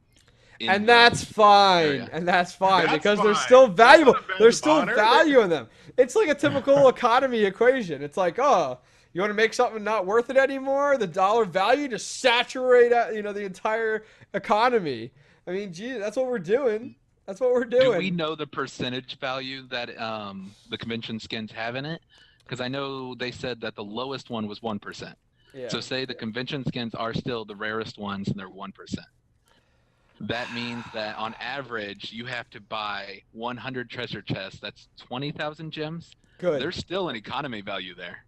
And that's fine. area. And that's fine That's because fine. they're still valuable. There's still honor. value in them. It's like a typical economy equation. It's like, oh, you want to make something not worth it anymore? The dollar value just saturate, the entire economy. I mean, gee, that's what we're doing. That's what we're doing. Do we know the percentage value that the convention skins have in it? Because I know they said that the lowest one was 1%. Yeah. So say the convention skins are still the rarest ones and they're 1%. That means that on average, you have to buy 100 treasure chests. That's 20,000 gems. Good. There's still an economy value there.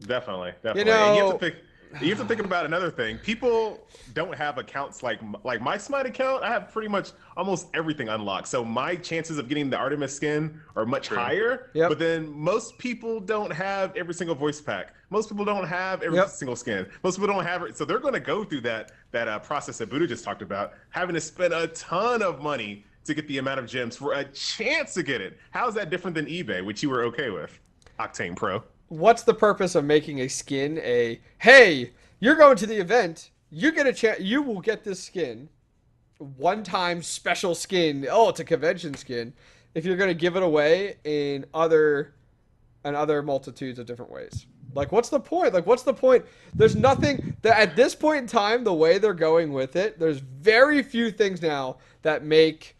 Definitely. You know, and you have to think about another thing. People don't have accounts like my Smite account. I have pretty much almost everything unlocked. So my chances of getting the Artemis skin are much higher. Yep. But then most people don't have every single voice pack. Most people don't have every single skin. Most people don't have it. So they're going to go through that process that Buddha just talked about, having to spend a ton of money to get the amount of gems for a chance to get it. How is that different than eBay, which you were okay with, Octane Pro? What's the purpose of making a skin hey, you're going to the event, you get a chance, you will get this skin, one-time special skin, it's a convention skin, if you're going to give it away in other multitudes of different ways. Like, what's the point? There's nothing that at this point in time, the way they're going with it, there's very few things now that make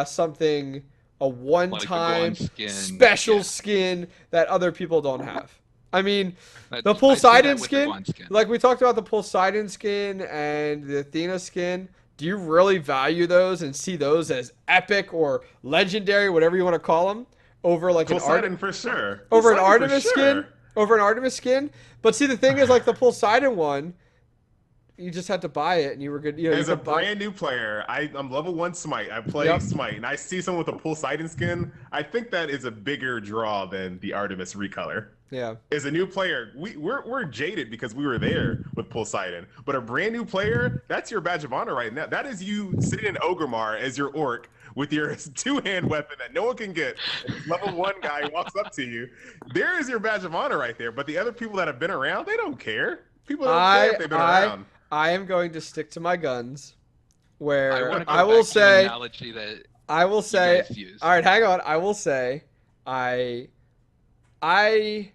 something a one-time special skin that other people don't have. I mean, the Poseidon skin, like we talked about the Poseidon skin and the Athena skin, do you really value those and see those as epic or legendary, whatever you want to call them, over like Poseidon for sure. Over an Artemis skin? Over an Artemis skin? But see, the thing is, like the Poseidon one, you just had to buy it and you were good. As a brand new player, I'm level 1 Smite. I play Smite and I see someone with a Poseidon skin. I think that is a bigger draw than the Artemis recolor. Yeah. As a new player, we're jaded because we were there with Poseidon. But a brand new player, that's your badge of honor right now. That is you sitting in Ogremar as your orc with your two-hand weapon that no one can get. Level 1 guy walks up to you. There is your badge of honor right there. But the other people that have been around, they don't care. People don't care if they've been around. I am going to stick to my guns, where I will say, all right, hang on. I will say, I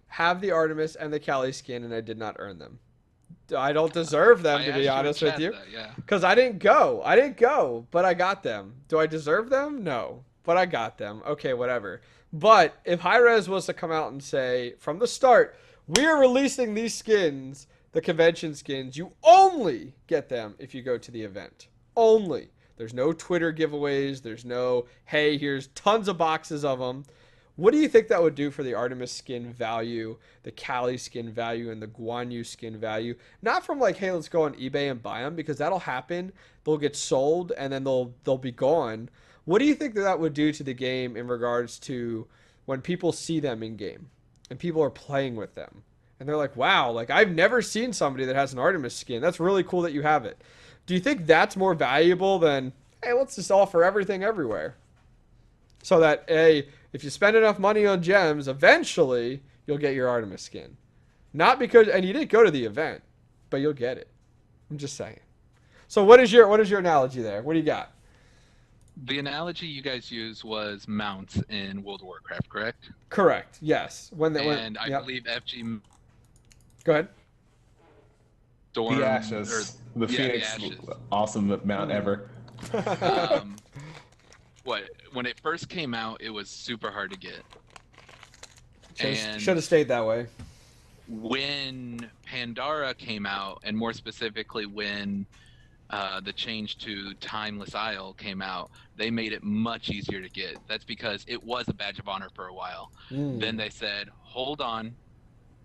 have the Artemis and the Kali skin, and I did not earn them. I don't deserve them, to be honest with you, because I didn't go, but I got them. Do I deserve them? No, but I got them. Okay, whatever. But if Hi-Rez was to come out and say from the start, we are releasing these skins, the convention skins, you only get them if you go to the event. Only. There's no Twitter giveaways. There's no, hey, here's tons of boxes of them. What do you think that would do for the Artemis skin value, the Kali skin value, and the Guan Yu skin value? Not from like, hey, let's go on eBay and buy them, because that'll happen. They'll get sold and then they'll be gone. What do you think that would do to the game in regards to when people see them in game and people are playing with them? And they're like, wow, like I've never seen somebody that has an Artemis skin. That's really cool that you have it. Do you think that's more valuable than, hey, let's just offer everything everywhere? So that, hey, if you spend enough money on gems, eventually you'll get your Artemis skin. Not because, and you didn't go to the event, but you'll get it. I'm just saying. So what is your analogy there? What do you got? The analogy you guys used was mounts in World of Warcraft, correct? Correct. Yes. I believe FG. Go ahead. Storm, the Ashes. The Phoenix. The Ashes. Awesome mount ever. When it first came out, it was super hard to get. Should have stayed that way. When Pandora came out, and more specifically when the change to Timeless Isle came out, they made it much easier to get. That's because it was a badge of honor for a while. Then they said, hold on,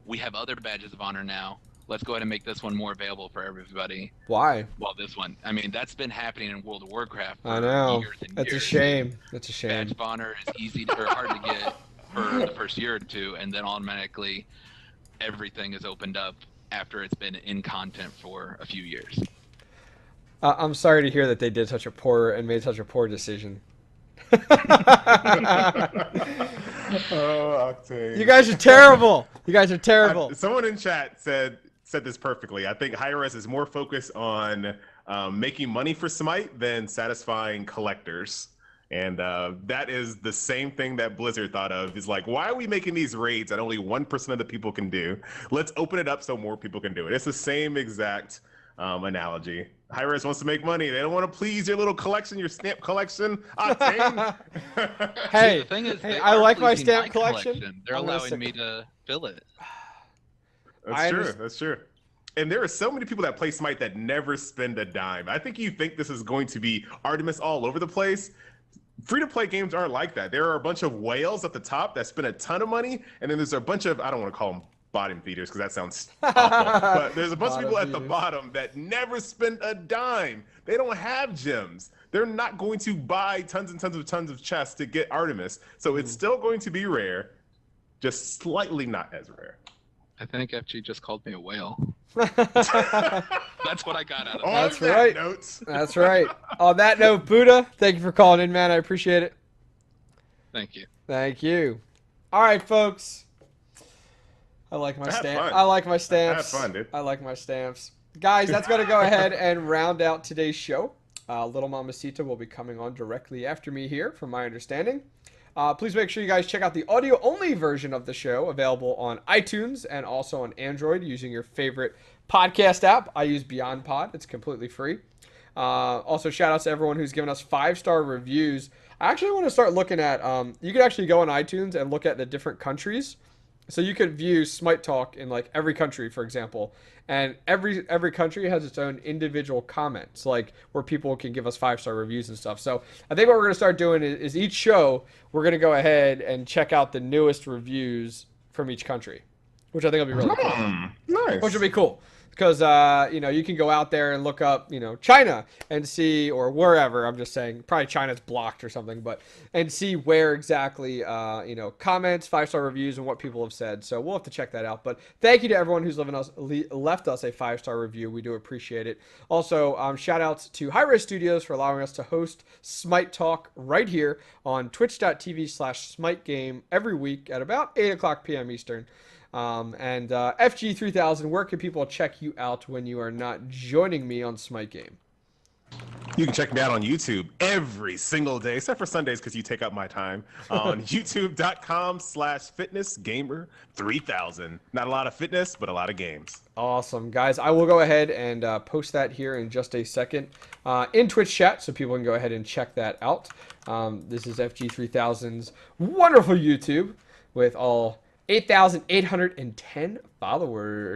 we have other badges of honor now. Let's go ahead and make this one more available for everybody. Why? Well, this one, I mean, that's been happening in World of Warcraft for I know. years and That's years. a shame. That's a shame. Badge of honor is easy or hard to get for the first year or two, and then automatically everything is opened up after it's been in content for a few years. I'm sorry to hear that they did such a poor decision. Oh, Octane. You guys are terrible. You guys are terrible. Someone in chat said said this perfectly. I think Hi-Rez is more focused on making money for Smite than satisfying collectors. And that is the same thing that Blizzard thought of. Is like, why are we making these raids that only 1% of the people can do? Let's open it up so more people can do it. It's the same exact analogy. Hi-Rez wants to make money. They don't want to please your little collection, your stamp collection. Hey, the thing is, I like my stamp collection. They're allowing me to fill it. That's true. And there are so many people that play Smite that never spend a dime. I think you think this is going to be Artemis all over the place. Free-to-play games aren't like that. There are a bunch of whales at the top that spend a ton of money, and then there's a bunch of, I don't want to call them bottom feeders because that sounds awful, but there's a bunch of people at the bottom that never spend a dime. They don't have gems. They're not going to buy tons and tons of chests to get Artemis. So it's still going to be rare, just slightly not as rare. I think FG just called me a whale. That's what I got out of that. That's right. That's right. On that note, Buddha, thank you for calling in, man. I appreciate it. Thank you. Thank you. All right, folks. I like my stamp. I like my stamps. I had fun, dude. I like my stamps. Guys, that's going to go ahead and round out today's show. Little Mamacita will be coming on directly after me here, from my understanding. Please make sure you guys check out the audio-only version of the show, available on iTunes and also on Android using your favorite podcast app. I use Beyond Pod. It's completely free. Also, shout-outs to everyone who's given us 5-star reviews. I actually want to start looking at, you could actually go on iTunes and look at the different countries. So you could view Smite Talk in like every country, for example, and every country has its own individual comments, like where people can give us 5-star reviews and stuff. So I think what we're going to start doing is each show we're going to go ahead and check out the newest reviews from each country, which I think will be really cool. Nice. Which will be cool. Because, you can go out there and look up, China and see, or wherever, I'm just saying, probably China's blocked or something, and see where exactly, comments, 5-star reviews, and what people have said. So we'll have to check that out. But thank you to everyone who's left us a 5-star review. We do appreciate it. Also, shout outs to Hi-Rez Studios for allowing us to host Smite Talk right here on twitch.tv/Smite Game every week at about 8 o'clock p.m. Eastern. And FG3000, where can people check you out when you are not joining me on Smite Game? You can check me out on YouTube every single day, except for Sundays because you take up my time, on youtube.com/fitnessgamer3000. Not a lot of fitness, but a lot of games. Awesome. Guys, I will go ahead and post that here in just a second in Twitch chat so people can go ahead and check that out. This is FG3000's wonderful YouTube with all 8,810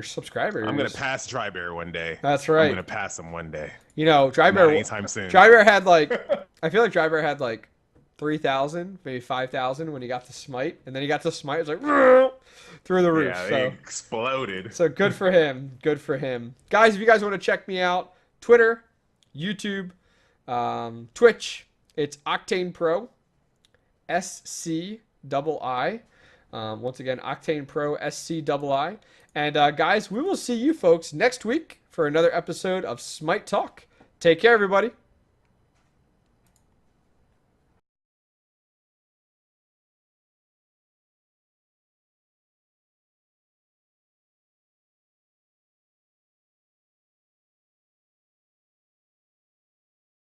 subscribers. I'm gonna pass Drybear one day. That's right. I'm gonna pass him one day. Drybear. Not anytime soon. Drybear had I feel like Drybear had 3,000, maybe 5,000 when he got to Smite, and then he got to Smite. It was like through the roof. Yeah, he exploded. So good for him. Good for him, guys. If you guys want to check me out, Twitter, YouTube, Twitch, it's Octane Pro, SCII. Once again, Octane Pro, SCII. And guys, we will see you folks next week for another episode of Smite Talk. Take care, everybody.